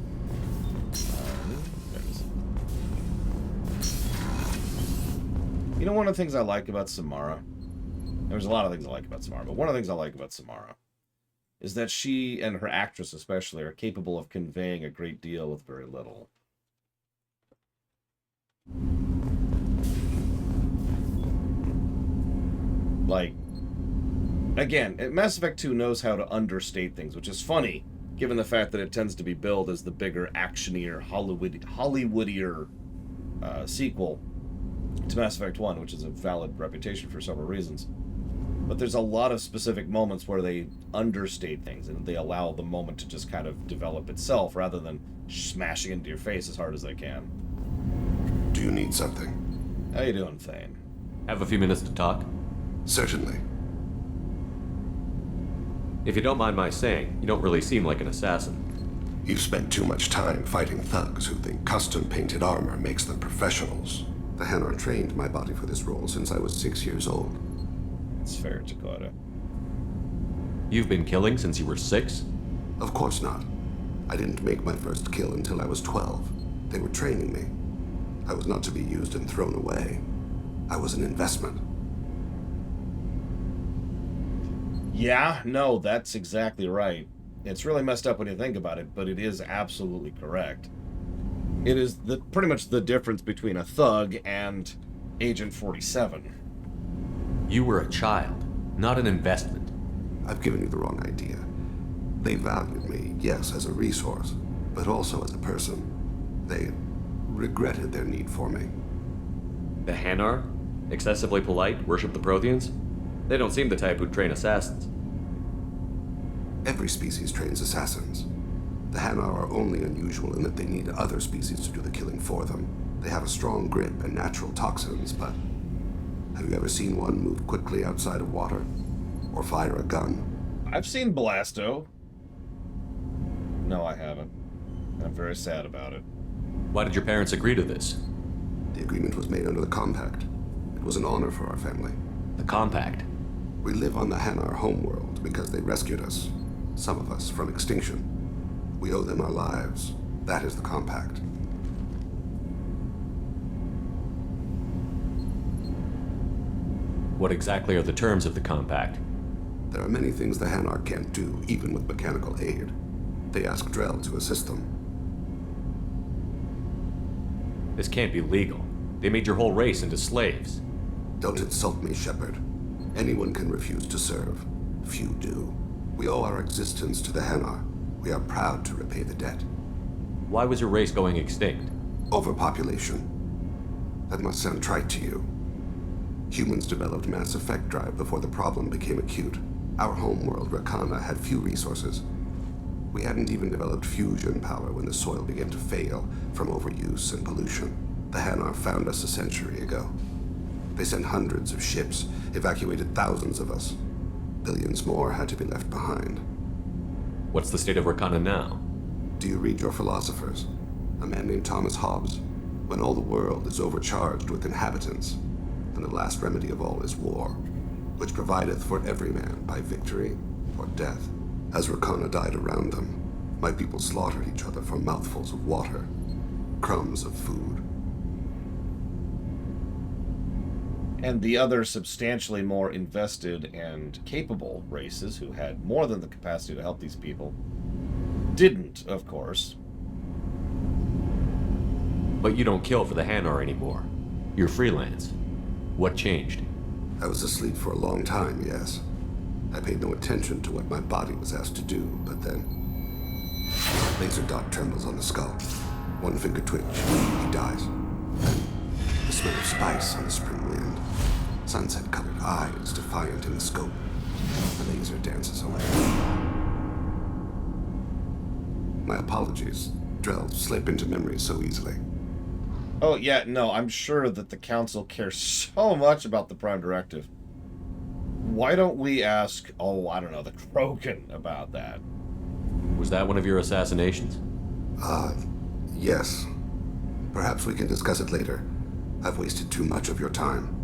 you know, one of the things I like about Samara, there's a lot of things I like about Samara, but one of the things I like about Samara is that she, and her actress especially, are capable of conveying a great deal with very little. Like, again, Mass Effect 2 knows how to understate things, which is funny, given the fact that it tends to be billed as the bigger, actionier, Hollywoodier sequel to Mass Effect 1, which is a valid reputation for several reasons. But there's a lot of specific moments where they understate things, and they allow the moment to just kind of develop itself, rather than smashing into your face as hard as they can. you need something? How you doing, Thane? Have a few minutes to talk? Certainly. If you don't mind my saying, you don't really seem like an assassin. You've spent too much time fighting thugs who think custom-painted armor makes them professionals. The Hanar trained my body for this role since I was 6 years old. It's fair, Dakota. You've been killing since you were 6? Of course not. I didn't make my first kill until I was 12. They were training me. I was not to be used and thrown away. I was an investment. Yeah, no, that's exactly right. It's really messed up when you think about it, but it is absolutely correct. It is pretty much the difference between a thug and Agent 47. You were a child, not an investment. I've given you the wrong idea. They valued me, yes, as a resource, but also as a person. They regretted their need for me. The Hanar? Excessively polite, worship the Protheans? They don't seem the type who'd train assassins. Every species trains assassins. The Hanar are only unusual in that they need other species to do the killing for them. They have a strong grip and natural toxins, but have you ever seen one move quickly outside of water? Or fire a gun? I've seen Blasto. No, I haven't. I'm very sad about it. Why did your parents agree to this? The agreement was made under the Compact. It was an honor for our family. The Compact? We live on the Hanar homeworld because they rescued us. Some of us from extinction. We owe them our lives. That is the Compact. What exactly are the terms of the Compact? There are many things the Hanar can't do, even with mechanical aid. They ask Drell to assist them. This can't be legal. They made your whole race into slaves. Don't insult me, Shepard. Anyone can refuse to serve. Few do. We owe our existence to the Hanar. We are proud to repay the debt. Why was your race going extinct? Overpopulation. That must sound trite to you. Humans developed mass effect drive before the problem became acute. Our homeworld, Rakana, had few resources. We hadn't even developed fusion power when the soil began to fail from overuse and pollution. The Hanar found us a century ago. They sent hundreds of ships, evacuated thousands of us. Billions more had to be left behind. What's the state of Rakana now? Do you read your philosophers? A man named Thomas Hobbes. When all the world is overcharged with inhabitants, and the last remedy of all is war, which provideth for every man by victory or death. As Rakana died around them, my people slaughtered each other for mouthfuls of water, crumbs of food. And the other substantially more invested and capable races who had more than the capacity to help these people didn't, of course. But you don't kill for the Hanar anymore. You're freelance. What changed? I was asleep for a long time, yes. I paid no attention to what my body was asked to do, but then... Laser dot trembles on the skull. One finger twitch. He dies. Then the smell of spice on the spring wind. Sunset-colored eyes defiant in the scope. The laser dances away. My apologies. Drell slip into memory so easily. Oh, yeah, no, I'm sure that the Council cares so much about the Prime Directive. Why don't we ask, oh, I don't know, the Krogan about that? Was that one of your assassinations? Yes. Perhaps we can discuss it later. I've wasted too much of your time.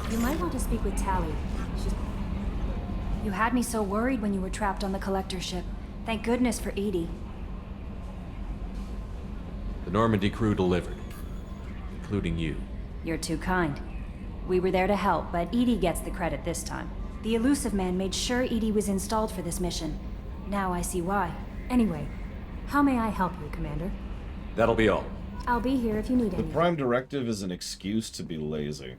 You might want to speak with Tally. You had me so worried when you were trapped on the collector ship. Thank goodness for Edie. The Normandy crew delivered, including you. You're too kind. We were there to help, but Edie gets the credit this time. The Elusive Man made sure Edie was installed for this mission. Now I see why. Anyway, how may I help you, Commander? That'll be all. I'll be here if you need The anything. Prime Directive is an excuse to be lazy.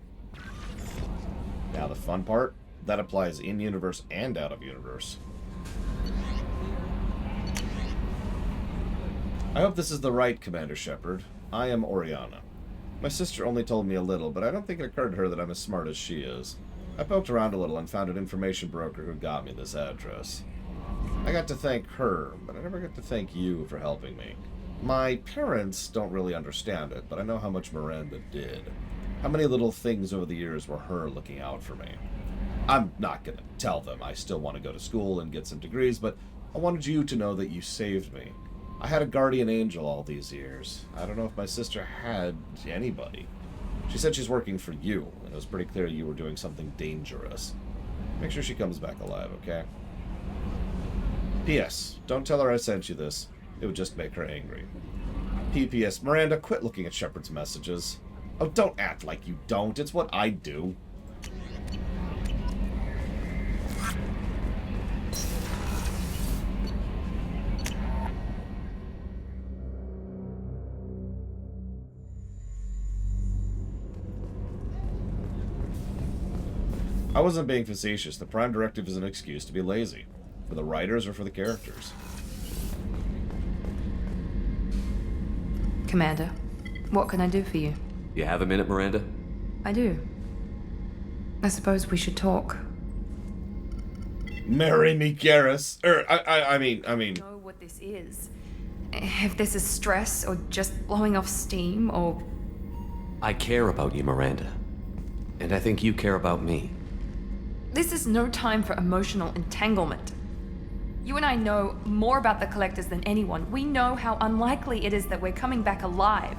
Now the fun part, that applies in-universe and out-of-universe. I hope this is the right Commander Shepard. I am Oriana. My sister only told me a little, but I don't think it occurred to her that I'm as smart as she is. I poked around a little and found an information broker who got me this address. I got to thank her, but I never got to thank you for helping me. My parents don't really understand it, but I know how much Miranda did. How many little things over the years were her looking out for me. I'm not going to tell them I still want to go to school and get some degrees, but I wanted you to know that you saved me. I had a guardian angel all these years. I don't know if my sister had anybody. She said she's working for you, and it was pretty clear you were doing something dangerous. Make sure she comes back alive, okay? P.S. Don't tell her I sent you this. It would just make her angry. P.P.S. Miranda, quit looking at Shepard's messages. Oh, don't act like you don't. It's what I do. I wasn't being facetious. The Prime Directive is an excuse to be lazy. For the writers or for the characters. Commander, what can I do for you? You have a minute, Miranda? I do. I suppose we should talk. Marry me, Garrus. I mean. Know what this is. If this is stress or just blowing off steam or... I care about you, Miranda. And I think you care about me. This is no time for emotional entanglement. You and I know more about the Collectors than anyone. We know how unlikely it is that we're coming back alive.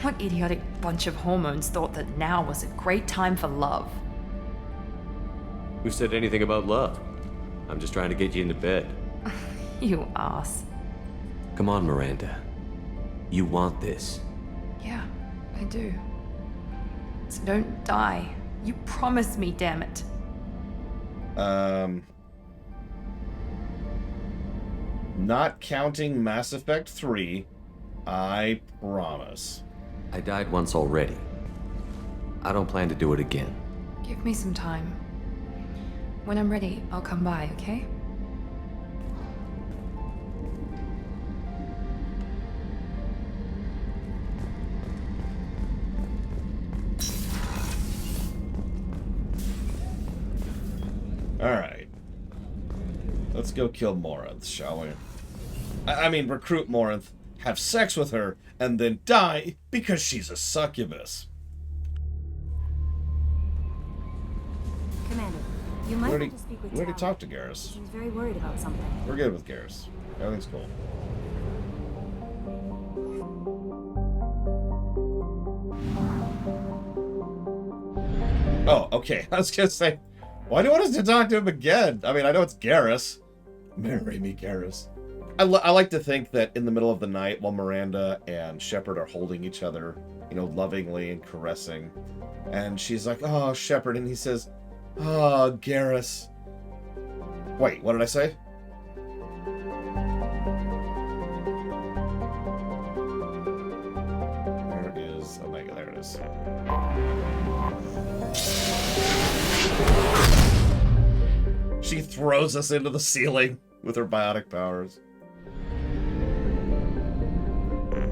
What idiotic bunch of hormones thought that now was a great time for love? Who said anything about love? I'm just trying to get you into bed. You ass. Come on, Miranda. You want this. Yeah, I do. So don't die. You promised me, damn it. Not counting Mass Effect 3, I promise. I died once already. I don't plan to do it again. Give me some time. When I'm ready, I'll come by, okay? Alright. Let's go kill Morinth, shall we? I mean, recruit Morinth, have sex with her, and then die because she's a succubus. Commander, you might want to speak with We already Tali. talked to Garrus. She seems very worried about something. We're good with Garrus. Everything's cool. Oh, okay. I was gonna say, why do you want us to talk to him again? I mean, I know it's Garrus. Marry me, Garrus. I like to think that in the middle of the night, while Miranda and Shepard are holding each other, you know, lovingly and caressing, and she's like, "Oh, Shepard," and he says, "Oh, Garrus." Wait, what did I say? There is Omega. There it is. She throws us into the ceiling with her biotic powers.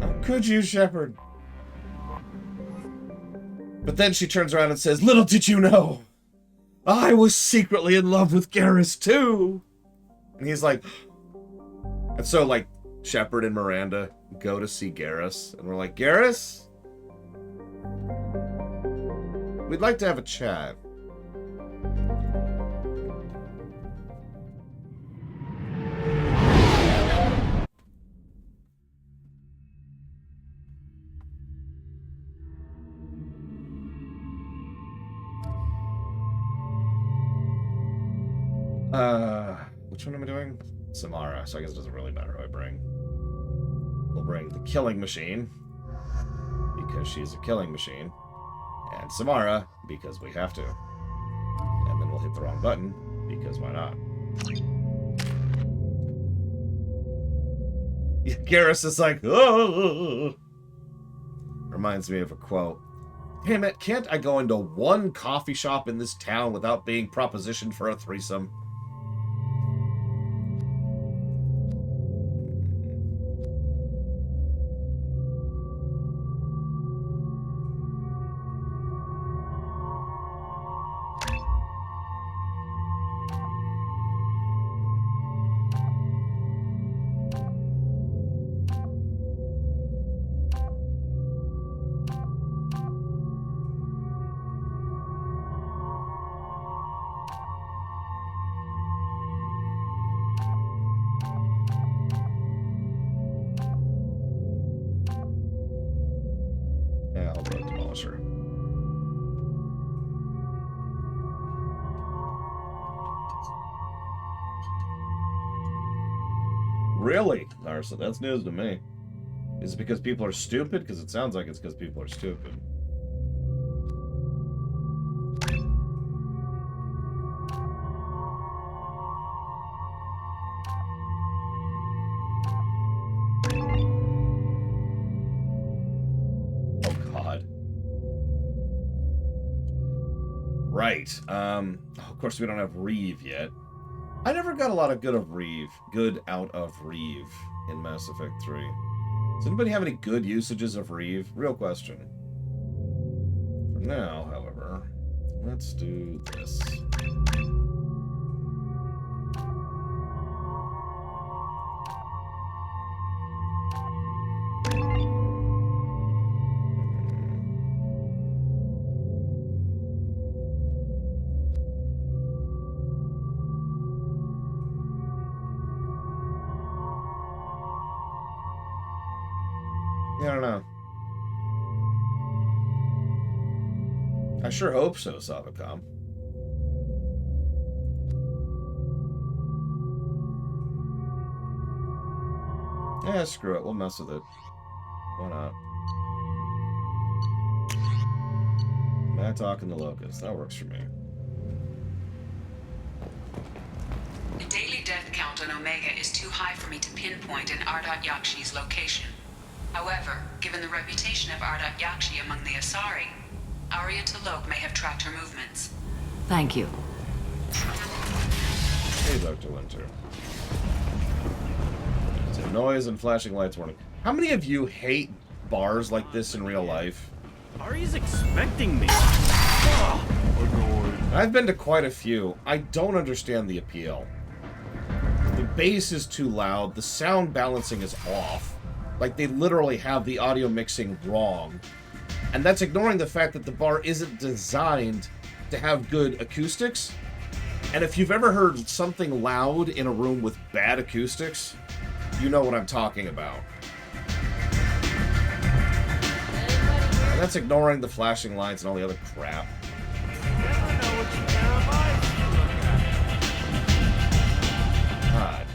How could you, Shepard? But then she turns around and says, "Little did you know, I was secretly in love with Garrus too." And he's like, and so like Shepard and Miranda go to see Garrus, and we're like, "Garrus, we'd like to have a chat." Which one am I doing? Samara, so I guess it doesn't really matter who I bring. We'll bring the killing machine, because she's a killing machine, and Samara, because we have to. And then we'll hit the wrong button, because why not? Yeah, Garrus is like, "Oh!" Reminds me of a quote. "Damn it, can't I go into one coffee shop in this town without being propositioned for a threesome?" Really? Larsa, that's news to me. Is it because people are stupid? Because it sounds like it's because people are stupid. Oh, God. Right. Of course, we don't have Reeve yet. I never got a lot of good out of Reeve in Mass Effect 3. Does anybody have any good usages of Reeve? Real question. For now, however, let's do this. I don't know. I sure hope so, Savacom. Yeah, screw it. We'll mess with it. Why not? Mad Talk and the Locust. That works for me. The daily death count on Omega is too high for me to pinpoint an Ardat Yakshi's location. However, given the reputation of Ardat Yakshi among the Asari, Arya T'Loak may have tracked her movements. Thank you. Hey, Dr. Winter. So noise and flashing lights warning. How many of you hate bars like this in real life? Ari's expecting me. I've been to quite a few. I don't understand the appeal. The bass is too loud. The sound balancing is off. Like, they literally have the audio mixing wrong. And that's ignoring the fact that the bar isn't designed to have good acoustics. And if you've ever heard something loud in a room with bad acoustics, you know what I'm talking about. And that's ignoring the flashing lights and all the other crap. God.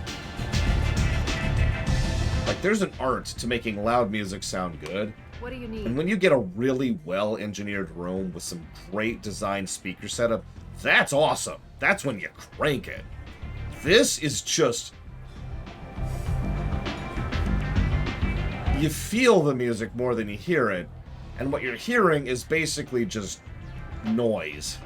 Like, there's an art to making loud music sound good. What do you need? And when you get a really well-engineered room with some great design speaker setup, that's awesome. That's when you crank it. This is just... You feel the music more than you hear it, and what you're hearing is basically just noise.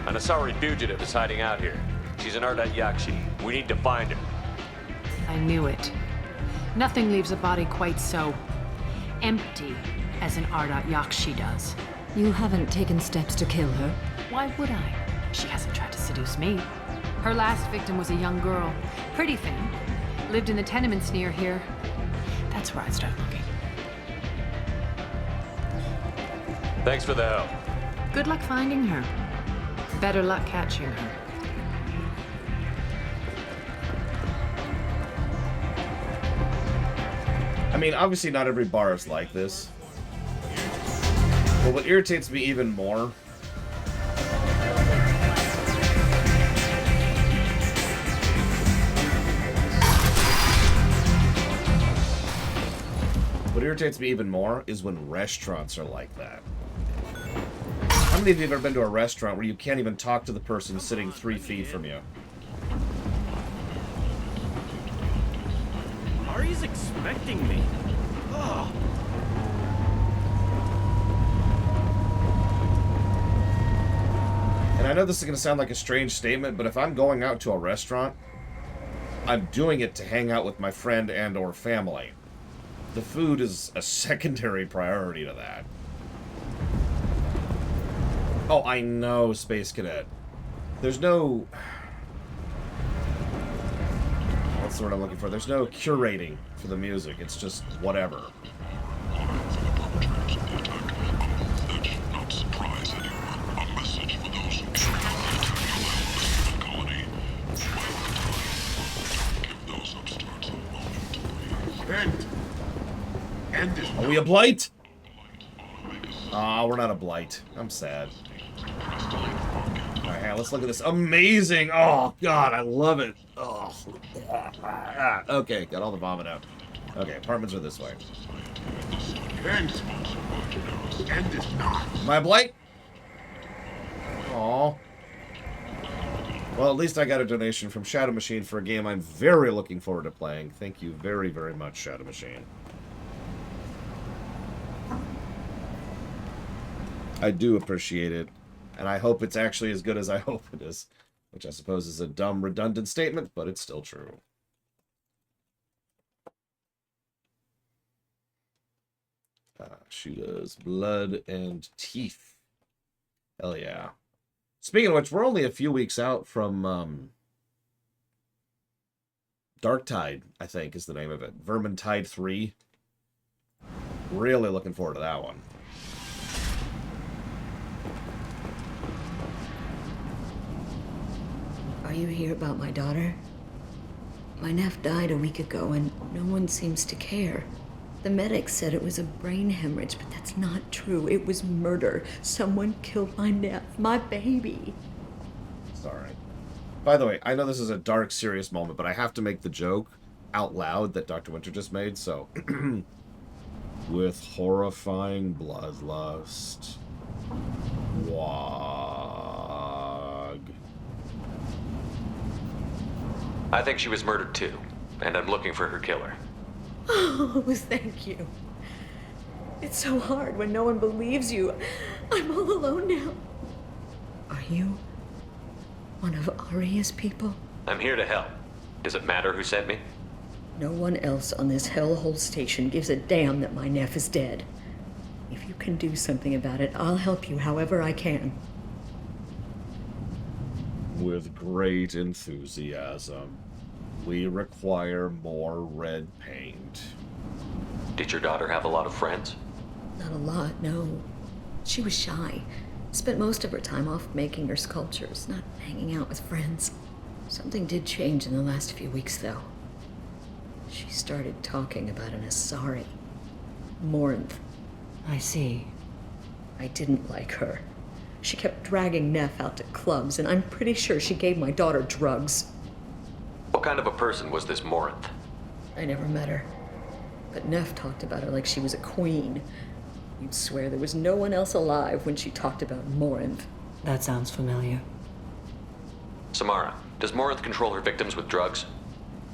An Asari fugitive is hiding out here. She's an Ardat Yakshi. We need to find her. I knew it. Nothing leaves a body quite so empty as an Ardat Yakshi does. You haven't taken steps to kill her? Why would I? She hasn't tried to seduce me. Her last victim was a young girl. Pretty thing. Lived in the tenements near here. That's where I'd start looking. Thanks for the help. Good luck finding her. Better luck catching her. I mean, obviously not every bar is like this. But what irritates me even more is when restaurants are like that. How many of you have ever been to a restaurant where you can't even talk to the person sitting 3 feet from you? Ari's expecting me. Ugh. And I know this is going to sound like a strange statement, but if I'm going out to a restaurant, I'm doing it to hang out with my friend and or family. The food is a secondary priority to that. Oh, I know, Space Cadet. There's no... What's the word I'm looking for? There's no curating for the music. It's just whatever. Are we a blight? Ah, we're not a blight. I'm sad. Alright, let's look at this. Amazing! Oh, God, I love it. Oh. Okay, got all the vomit out. Okay, apartments are this way. My blight? Aw. Well, at least I got a donation from Shadow Machine for a game I'm very looking forward to playing. Thank you very, very much, Shadow Machine. I do appreciate it, and I hope it's actually as good as I hope it is, which I suppose is a dumb, redundant statement, but it's still true. Shooters, blood, and teeth. Hell yeah. Speaking of which, we're only a few weeks out from Darktide, I think is the name of it. Vermintide 3. Really looking forward to that one. Are you here about my daughter? My nephew died a week ago and no one seems to care. The medics said it was a brain hemorrhage, but that's not true. It was murder. Someone killed my nephew, my baby. Sorry. By the way, I know this is a dark, serious moment, but I have to make the joke out loud that Dr. Winter just made, so... With horrifying bloodlust. Wog. I think she was murdered too, and I'm looking for her killer. Oh, thank you. It's so hard when no one believes you. I'm all alone now. Are you one of Aria's people? I'm here to help. Does it matter who sent me? No one else on this hellhole station gives a damn that my nephew is dead. If you can do something about it, I'll help you however I can. With great enthusiasm. We require more red paint. Did your daughter have a lot of friends? Not a lot, no. She was shy. Spent most of her time off making her sculptures, not hanging out with friends. Something did change in the last few weeks, though. She started talking about an Asari. Morinth. I see. I didn't like her. She kept dragging Neff out to clubs, and I'm pretty sure she gave my daughter drugs. What kind of a person was this Morinth? I never met her. But Neff talked about her like she was a queen. You'd swear there was no one else alive when she talked about Morinth. That sounds familiar. Samara, does Morinth control her victims with drugs?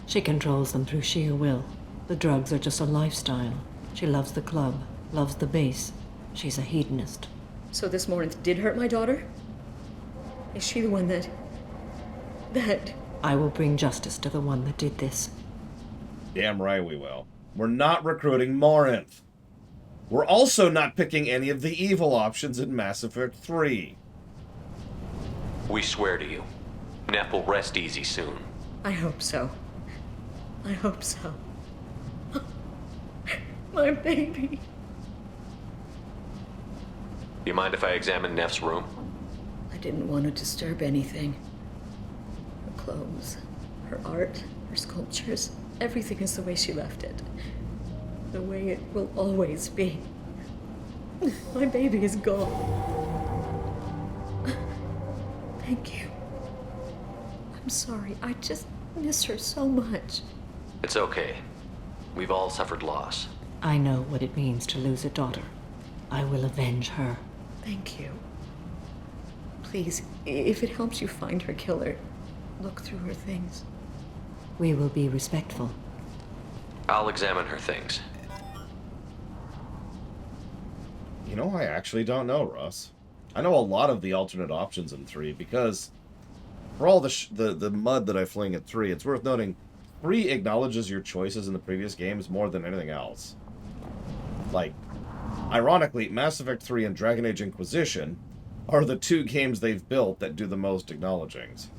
She controls them through sheer will. The drugs are just a lifestyle. She loves the club, loves the base. She's a hedonist. So this Morinth did hurt my daughter? Is she the one that... I will bring justice to the one that did this. Damn right we will. We're not recruiting Morinth. We're also not picking any of the evil options in Mass Effect 3. We swear to you, Neff will rest easy soon. I hope so. I hope so. My baby. You mind if I examine Neff's room? I didn't want to disturb anything. Her clothes, her art, her sculptures, everything is the way she left it. The way it will always be. My baby is gone. Thank you. I'm sorry. I just miss her so much. It's okay. We've all suffered loss. I know what it means to lose a daughter. I will avenge her. Thank you. Please, if it helps you find her killer, look through her things. We will be respectful. I'll examine her things. You know, I actually don't know, Russ. I know a lot of the alternate options in 3 because for all the mud that I fling at 3, it's worth noting 3 acknowledges your choices in the previous games more than anything else. Like, ironically, Mass Effect 3 and Dragon Age Inquisition are the 2 games they've built that do the most acknowledgings.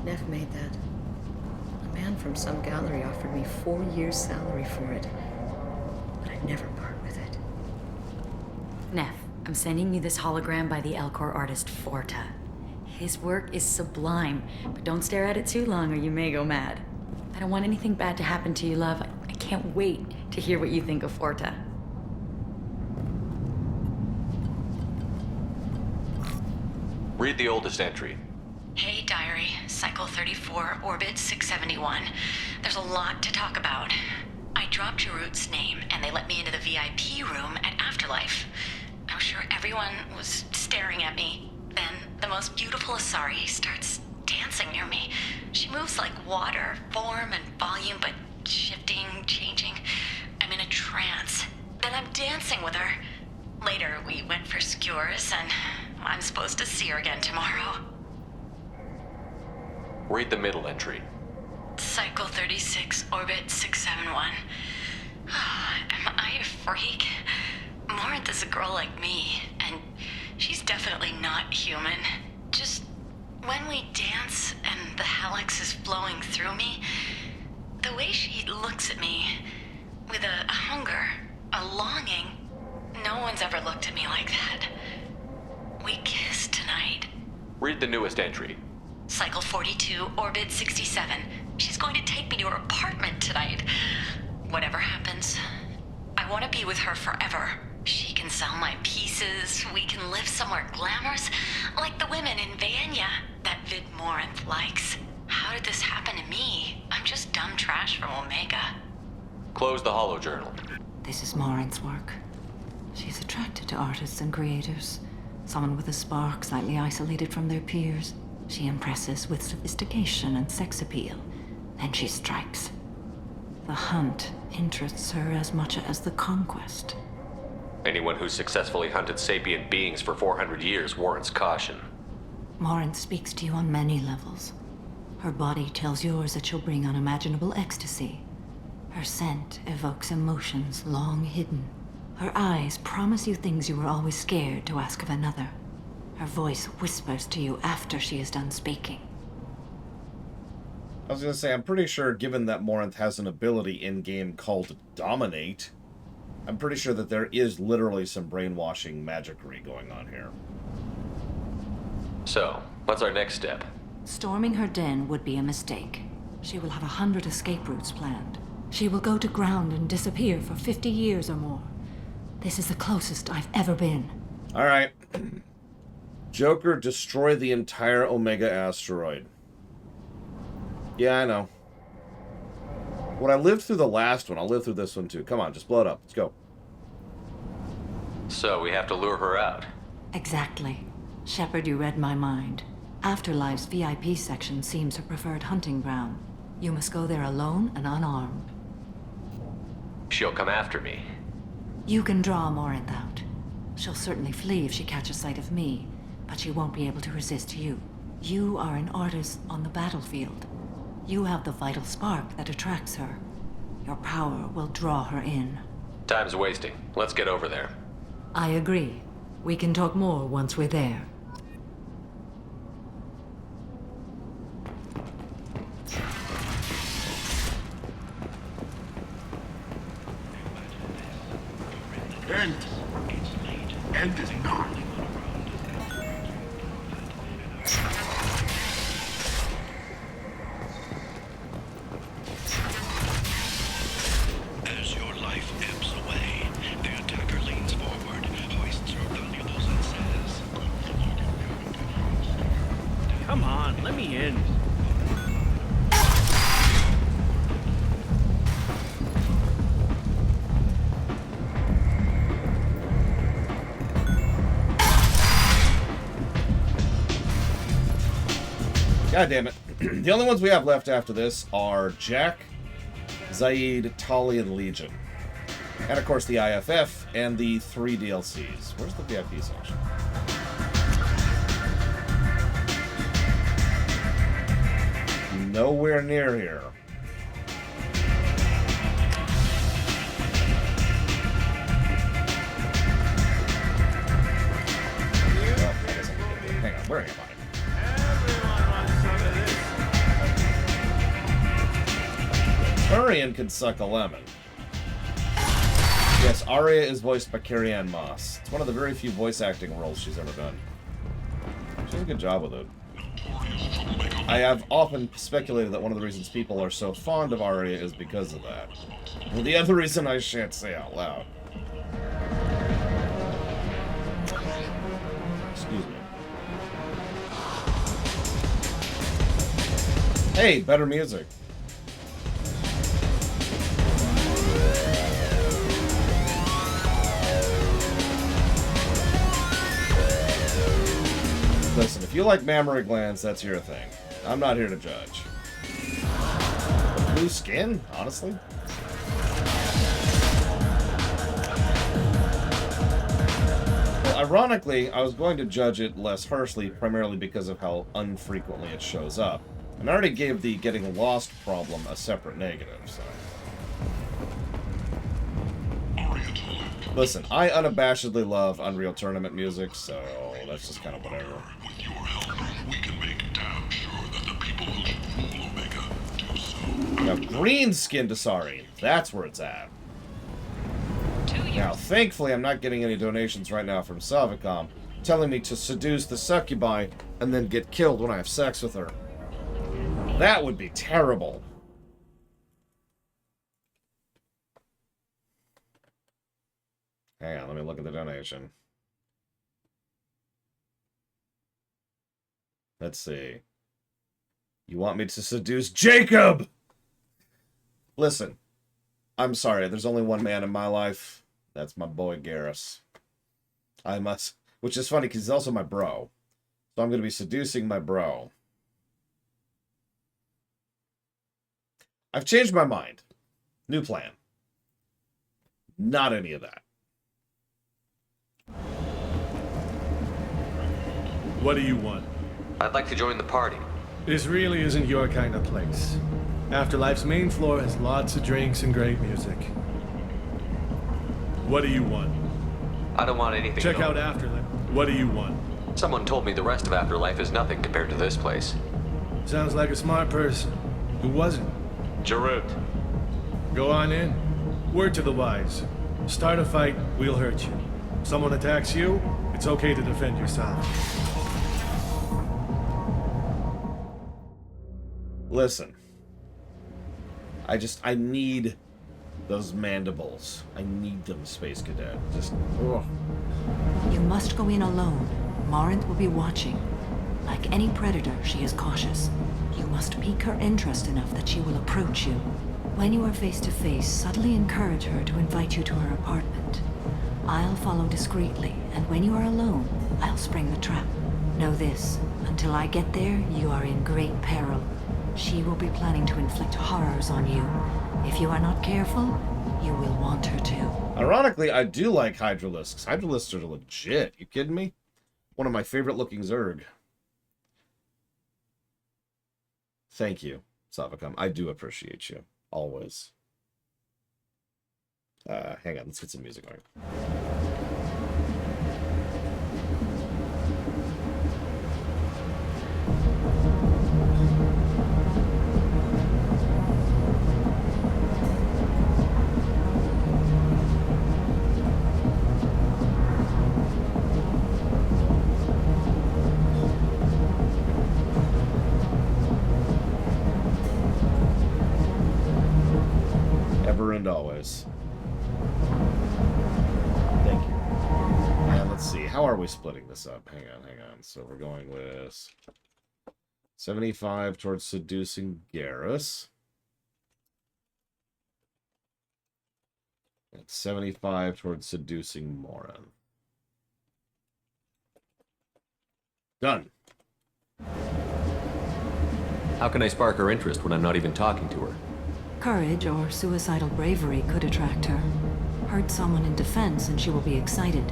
Neff made that. A man from some gallery offered me 4 years' salary for it. But I'd never part with it. Neff, I'm sending you this hologram by the Elcor artist Forta. His work is sublime, but don't stare at it too long or you may go mad. I don't want anything bad to happen to you, love. I can't wait to hear what you think of Forta. Read the oldest entry. Hey, Diary. Cycle 34, Orbit 671. There's a lot to talk about. I dropped Jarut's name, and they let me into the VIP room at Afterlife. I'm sure everyone was staring at me. Then the most beautiful Asari starts dancing near me. She moves like water, form and volume, but shifting, changing. I'm in a trance. Then I'm dancing with her. Later, we went for skewers, and I'm supposed to see her again tomorrow. Read the middle entry. Cycle 36, Orbit 671. Am I a freak? Morinth is a girl like me, and she's definitely not human. Just when we dance and the Hallex is flowing through me, the way she looks at me with a hunger, a longing, no one's ever looked at me like that. We kissed tonight. Read the newest entry. Cycle 42, Orbit 67. She's going to take me to her apartment tonight. Whatever happens, I want to be with her forever. She can sell my pieces. We can live somewhere glamorous, like the women in Vanya that Vid Morinth likes. How did this happen to me? I'm just dumb trash from Omega. Close the holojournal. This is Morinth's work. She's attracted to artists and creators. Someone with a spark, slightly isolated from their peers. She impresses with sophistication and sex appeal. Then she strikes. The hunt interests her as much as the conquest. Anyone who's successfully hunted sapient beings for 400 years warrants caution. Morinth speaks to you on many levels. Her body tells yours that she'll bring unimaginable ecstasy. Her scent evokes emotions long hidden. Her eyes promise you things you were always scared to ask of another. Her voice whispers to you after she is done speaking. I was going to say, I'm pretty sure, given that Morinth has an ability in-game called Dominate, I'm pretty sure that there is literally some brainwashing magicry going on here. So, what's our next step? Storming her den would be a mistake. She will have 100 escape routes planned. She will go to ground and disappear for 50 years or more. This is the closest I've ever been. All right. Joker, destroy the entire Omega asteroid. Yeah, I know. When I lived through the last one, I'll live through this one too. Come on, just blow it up. Let's go. So, we have to lure her out. Exactly. Shepard, you read my mind. Afterlife's VIP section seems her preferred hunting ground. You must go there alone and unarmed. She'll come after me. You can draw Morinth out. She'll certainly flee if she catches sight of me, but she won't be able to resist you. You are an artist on the battlefield. You have the vital spark that attracts her. Your power will draw her in. Time's wasting. Let's get over there. I agree. We can talk more once we're there. End is not. As your life ebbs away, the attacker leans forward, hoists your valuables, and says, Come on, let me in. God damn it. The only ones we have left after this are Jack, Zaid, Tali, and Legion. And of course the IFF and the 3 DLCs. Where's the VIP section? Nowhere near here. Well, I guess I can get there. Hang on, where am I? Turian could suck a lemon. Yes, Arya is voiced by Carrie-Anne Moss. It's one of the very few voice acting roles she's ever done. She does a good job with it. I have often speculated that one of the reasons people are so fond of Arya is because of that. Well, the other reason I shan't say out loud. Excuse me. Hey, better music. Listen, if you like mammary glands, that's your thing. I'm not here to judge. Blue skin, honestly? Well, ironically, I was going to judge it less harshly, primarily because of how unfrequently it shows up. And I already gave the getting lost problem a separate negative, so... Listen, I unabashedly love Unreal Tournament music, so that's just kind of whatever. With your help, we can make damn sure that the people who rule Omega do so. Now, green skinned Asari, that's where it's at. Now, thankfully, I'm not getting any donations right now from Salvicom telling me to seduce the succubi and then get killed when I have sex with her. That would be terrible. Hang on, let me look at the donation. Let's see. You want me to seduce Jacob? Listen, I'm sorry, there's only one man in my life. That's my boy Garrus. I must, which is funny because he's also my bro. So I'm going to be seducing my bro. I've changed my mind. New plan. Not any of that. What do you want? I'd like to join the party. This really isn't your kind of place. Afterlife's main floor has lots of drinks and great music. What do you want? I don't want anything. Check out Afterlife. What do you want? Someone told me the rest of Afterlife is nothing compared to this place. Sounds like a smart person. Who wasn't? Jarut. Go on in. Word to the wise. Start a fight, we'll hurt you. Someone attacks you, it's okay to defend yourself. Listen. I need those mandibles. I need them, Space Cadet. Just, ugh. You must go in alone. Morinth will be watching. Like any predator, she is cautious. You must pique her interest enough that she will approach you. When you are face to face, subtly encourage her to invite you to her apartment. I'll follow discreetly, and when you are alone, I'll spring the trap. Know this, until I get there, you are in great peril. She will be planning to inflict horrors on you. If you are not careful, you will want her to. Ironically, I do like Hydralisks. Hydralisks are legit. You kidding me? One of my favorite looking Zerg. Thank you, Savacom. I do appreciate you. Always. Hang on, let's get some music going. Ever and always. Thank you. And let's see, how are we splitting this up? Hang on. So we're going with 75 towards seducing Garrus. And 75 towards seducing Morinth. Done. How can I spark her interest when I'm not even talking to her? Courage or suicidal bravery could attract her. Hurt someone in defense and she will be excited,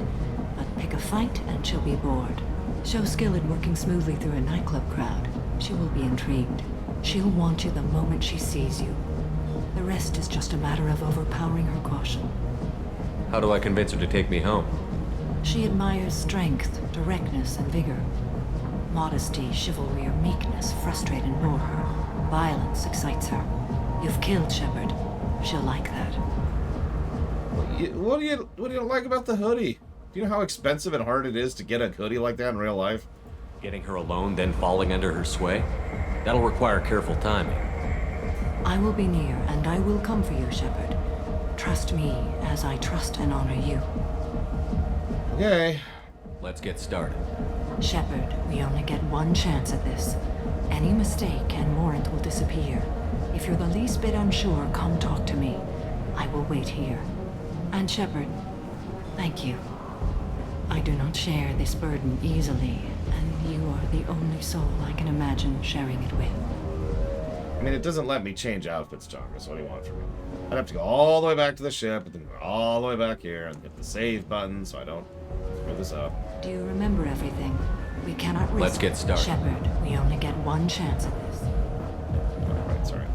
but pick a fight and she'll be bored. Show skill in working smoothly through a nightclub crowd. She will be intrigued. She'll want you the moment she sees you. The rest is just a matter of overpowering her caution. How do I convince her to take me home? She admires strength, directness, and vigor. Modesty, chivalry, or meekness frustrate and bore her. Violence excites her. You've killed Shepard. She'll like that. What do you like about the hoodie? Do you know how expensive and hard it is to get a hoodie like that in real life? Getting her alone, then falling under her sway? That'll require careful timing. I will be near, and I will come for you, Shepard. Trust me, as I trust and honor you. Okay. Let's get started. Shepard, we only get one chance at this. Any mistake and Morinth will disappear. If you're the least bit unsure, come talk to me. I will wait here. And Shepard, thank you. I do not share this burden easily, and you are the only soul I can imagine sharing it with. I mean, it doesn't let me change outfits, Jarvis. What do you want from me? I'd have to go all the way back to the ship, and then go all the way back here, and hit the save button so I don't screw this up. Do you remember everything? We cannot risk. Let's get started. Shepard, we only get one chance at this. Right, sorry.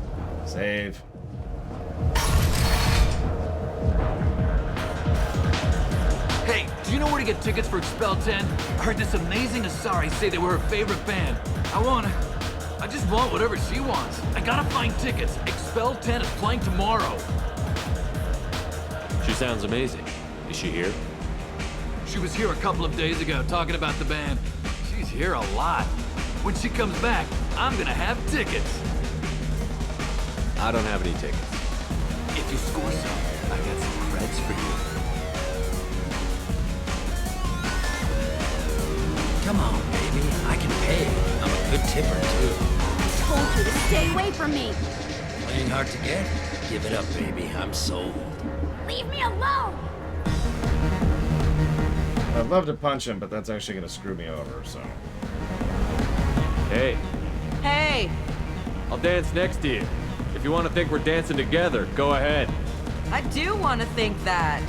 Save. Hey, do you know where to get tickets for Expel 10? I heard this amazing Asari say they were her favorite band. I just want whatever she wants. I gotta find tickets. Expel 10 is playing tomorrow. She sounds amazing. Is she here? She was here a couple of days ago talking about the band. She's here a lot. When she comes back, I'm gonna have tickets. I don't have any tickets. If you score some, I got some creds for you. Come on, baby. I can pay. I'm a good tipper, too. I told you to stay away from me. Playing hard to get? Give it up, baby. I'm sold. Leave me alone. I'd love to punch him, but that's actually going to screw me over, so... Hey, Hey, I'll dance next to you. If you want to think we're dancing together, go ahead. I do want to think that.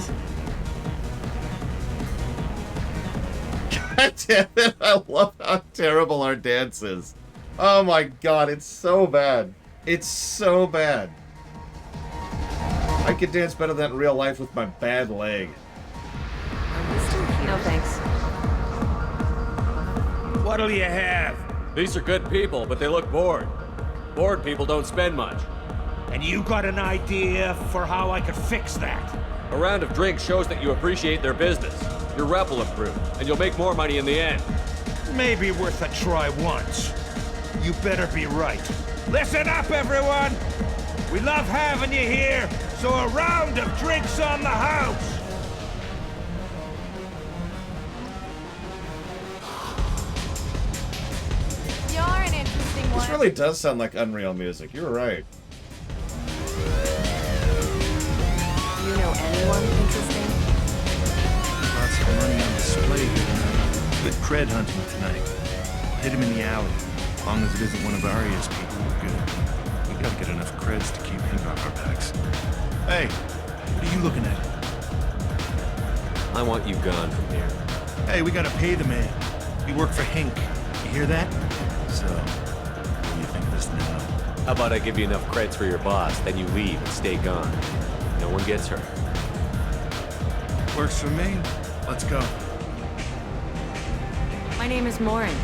God damn it, I love how terrible our dance is. Oh my god, it's so bad. It's so bad. I could dance better than in real life with my bad leg. No thanks. What'll you have? These are good people, but they look bored. Bored people don't spend much. And you got an idea for how I could fix that? A round of drinks shows that you appreciate their business. Your rep will improve, and you'll make more money in the end. Maybe worth a try once. You better be right. Listen up, everyone! We love having you here, so a round of drinks on the house! You're an interesting one. This really does sound like Unreal music. You were right. You know anyone interesting? Lots of money on display here tonight. Good cred hunting tonight. Hit him in the alley. As long as it isn't one of Arya's people, we're good. We gotta get enough creds to keep him off our backs. Hey, what are you looking at? I want you gone from here. Hey, we gotta pay the man. We work for Hink. You hear that? So, what do you think of this now? How about I give you enough creds for your boss, then you leave and stay gone. No one gets hurt. Works for me. Let's go. My name is Morinth.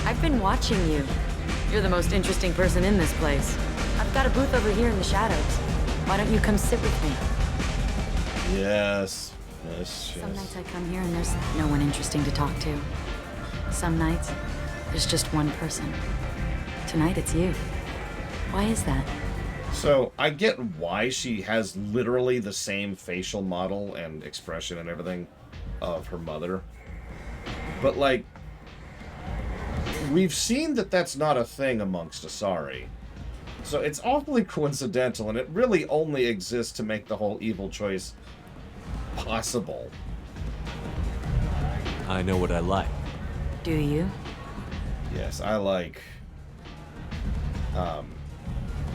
I've been watching you. You're the most interesting person in this place. I've got a booth over here in the shadows. Why don't you come sit with me? Yes. Yes, Some yes. nights I come here and there's no one interesting to talk to. Some nights, there's just one person. Tonight it's you. Why is that? So, I get why she has literally the same facial model and expression and everything of her mother. But, like, we've seen that that's not a thing amongst Asari. So it's awfully coincidental, and it really only exists to make the whole evil choice possible. I know what I like. Do you? Yes, I like...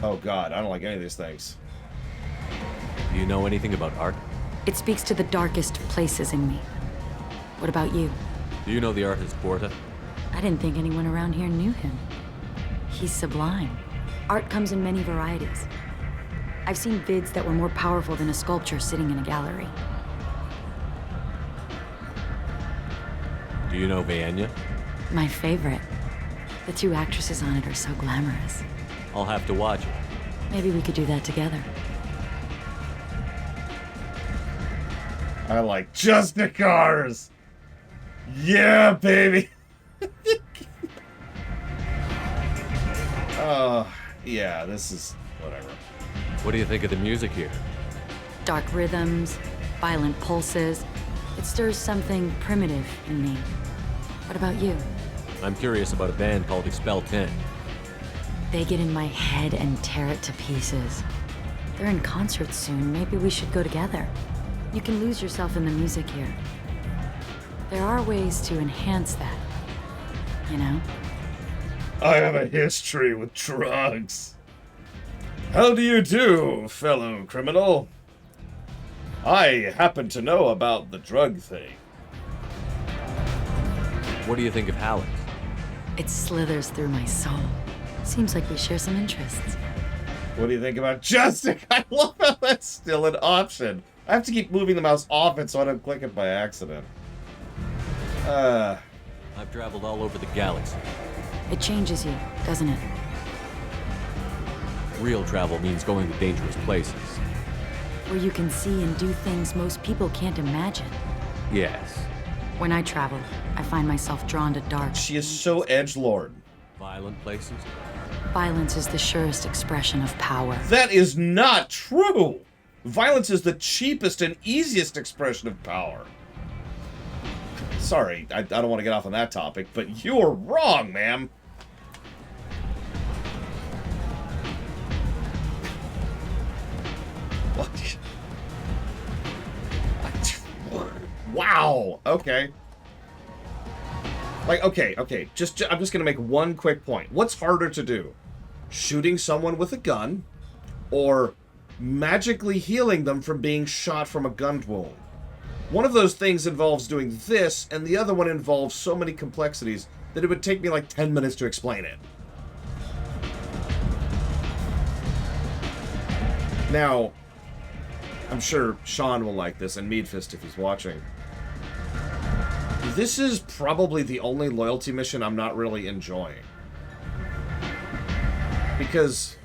Oh god, I don't like any of these things. Do you know anything about art? It speaks to the darkest places in me. What about you? Do you know the artist Porta? I didn't think anyone around here knew him. He's sublime. Art comes in many varieties. I've seen vids that were more powerful than a sculpture sitting in a gallery. Do you know Vaenya? My favorite. The two actresses on it are so glamorous. I'll have to watch it. Maybe we could do that together. I like just the cars! Yeah, baby! Oh, yeah, this is... whatever. What do you think of the music here? Dark rhythms, violent pulses. It stirs something primitive in me. What about you? I'm curious about a band called Expel 10. They get in my head and tear it to pieces. They're in concert soon. Maybe we should go together. You can lose yourself in the music here. There are ways to enhance that, you know? I have a history with drugs. How do you do, fellow criminal? I happen to know about the drug thing. What do you think of Halleck? It slithers through my soul. Seems like we share some interests. What do you think about Justin? I love how that's still an option. I have to keep moving the mouse off it so I don't click it by accident. I've traveled all over the galaxy. It changes you, doesn't it? Real travel means going to dangerous places. Where you can see and do things most people can't imagine. Yes. When I travel, I find myself drawn to dark. She is so edgelord. Violent places? Violence is the surest expression of power. That is not true! Violence is the cheapest and easiest expression of power. Sorry, I don't want to get off on that topic, but you're wrong, ma'am. What? Wow. Okay. Like, okay. I'm just gonna make one quick point. What's harder to do? Shooting someone with a gun, or magically healing them from being shot from a gun wound? One of those things involves doing this, and the other one involves so many complexities that it would take me like 10 minutes to explain it. Now, I'm sure Sean will like this, and Meadfist if he's watching. This is probably the only loyalty mission I'm not really enjoying. Because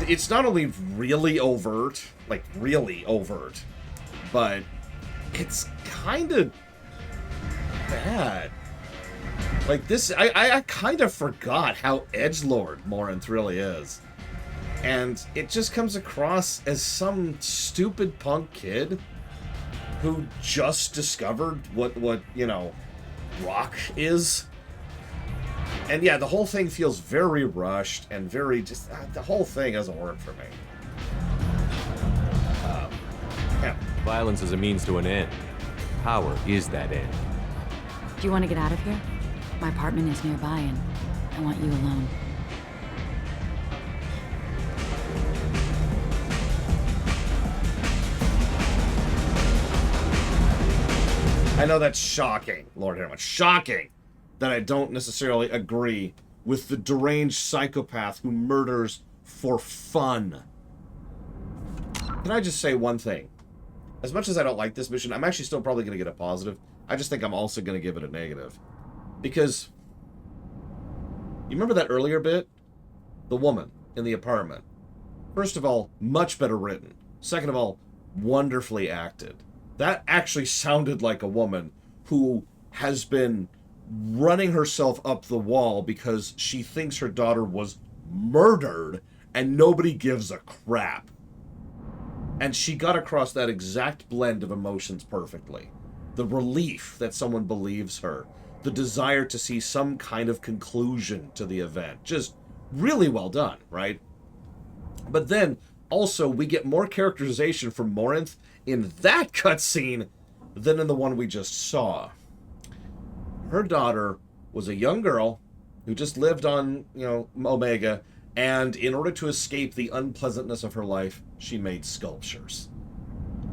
it's not only really overt, like really overt, but it's kind of bad. Like this, I kind of forgot how edgelord Morinth really is. And it just comes across as some stupid punk kid who just discovered what you know, rock is. And yeah, the whole thing feels very rushed and very just, the whole thing doesn't work for me. Yeah. Violence is a means to an end. Power is that end. Do you want to get out of here? My apartment is nearby and I want you alone. I know that's shocking, Lord Harriman. Shocking that I don't necessarily agree with the deranged psychopath who murders for fun. Can I just say one thing? As much as I don't like this mission, I'm actually still probably going to get a positive. I just think I'm also going to give it a negative. Because, you remember that earlier bit? The woman in the apartment. First of all, much better written. Second of all, wonderfully acted. That actually sounded like a woman who has been running herself up the wall because she thinks her daughter was murdered and nobody gives a crap. And she got across that exact blend of emotions perfectly. The relief that someone believes her. The desire to see some kind of conclusion to the event. Just really well done, right? But then, also, we get more characterization from Morinth in that cutscene than in the one we just saw. Her daughter was a young girl who just lived on, you know, Omega, and in order to escape the unpleasantness of her life, she made sculptures.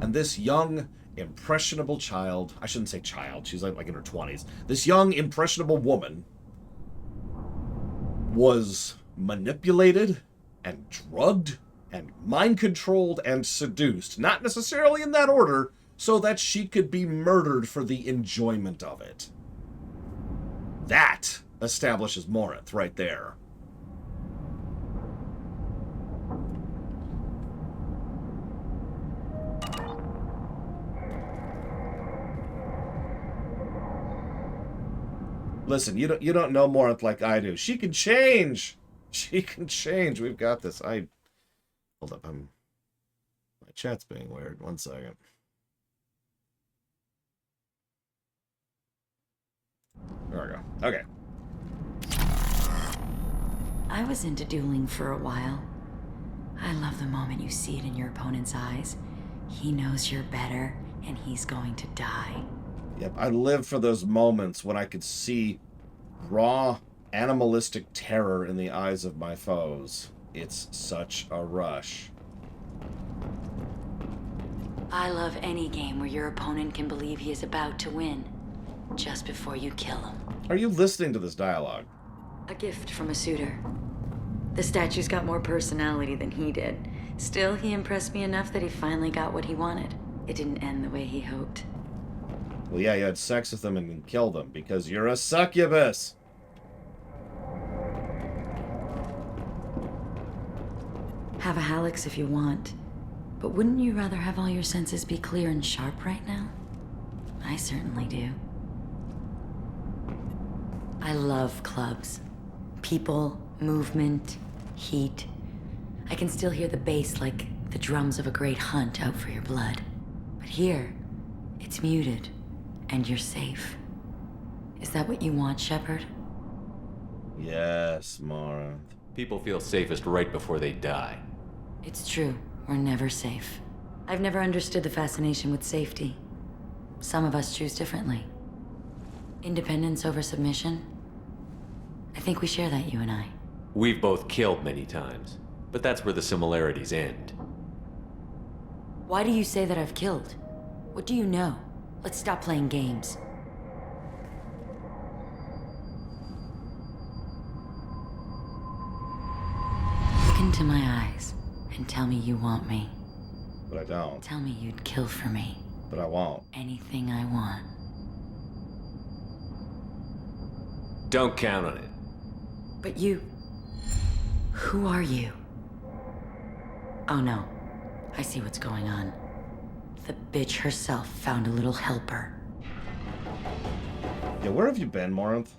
And this young, impressionable child, I shouldn't say child, she's like in her 20s, this young, impressionable woman was manipulated and drugged and mind-controlled and seduced, not necessarily in that order, so that she could be murdered for the enjoyment of it. That establishes Morinth right there. Listen, you don't know Morinth like I do. She can change. She can change. We've got this. Hold up. My chat's being weird. 1 second. There we go. Okay. I was into dueling for a while. I love the moment you see it in your opponent's eyes. He knows you're better, and he's going to die. Yep, I live for those moments when I could see raw, animalistic terror in the eyes of my foes. It's such a rush. I love any game where your opponent can believe he is about to win, just before you kill him. Are you listening to this dialogue? A gift from a suitor. The statue's got more personality than he did. Still, he impressed me enough that he finally got what he wanted. It didn't end the way he hoped. Well, yeah, you had sex with them and killed them because you're a succubus. Have a Hallex if you want, but wouldn't you rather have all your senses be clear and sharp right now? I certainly do. I love clubs. People, movement, heat. I can still hear the bass like the drums of a great hunt out for your blood. But here, it's muted, and you're safe. Is that what you want, Shepard? Yes, Morinth. People feel safest right before they die. It's true. We're never safe. I've never understood the fascination with safety. Some of us choose differently. Independence over submission? I think we share that, you and I. We've both killed many times, but that's where the similarities end. Why do you say that I've killed? What do you know? Let's stop playing games. Look into my eyes and tell me you want me. But I don't. Tell me you'd kill for me. But I won't. Anything I want. Don't count on it. But you... Who are you? Oh no. I see what's going on. The bitch herself found a little helper. Yeah, where have you been, Morinth?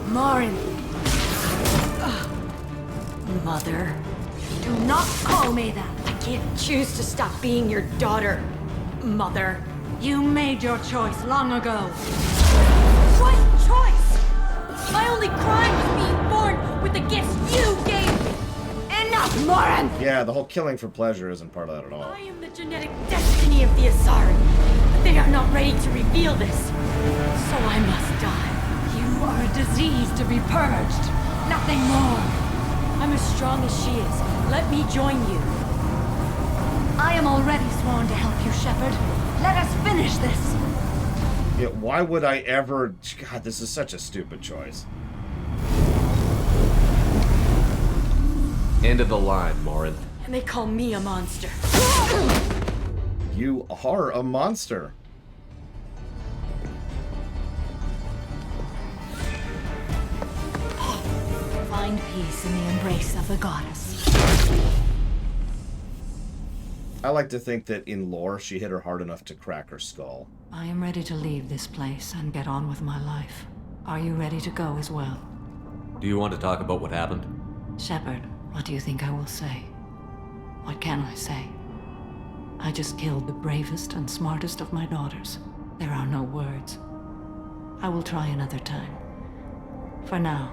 Morinth! Mother. Do not call me that! I can't choose to stop being your daughter, Mother. You made your choice long ago. What choice? My only crime was being born with the gifts you gave me! Enough, Morinth! Yeah, the whole killing for pleasure isn't part of that at all. I am the genetic destiny of the Asari, but they are not ready to reveal this. So I must die. You are a disease to be purged. Nothing more. I'm as strong as she is. Let me join you. I am already sworn to help you, Shepard. Let us finish this. Yeah, why would I ever... God, this is such a stupid choice. End of the line, Morinth. And they call me a monster. You are a monster. Find peace in the embrace of the goddess. I like to think that in lore, she hit her hard enough to crack her skull. I am ready to leave this place and get on with my life. Are you ready to go as well? Do you want to talk about what happened? Shepard, what do you think I will say? What can I say? I just killed the bravest and smartest of my daughters. There are no words. I will try another time. For now,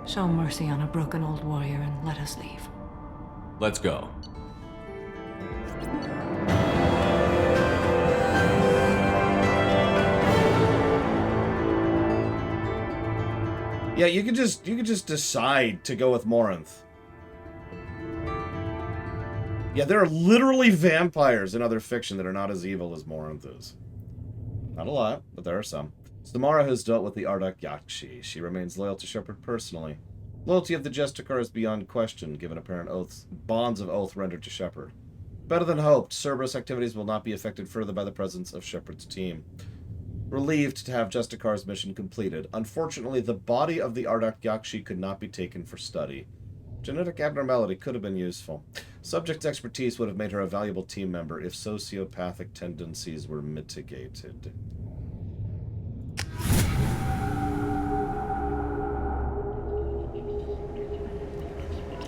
show mercy on a broken old warrior and let us leave. Let's go. Yeah, you could just decide to go with Morinth. Yeah, there are literally vampires in other fiction that are not as evil as Morinth is. Not a lot, but there are some. Samara has dealt with the Ardak Yakshi. She remains loyal to Shepard personally. Loyalty of the Justicar is beyond question, given apparent bonds of oath rendered to Shepard. Better than hoped, Cerberus activities will not be affected further by the presence of Shepard's team. Relieved to have Justicar's mission completed. Unfortunately, the body of the Ardak Yakshi could not be taken for study. Genetic abnormality could have been useful. Subject's expertise would have made her a valuable team member if sociopathic tendencies were mitigated.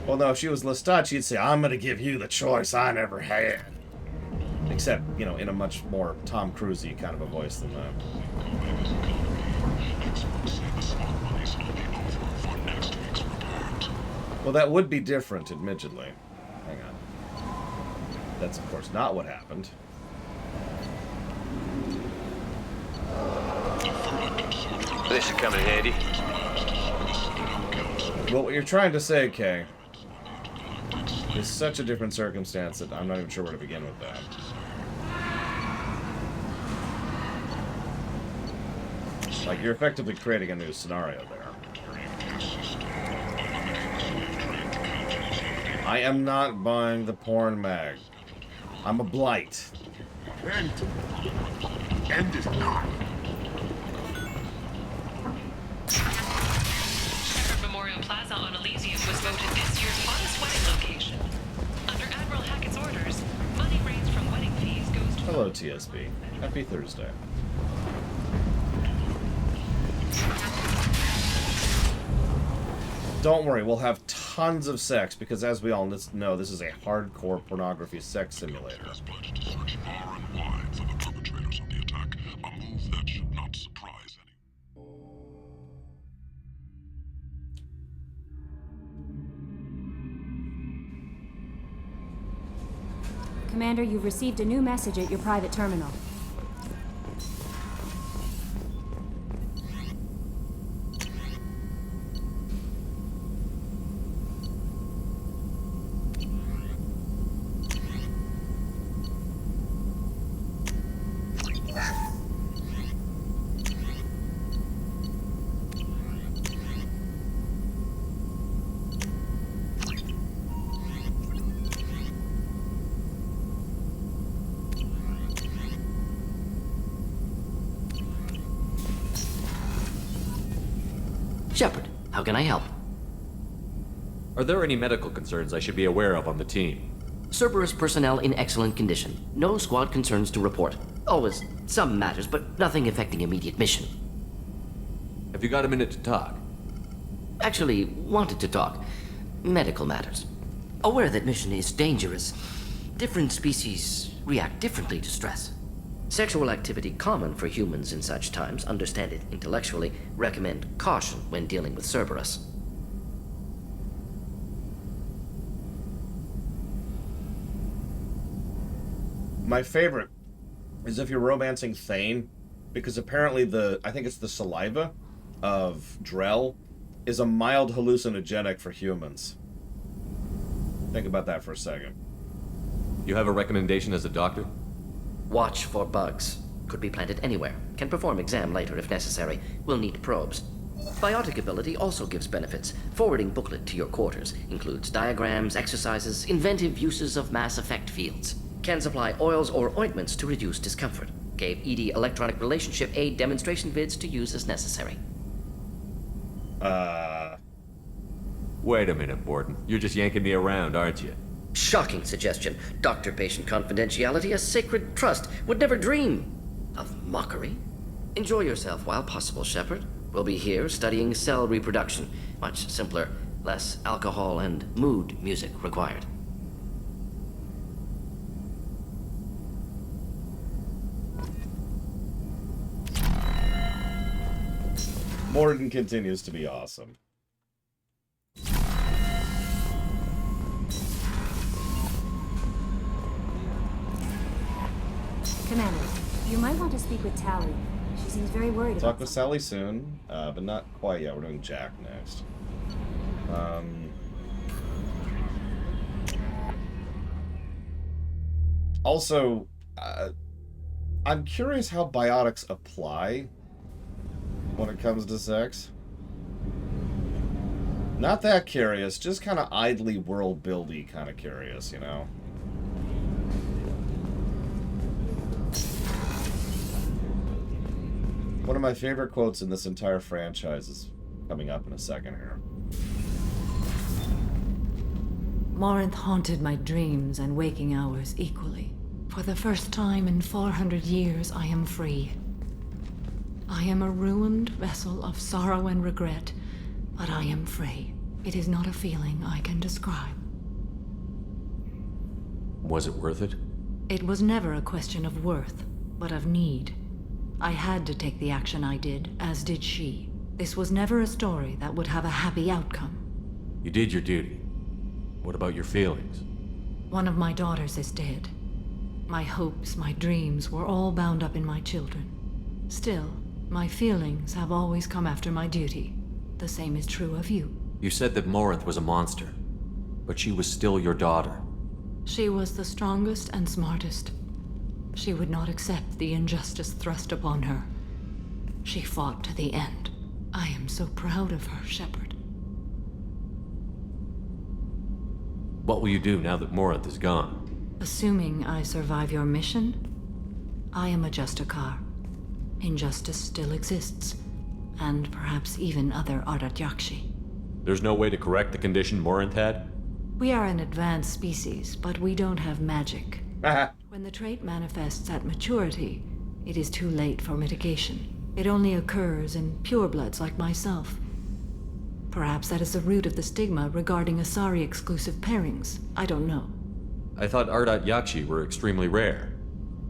Well, no, if she was Lestat, she'd say, I'm going to give you the choice I never had. Except, you know, in a much more Tom Cruise-y kind of a voice than that. Well, that would be different, admittedly. Hang on. That's, of course, not what happened. This should come in handy. Well, what you're trying to say, Kay, is such a different circumstance that I'm not even sure where to begin with that. Like, you're effectively creating a new scenario there. I am not buying the porn mag. I'm a blight. End is not. Shepherd Memorial Plaza on Elysium was voted this year's hottest wedding location. Under Admiral Hackett's orders, money raised from wedding fees goes to... Hello, TSB. Happy Thursday. Don't worry, we'll have tons of sex, because as we all know, this is a hardcore pornography sex simulator. Commander, you've received a new message at your private terminal. Shepard, how can I help? Are there any medical concerns I should be aware of on the team? Cerberus personnel in excellent condition. No squad concerns to report. Always some matters, but nothing affecting immediate mission. Have you got a minute to talk? Actually, wanted to talk. Medical matters. Aware that mission is dangerous. Different species react differently to stress. Sexual activity common for humans in such times, understand it intellectually, recommend caution when dealing with Cerberus. My favorite is if you're romancing Thane, because apparently I think it's the saliva of Drell is a mild hallucinogenic for humans. Think about that for a second. You have a recommendation as a doctor? Watch for bugs. Could be planted anywhere. Can perform exam later if necessary. Will need probes. Biotic ability also gives benefits. Forwarding booklet to your quarters. Includes diagrams, exercises, inventive uses of mass effect fields. Can supply oils or ointments to reduce discomfort. Gave ED electronic relationship aid demonstration vids to use as necessary. Wait a minute, Borden. You're just yanking me around, aren't you? Shocking suggestion. Doctor-patient confidentiality, a sacred trust. Would never dream of mockery. Enjoy yourself while possible, Shepard. We'll be here studying cell reproduction. Much simpler, less alcohol and mood music required. Morden continues to be awesome. Commander, you might want to speak with Tally. She seems very worried about Talk with Sally soon, but not quite yet. We're doing Jack next. Also, I'm curious how biotics apply when it comes to sex. Not that curious, just kind of idly world-buildy kind of curious, you know? One of my favorite quotes in this entire franchise is coming up in a second here. Morinth haunted my dreams and waking hours equally. For the first time in 400 years, I am free. I am a ruined vessel of sorrow and regret, but I am free. It is not a feeling I can describe. Was it worth it? It was never a question of worth, but of need. I had to take the action I did, as did she. This was never a story that would have a happy outcome. You did your duty. What about your feelings? One of my daughters is dead. My hopes, my dreams were all bound up in my children. Still, my feelings have always come after my duty. The same is true of you. You said that Morinth was a monster, but she was still your daughter. She was the strongest and smartest. She would not accept the injustice thrust upon her. She fought to the end. I am so proud of her, Shepard. What will you do now that Morinth is gone? Assuming I survive your mission, I am a Justicar. Injustice still exists, and perhaps even other Ardat Yakshi. There's no way to correct the condition Morinth had? We are an advanced species, but we don't have magic. When the trait manifests at maturity, it is too late for mitigation. It only occurs in purebloods like myself. Perhaps that is the root of the stigma regarding Asari-exclusive pairings. I don't know. I thought Ardat Yakshi were extremely rare.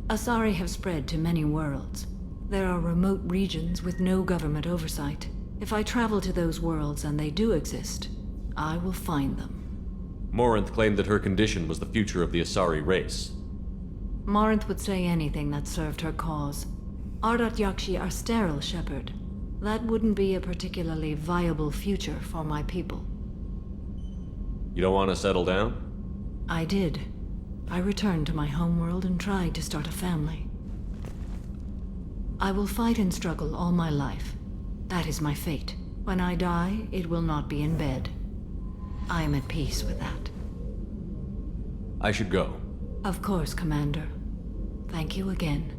Asari have spread to many worlds. There are remote regions with no government oversight. If I travel to those worlds and they do exist, I will find them. Morinth claimed that her condition was the future of the Asari race. Morinth would say anything that served her cause. Ardat Yakshi are sterile, Shepard. That wouldn't be a particularly viable future for my people. You don't want to settle down? I did. I returned to my homeworld and tried to start a family. I will fight and struggle all my life. That is my fate. When I die, it will not be in bed. I am at peace with that. I should go. Of course, Commander. Thank you again.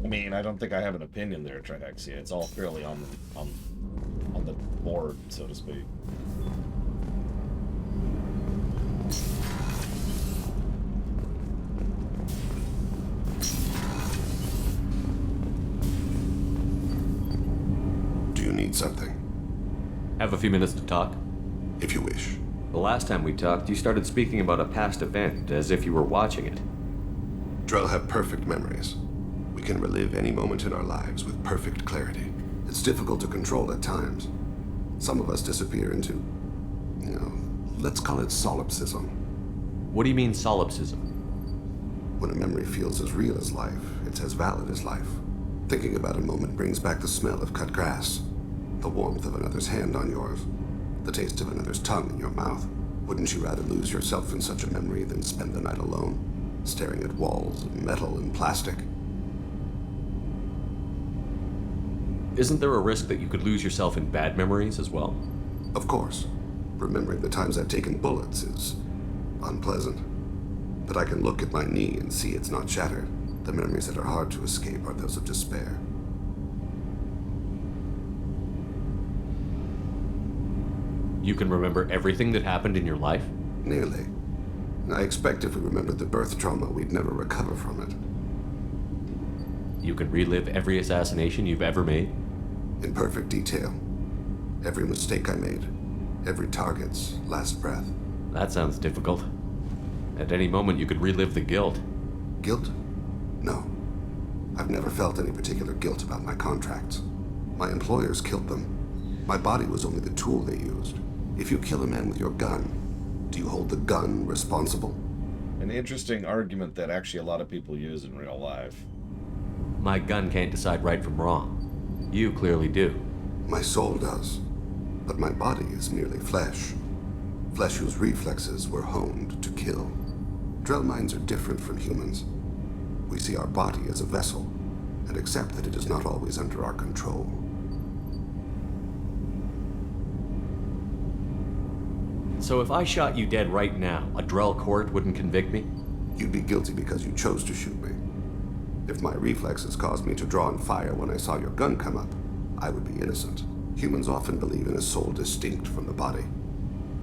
I mean, I don't think I have an opinion there, Tridexia. It's all fairly on the board, so to speak. Do you need something? Have a few minutes to talk? If you wish. The last time we talked, you started speaking about a past event, as if you were watching it. Drell have perfect memories. We can relive any moment in our lives with perfect clarity. It's difficult to control at times. Some of us disappear into, let's call it solipsism. What do you mean, solipsism? When a memory feels as real as life, it's as valid as life. Thinking about a moment brings back the smell of cut grass, the warmth of another's hand on yours, the taste of another's tongue in your mouth. Wouldn't you rather lose yourself in such a memory than spend the night alone, staring at walls of metal and plastic? Isn't there a risk that you could lose yourself in bad memories as well? Of course. Remembering the times I've taken bullets is unpleasant. But I can look at my knee and see it's not shattered. The memories that are hard to escape are those of despair. You can remember everything that happened in your life? Nearly. I expect if we remembered the birth trauma, we'd never recover from it. You can relive every assassination you've ever made? In perfect detail. Every mistake I made. Every target's last breath. That sounds difficult. At any moment you could relive the guilt. Guilt? No. I've never felt any particular guilt about my contracts. My employers killed them. My body was only the tool they used. If you kill a man with your gun, do you hold the gun responsible? An interesting argument that actually a lot of people use in real life. My gun can't decide right from wrong. You clearly do. My soul does. But my body is merely flesh. Flesh whose reflexes were honed to kill. Drell minds are different from humans. We see our body as a vessel, and accept that it is not always under our control. So if I shot you dead right now, a Drell court wouldn't convict me? You'd be guilty because you chose to shoot me. If my reflexes caused me to draw and fire when I saw your gun come up, I would be innocent. Humans often believe in a soul distinct from the body.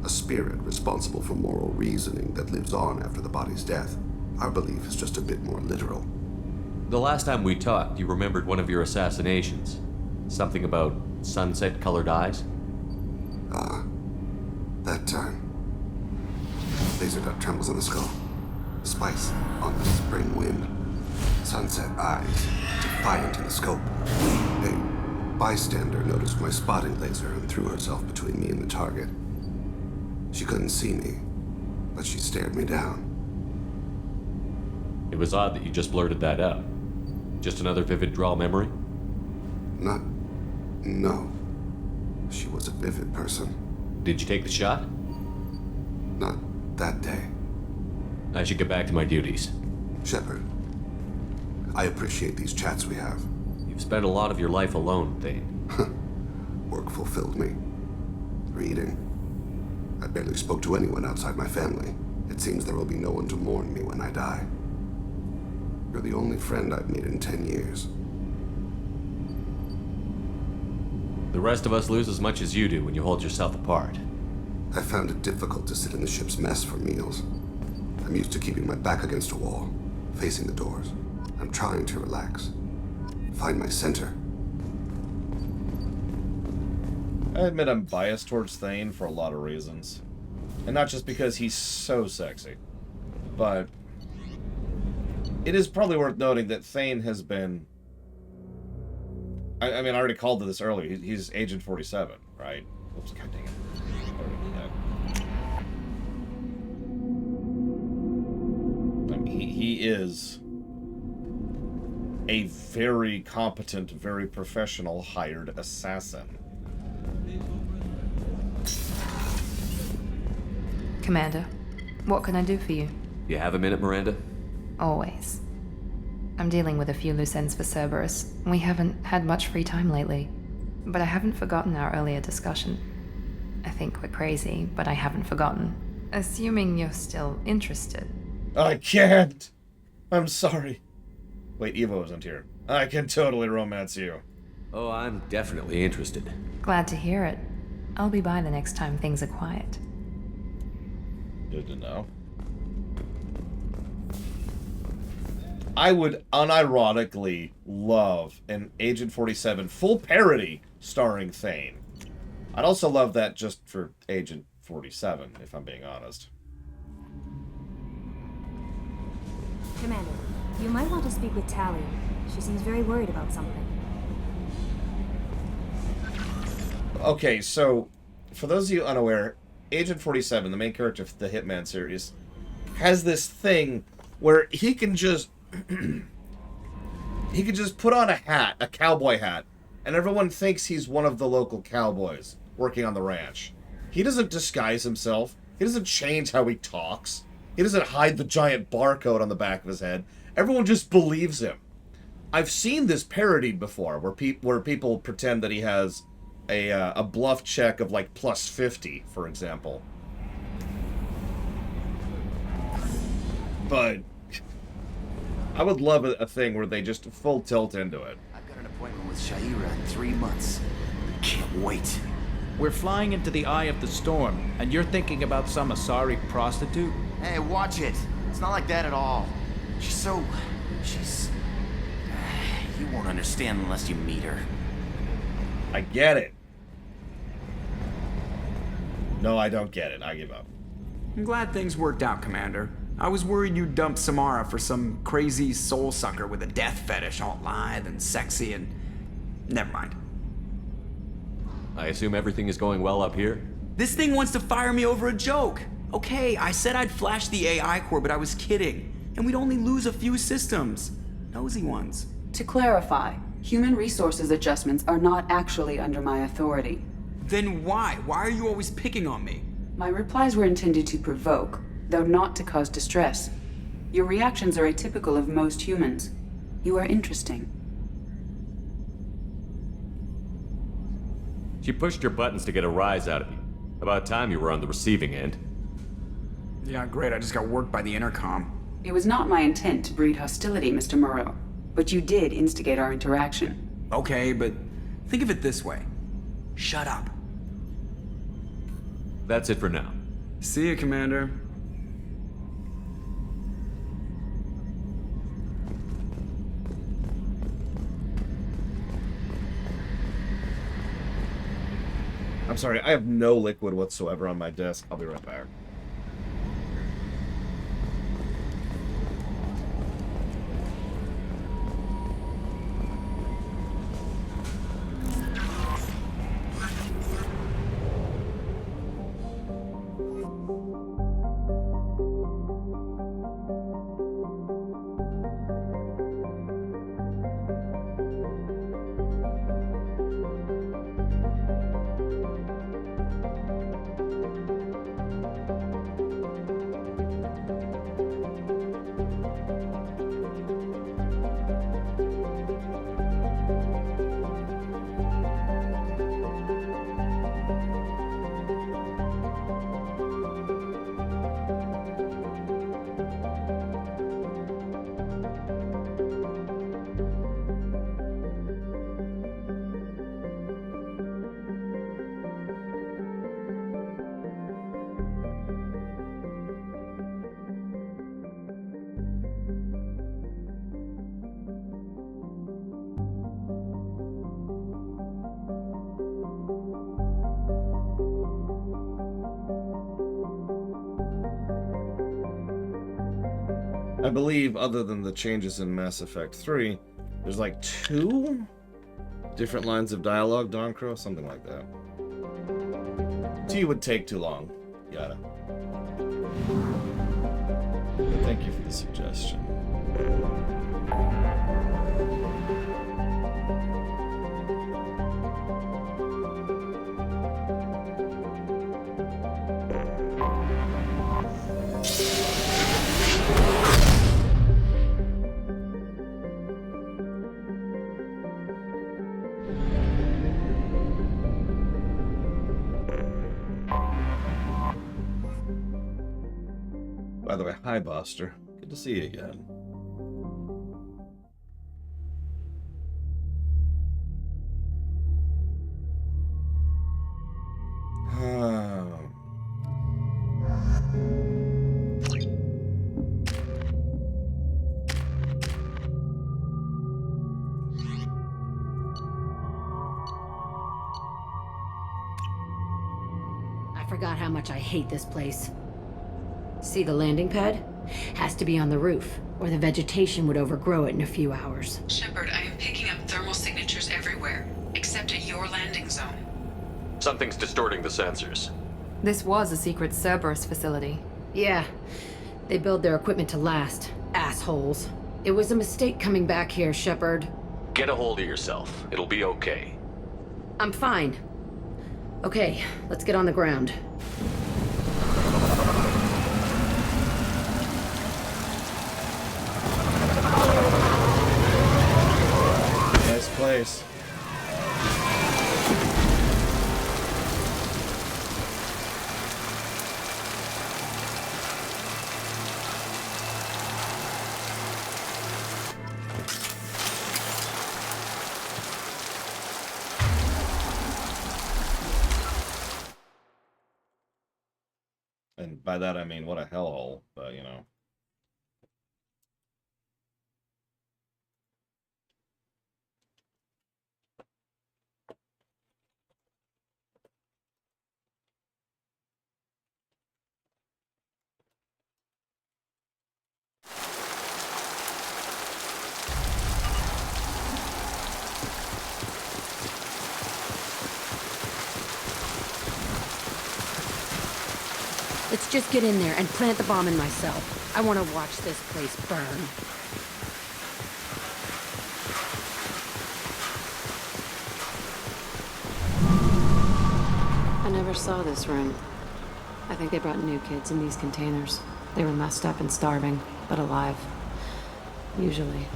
A spirit responsible for moral reasoning that lives on after the body's death. Our belief is just a bit more literal. The last time we talked, you remembered one of your assassinations. Something about sunset-colored eyes? Ah, that time. Laser dot trembles on the skull. Spice on the spring wind. Sunset eyes, defiant in the scope. Hey, bystander noticed my spotting laser and threw herself between me and the target. She couldn't see me, but she stared me down. It was odd that you just blurted that out. Just another vivid draw memory? No. She was a vivid person. Did you take the shot? Not that day. I should get back to my duties. Shepard, I appreciate these chats we have. You've spent a lot of your life alone, Thane. Work fulfilled me. Reading. I barely spoke to anyone outside my family. It seems there will be no one to mourn me when I die. You're the only friend I've made in 10 years. The rest of us lose as much as you do when you hold yourself apart. I found it difficult to sit in the ship's mess for meals. I'm used to keeping my back against a wall, facing the doors. I'm trying to relax. Find my center. I admit I'm biased towards Thane for a lot of reasons. And not just because he's so sexy. But it is probably worth noting that Thane has been... I mean, I already called this earlier. He's Agent 47, right? Oops, god dang it. I already knew that. I mean, he is a very competent, very professional hired assassin. Commander, what can I do for you? You have a minute, Miranda? Always. I'm dealing with a few loose ends for Cerberus. We haven't had much free time lately. But I haven't forgotten our earlier discussion. I think we're crazy, but I haven't forgotten. Assuming you're still interested. I can't! I'm sorry. Wait, Evo isn't here. I can totally romance you. Oh, I'm definitely interested. Glad to hear it. I'll be by the next time things are quiet. Good to know. I would unironically love an Agent 47 full parody starring Thane. I'd also love that just for Agent 47, if I'm being honest. Commander, you might want to speak with Tally. She seems very worried about something. Okay, so, for those of you unaware, Agent 47, the main character of the Hitman series, has this thing where he can just... he can just put on a hat, a cowboy hat, and everyone thinks he's one of the local cowboys working on the ranch. He doesn't disguise himself. He doesn't change how he talks. He doesn't hide the giant barcode on the back of his head. Everyone just believes him. I've seen this parodied before, where people pretend that he has a bluff check of like plus 50, for example. But I would love a thing where they just full tilt into it. I've got an appointment with Shaira in 3 months. Can't wait. We're flying into the eye of the storm, and you're thinking about some Asari prostitute? Hey, watch it. It's not like that at all. She's... You won't understand unless you meet her. I get it. No, I don't get it. I give up. I'm glad things worked out, Commander. I was worried you'd dump Samara for some crazy soul sucker with a death fetish, all lithe and sexy and... Never mind. I assume everything is going well up here? This thing wants to fire me over a joke. Okay, I said I'd flash the AI core, but I was kidding. And we'd only lose a few systems. Nosy ones. To clarify, human resources adjustments are not actually under my authority. Then why? Why are you always picking on me? My replies were intended to provoke, though not to cause distress. Your reactions are atypical of most humans. You are interesting. She pushed your buttons to get a rise out of you. About time you were on the receiving end. Yeah, great. I just got worked by the intercom. It was not my intent to breed hostility, Mr. Moreau, but you did instigate our interaction. Okay, but think of it this way. Shut up. That's it for now. See you, Commander. I'm sorry, I have no liquid whatsoever on my desk. I'll be right back. I believe, other than the changes in Mass Effect 3, there's like 2 different lines of dialogue, Doncro, something like that. T would take too long. Yada. But thank you for the suggestion. By the way, hi, Buster. Good to see you again. I forgot how much I hate this place. See the landing pad? Has to be on the roof, or the vegetation would overgrow it in a few hours. Shepard, I am picking up thermal signatures everywhere, except at your landing zone. Something's distorting the sensors. This was a secret Cerberus facility. Yeah, they build their equipment to last. Assholes. It was a mistake coming back here, Shepard. Get a hold of yourself. It'll be okay. I'm fine. Okay, let's get on the ground. Nice place. And by that I mean, what a hellhole, but you know. Let's just get in there and plant the bomb in myself. I want to watch this place burn. I never saw this room. I think they brought new kids in these containers. They were messed up and starving, but alive. Usually.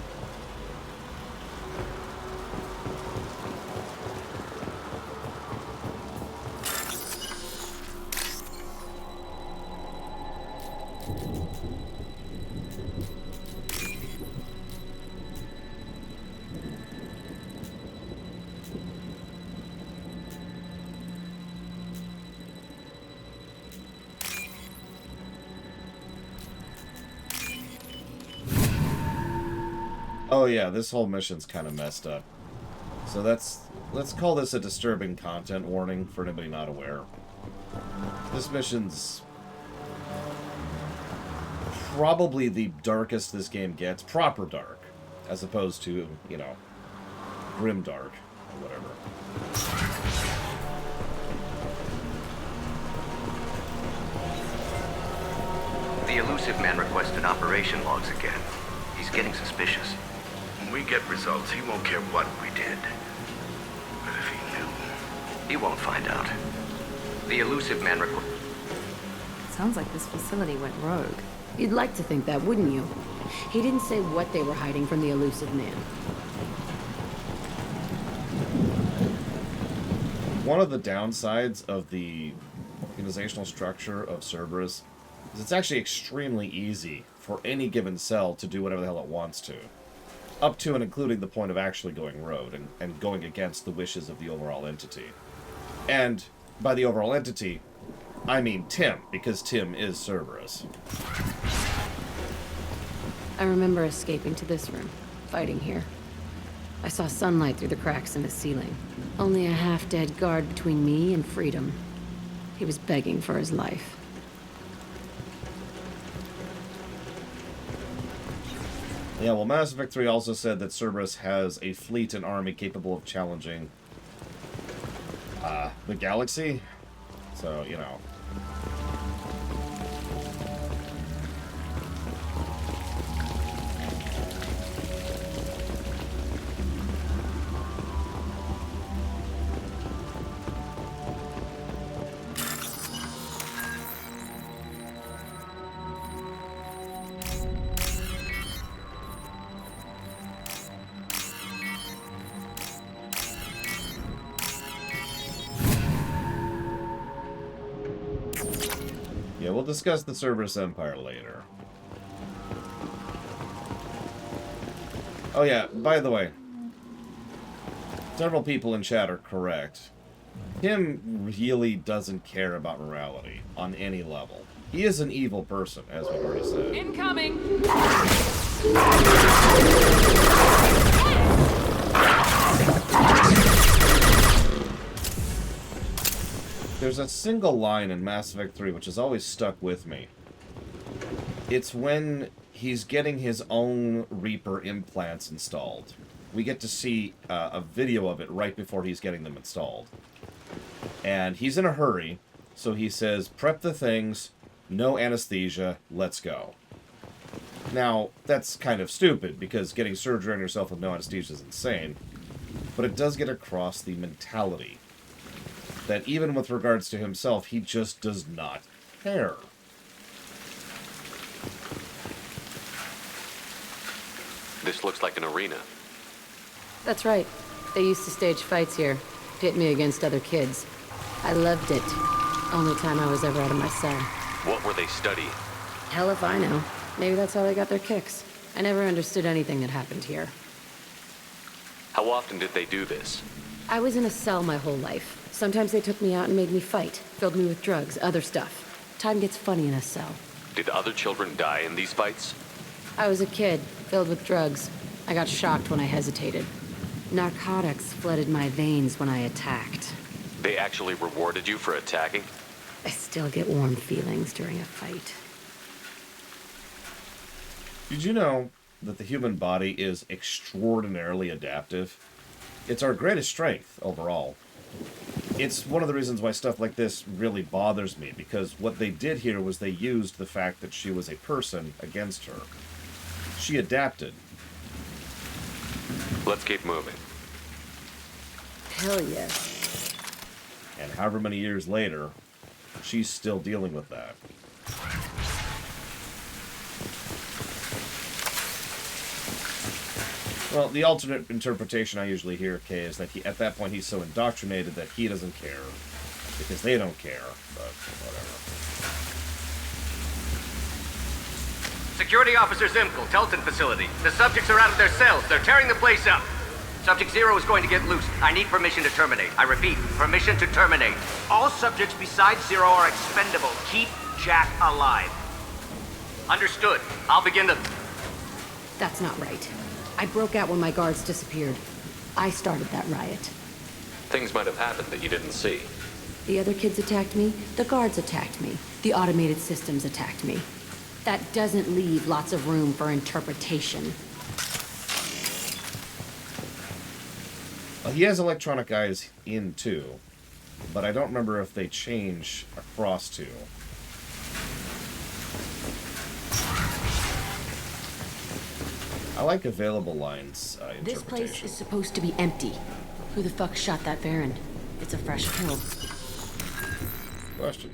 Oh yeah, this whole mission's kind of messed up. So let's call this a disturbing content warning for anybody not aware. This mission's probably the darkest this game gets, proper dark, as opposed to, you know, grim dark or whatever. The elusive man requested operation logs again. He's getting suspicious. When we get results, he won't care what we did. But if he knew... He won't find out. The elusive man Sounds like this facility went rogue. You'd like to think that, wouldn't you? He didn't say what they were hiding from the elusive man. One of the downsides of the organizational structure of Cerberus is it's actually extremely easy for any given cell to do whatever the hell it wants to. Up to and including the point of actually going rogue and going against the wishes of the overall entity. And by the overall entity, I mean Tim, because Tim is Cerberus. I remember escaping to this room, fighting here. I saw sunlight through the cracks in the ceiling. Only a half-dead guard between me and freedom. He was begging for his life. Yeah, well, Mass Effect 3 also said that Cerberus has a fleet and army capable of challenging the galaxy. So, you know. Yeah, we'll discuss the Cerberus Empire later. Oh yeah, by the way, several people in chat are correct. Tim really doesn't care about morality on any level. He is an evil person, as we've already said. Incoming! There's a single line in Mass Effect 3 which has always stuck with me. It's when he's getting his own Reaper implants installed. We get to see a video of it right before he's getting them installed. And he's in a hurry, so he says, prep the things, no anesthesia, let's go. Now, that's kind of stupid, because getting surgery on yourself with no anesthesia is insane. But it does get across the mentality that even with regards to himself, he just does not care. This looks like an arena. That's right. They used to stage fights here, pit me against other kids. I loved it. Only time I was ever out of my cell. What were they studying? Hell if I know. Maybe that's how they got their kicks. I never understood anything that happened here. How often did they do this? I was in a cell my whole life. Sometimes they took me out and made me fight, filled me with drugs, other stuff. Time gets funny in a cell. Did other children die in these fights? I was a kid, filled with drugs. I got shocked when I hesitated. Narcotics flooded my veins when I attacked. They actually rewarded you for attacking? I still get warm feelings during a fight. Did you know that the human body is extraordinarily adaptive? It's our greatest strength overall. It's one of the reasons why stuff like this really bothers me, because what they did here was they used the fact that she was a person against her. She adapted. Let's keep moving. Hell yes. And however many years later, she's still dealing with that. Well, the alternate interpretation I usually hear, Kay, is that at that point he's so indoctrinated that he doesn't care. Because they don't care, but whatever. Security Officer Zimkel, Telton facility. The subjects are out of their cells. They're tearing the place up. Subject 0 is going to get loose. I need permission to terminate. I repeat, permission to terminate. All subjects besides 0 are expendable. Keep Jack alive. Understood. I'll begin the... That's not right. I broke out when my guards disappeared. I started that riot. Things might have happened that you didn't see. The other kids attacked me, the guards attacked me, the automated systems attacked me. That doesn't leave lots of room for interpretation. Well, he has electronic eyes in too, but I don't remember if they change across to. I like available lines This place interpretation. is supposed to be empty. Who the fuck shot that Baron? It's a fresh kill. Question.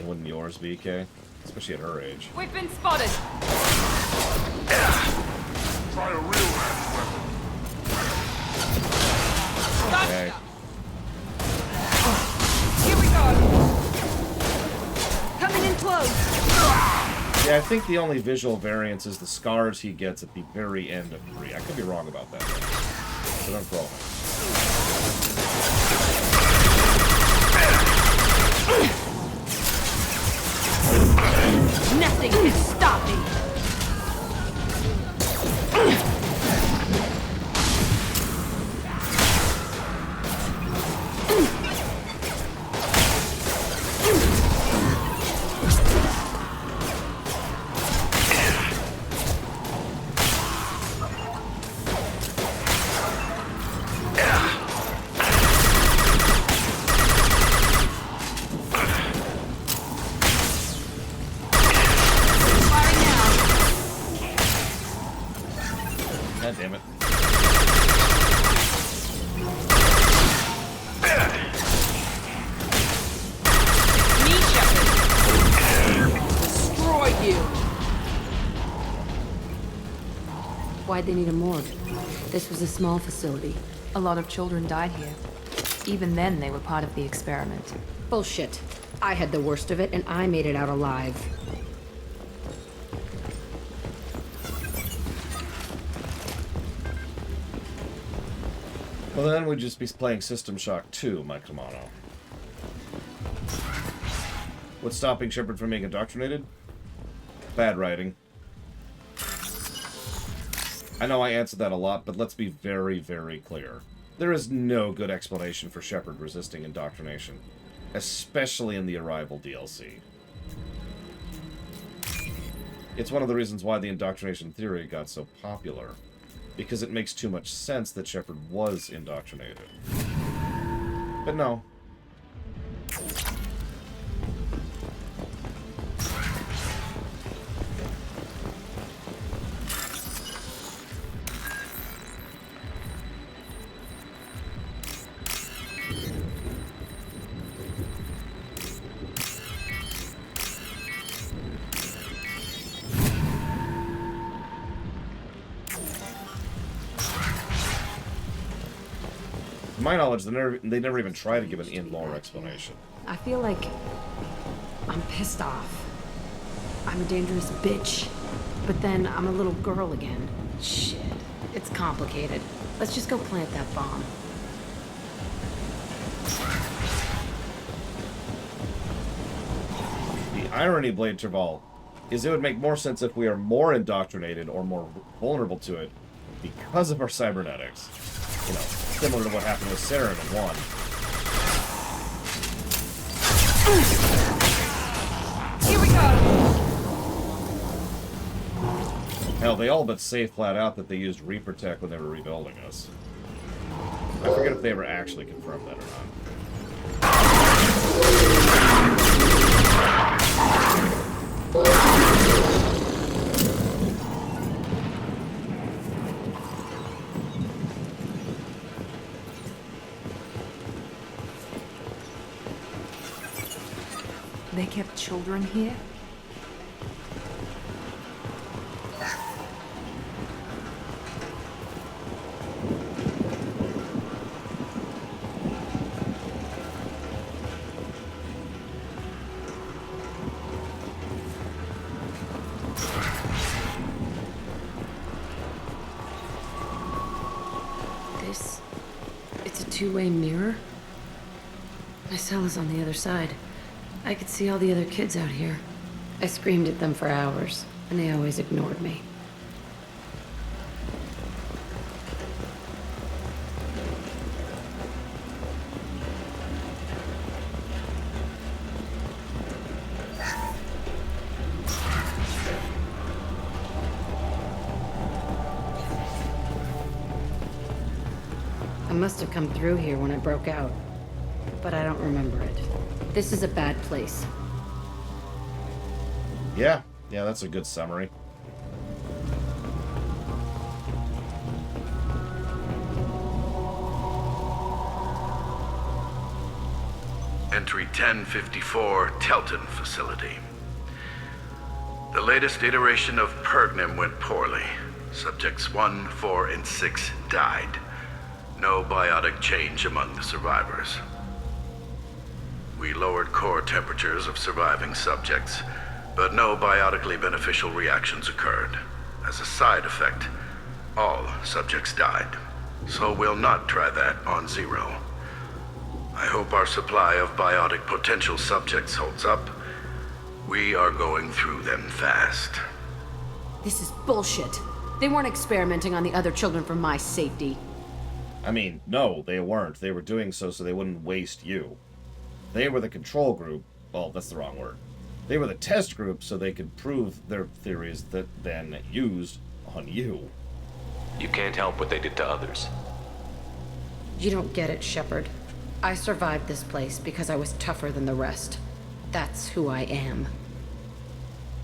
Wouldn't yours be, Kay? Especially at her age. We've been spotted. Try a real range weapon. Okay. Here we go. Coming in close. Yeah, I think the only visual variance is the scars he gets at the very end of 3. I could be wrong about that. So don't crawl. Nothing can stop me! God damn it. Me, Shepard! Destroy you! Why'd they need a morgue? This was a small facility. A lot of children died here. Even then, they were part of the experiment. Bullshit. I had the worst of it, and I made it out alive. Well, then we'd just be playing System Shock 2, my Kamano. What's stopping Shepard from being indoctrinated? Bad writing. I know I answered that a lot, but let's be very, very clear. There is no good explanation for Shepard resisting indoctrination, especially in the Arrival DLC. It's one of the reasons why the indoctrination theory got so popular, because it makes too much sense that Shepard was indoctrinated. But no. To my knowledge, they never even try to give an in-lore explanation. I feel like I'm pissed off. I'm a dangerous bitch. But then I'm a little girl again. Shit. It's complicated. Let's just go plant that bomb. The irony, Blade Tribal, is it would make more sense if we are more indoctrinated or more vulnerable to it because of our cybernetics. You know, similar to what happened with Saren in 1. Here we go! Hell, they all but say flat out that they used Reaper Tech when they were rebuilding us. I forget if they ever actually confirmed that or not. They kept children here? It's a two-way mirror? My cell is on the other side. I could see all the other kids out here. I screamed at them for hours, and they always ignored me. I must have come through here when I broke out, but I don't remember it. This is a bad place. Yeah, that's a good summary. Entry 1054, Telton Facility. The latest iteration of Pergnim went poorly. Subjects 1, 4, and 6 died. No biotic change among the survivors. We lowered core temperatures of surviving subjects, but no biotically beneficial reactions occurred. As a side effect, all subjects died. so we'll not try that on Zero. I hope our supply of biotic potential subjects holds up. We are going through them fast. This is bullshit. They weren't experimenting on the other children for my safety. I mean, no, they weren't. They were doing so they wouldn't waste you. They were the control group. Well, that's the wrong word. They were the test group so they could prove their theories that then used on you. You can't help what they did to others. You don't get it, Shepard. I survived this place because I was tougher than the rest. That's who I am.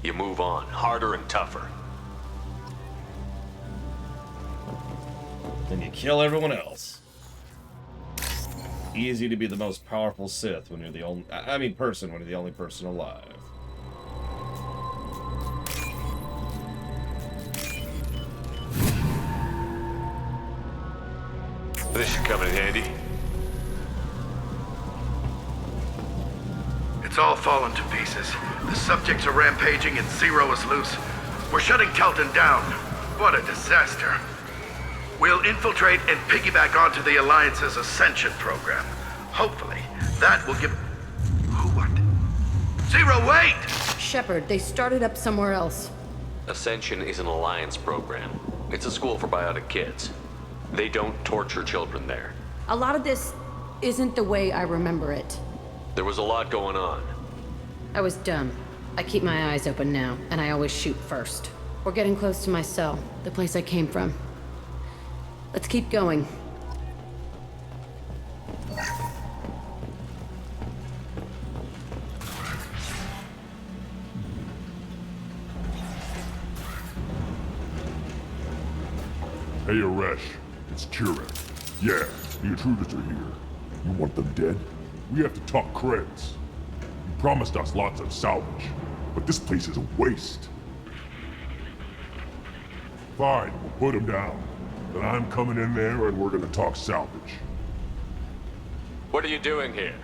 You move on, harder and tougher. Then you kill everyone else. Easy to be the most powerful Sith when you're the only... person when you're the only person alive. This should come in handy. It's all fallen to pieces. The subjects are rampaging and Zero is loose. We're shutting Telton down. What a disaster. We'll infiltrate and piggyback onto the Alliance's Ascension program. Hopefully, that will give... Who, what? Zero, wait! Shepard, they started up somewhere else. Ascension is an Alliance program. It's a school for biotic kids. They don't torture children there. A lot of this isn't the way I remember it. There was a lot going on. I was dumb. I keep my eyes open now, and I always shoot first. We're getting close to my cell, the place I came from. Let's keep going. Hey, Aresh. It's Kira. Yeah, the intruders are here. You want them dead? We have to talk creds. You promised us lots of salvage, but this place is a waste. Fine, we'll put them down. Then I'm coming in there and we're gonna talk salvage. What are you doing here?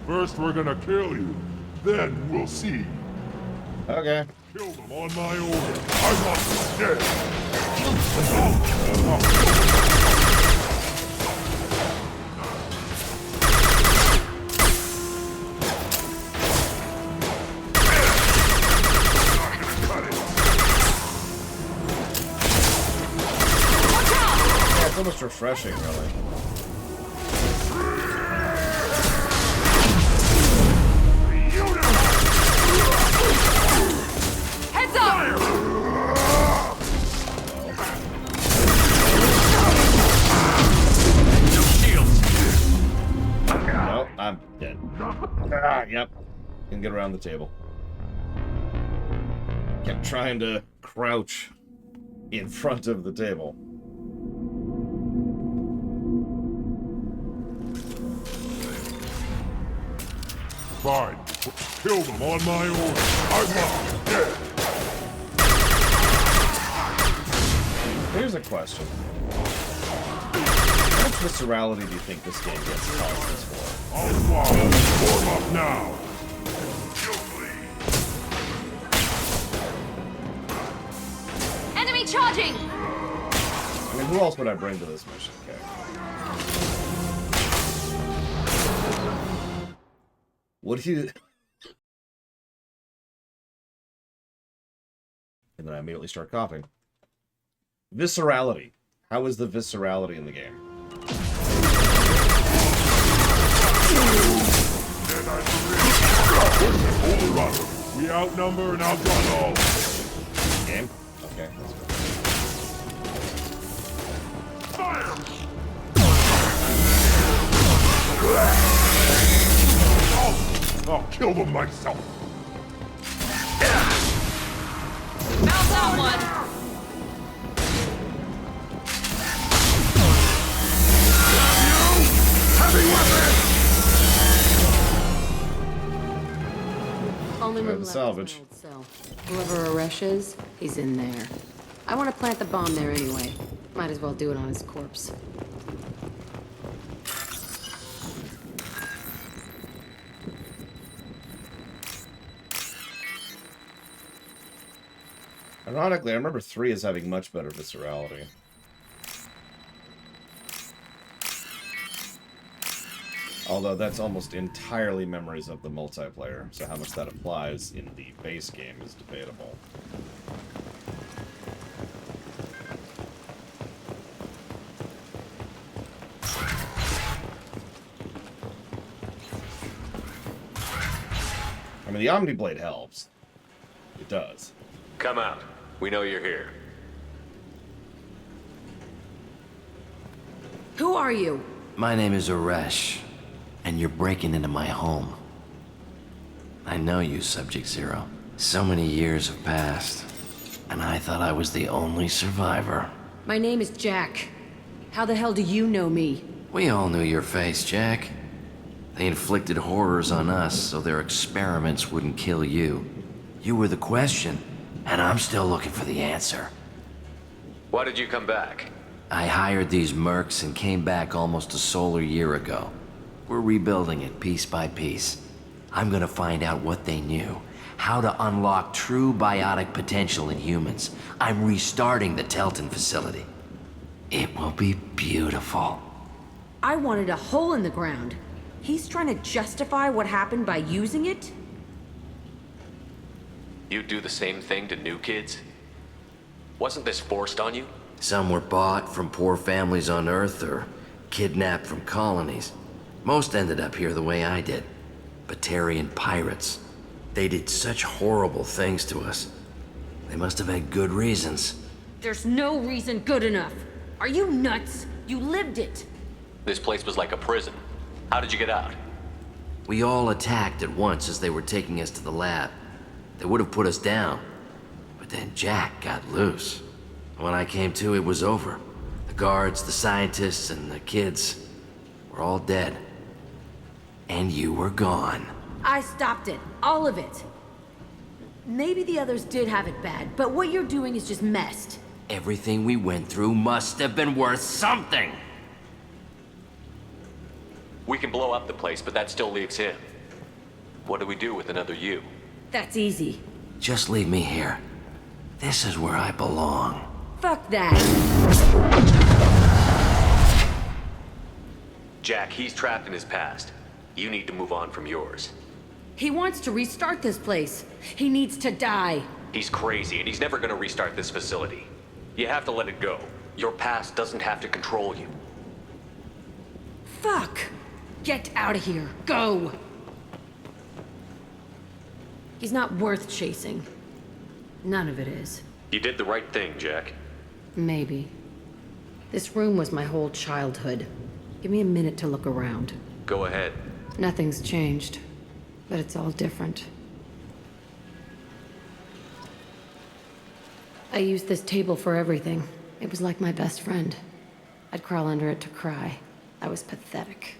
First we're gonna kill you, then we'll see. Okay. Kill them on my order. I want them dead. It's almost refreshing, really. Heads up! No shields. Nope, I'm dead. Yep. Can get around the table. Kept trying to crouch in front of the table. Fine. Kill them on my order. I want them dead. Here's a question. How much viscerality do you think this game gets causes for? I'll form up now. Enemy charging! I mean, who else would I bring to this mission? Okay. What do you... And then I immediately start coughing. Viscerality. How is the viscerality in the game? We outnumber and outgun all. Game? Okay, let's go. Fire! I'll kill them myself. Found someone! Heavy weapon! Only Try room the left salvage. is my old cell. Whoever Aresh is, he's in there. I want to plant the bomb there anyway. Might as well do it on his corpse. Ironically, I remember 3 as having much better viscerality. Although that's almost entirely memories of the multiplayer, so how much that applies in the base game is debatable. I mean, the Omniblade helps. It does. Come out. We know you're here. Who are you? My name is Aresh, and you're breaking into my home. I know you, Subject Zero. So many years have passed, and I thought I was the only survivor. My name is Jack. How the hell do you know me? We all knew your face, Jack. They inflicted horrors on us so their experiments wouldn't kill you. You were the question, and I'm still looking for the answer. Why did you come back? I hired these mercs and came back almost a solar year ago. We're rebuilding it piece by piece. I'm gonna find out what they knew, how to unlock true biotic potential in humans. I'm restarting the Telton facility. It will be beautiful. I wanted a hole in the ground. He's trying to justify what happened by using it? You do the same thing to new kids? Wasn't this forced on you? Some were bought from poor families on Earth or kidnapped from colonies. Most ended up here the way I did. Batarian pirates. They did such horrible things to us. They must have had good reasons. There's no reason good enough. Are you nuts? You lived it. This place was like a prison. How did you get out? We all attacked at once as they were taking us to the lab. They would have put us down. But then Jack got loose. When I came to, it was over. The guards, the scientists, and the kids were all dead. And you were gone. I stopped it. All of it. Maybe the others did have it bad, but what you're doing is just messed. Everything we went through must have been worth something! We can blow up the place, but that still leaves him. What do we do with another you? That's easy. Just leave me here. This is where I belong. Fuck that. Jack, he's trapped in his past. You need to move on from yours. He wants to restart this place. He needs to die. He's crazy, and he's never gonna restart this facility. You have to let it go. Your past doesn't have to control you. Fuck! Get out of here. Go! He's not worth chasing. None of it is. You did the right thing, Jack. Maybe. This room was my whole childhood. Give me a minute to look around. Go ahead. Nothing's changed, but it's all different. I used this table for everything. It was like my best friend. I'd crawl under it to cry. I was pathetic.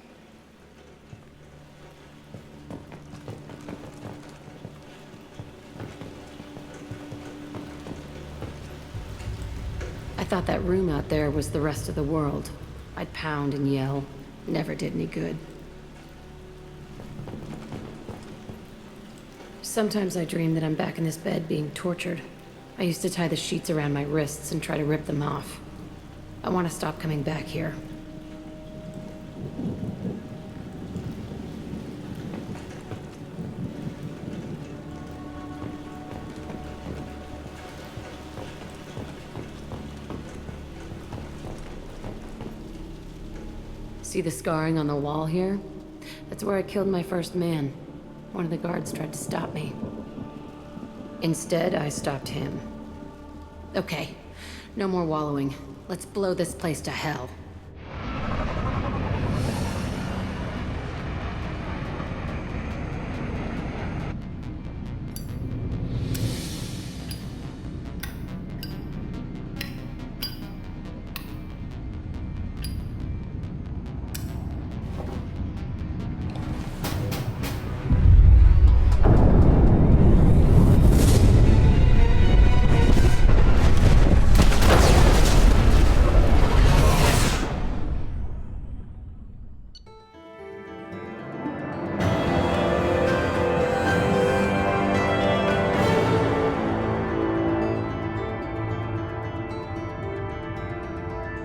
I thought that room out there was the rest of the world. I'd pound and yell. Never did any good. Sometimes I dream that I'm back in this bed being tortured. I used to tie the sheets around my wrists and try to rip them off. I want to stop coming back here. See the scarring on the wall here? That's where I killed my first man. One of the guards tried to stop me. Instead, I stopped him. Okay, no more wallowing. Let's blow this place to hell.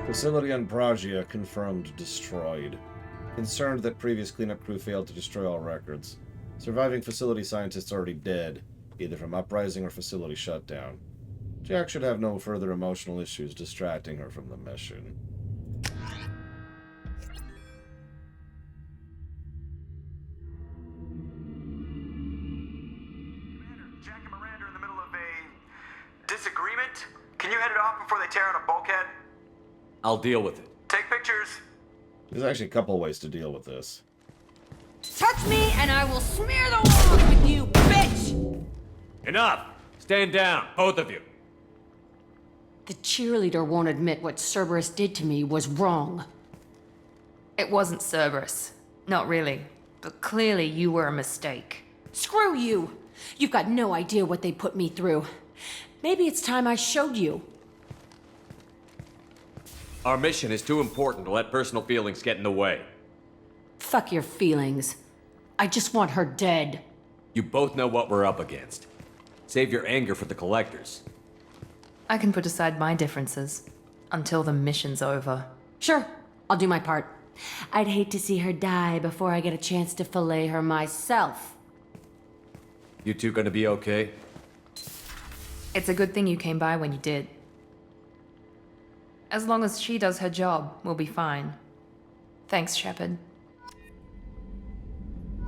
Facility on Pragia confirmed destroyed. Concerned that previous cleanup crew failed to destroy all records. Surviving facility scientists already dead, either from uprising or facility shutdown. Jack should have no further emotional issues distracting her from the mission. Jack and Miranda are in the middle of a disagreement. Can you head it off before they tear out a bulkhead? I'll deal with it. Take pictures. There's actually a couple ways to deal with this. Touch me and I will smear the walls with you, bitch! Enough! Stand down, both of you. The cheerleader won't admit what Cerberus did to me was wrong. It wasn't Cerberus. Not really. But clearly you were a mistake. Screw you! You've got no idea what they put me through. Maybe it's time I showed you. Our mission is too important to let personal feelings get in the way. Fuck your feelings. I just want her dead. You both know what we're up against. Save your anger for the collectors. I can put aside my differences until the mission's over. Sure, I'll do my part. I'd hate to see her die before I get a chance to fillet her myself. You two gonna be okay? It's a good thing you came by when you did. As long as she does her job, we'll be fine. Thanks, Shepard.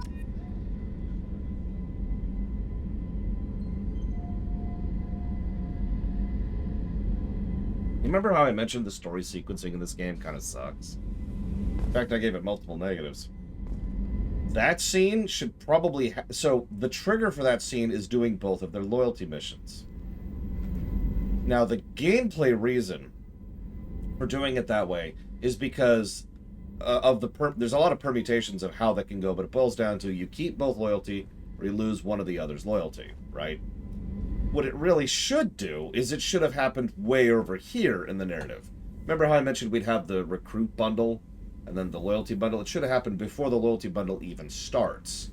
You remember how I mentioned the story sequencing in this game kind of sucks? In fact, I gave it multiple negatives. That scene should probably... So, the trigger for that scene is doing both of their loyalty missions. Now, the gameplay reason for doing it that way is because of there's a lot of permutations of how that can go, but it boils down to you keep both loyalty or you lose one of the other's loyalty, right? What it really should do is it should have happened way over here in the narrative. Remember how I mentioned we'd have the recruit bundle and then the loyalty bundle? It should have happened before the loyalty bundle even starts.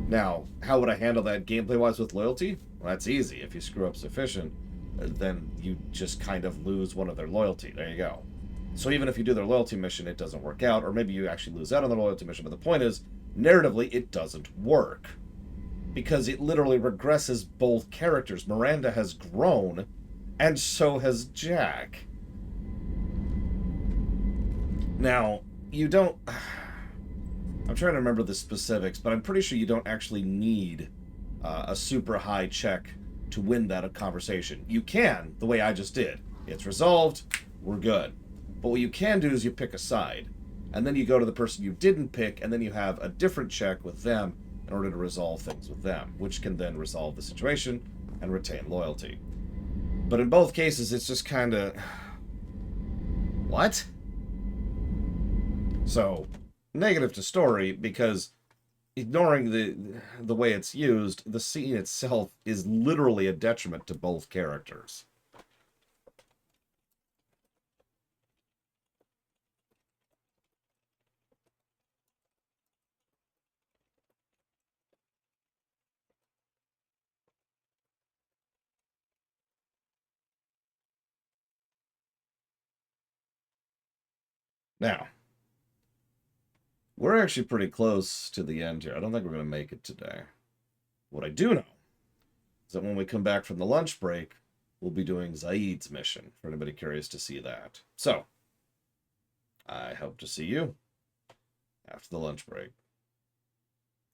Now, how would I handle that gameplay-wise with loyalty? Well, that's easy. If you screw up sufficient, then you just kind of lose one of their loyalty. There you go. So even if you do their loyalty mission, it doesn't work out, or maybe you actually lose out on the loyalty mission, but the point is, narratively, it doesn't work. Because it literally regresses both characters. Miranda has grown, and so has Jack. Now, you don't... I'm trying to remember the specifics, but I'm pretty sure you don't actually need a super high check to win that conversation. You can, the way I just did. It's resolved, we're good. But what you can do is you pick a side, and then you go to the person you didn't pick, and then you have a different check with them in order to resolve things with them, which can then resolve the situation and retain loyalty. But in both cases, it's just kind of... What? So, negative to story, because ignoring the way it's used, the scene itself is literally a detriment to both characters. Now, we're actually pretty close to the end here. I don't think we're going to make it today. What I do know is that when we come back from the lunch break, we'll be doing Zaid's mission, for anybody curious to see that. So, I hope to see you after the lunch break.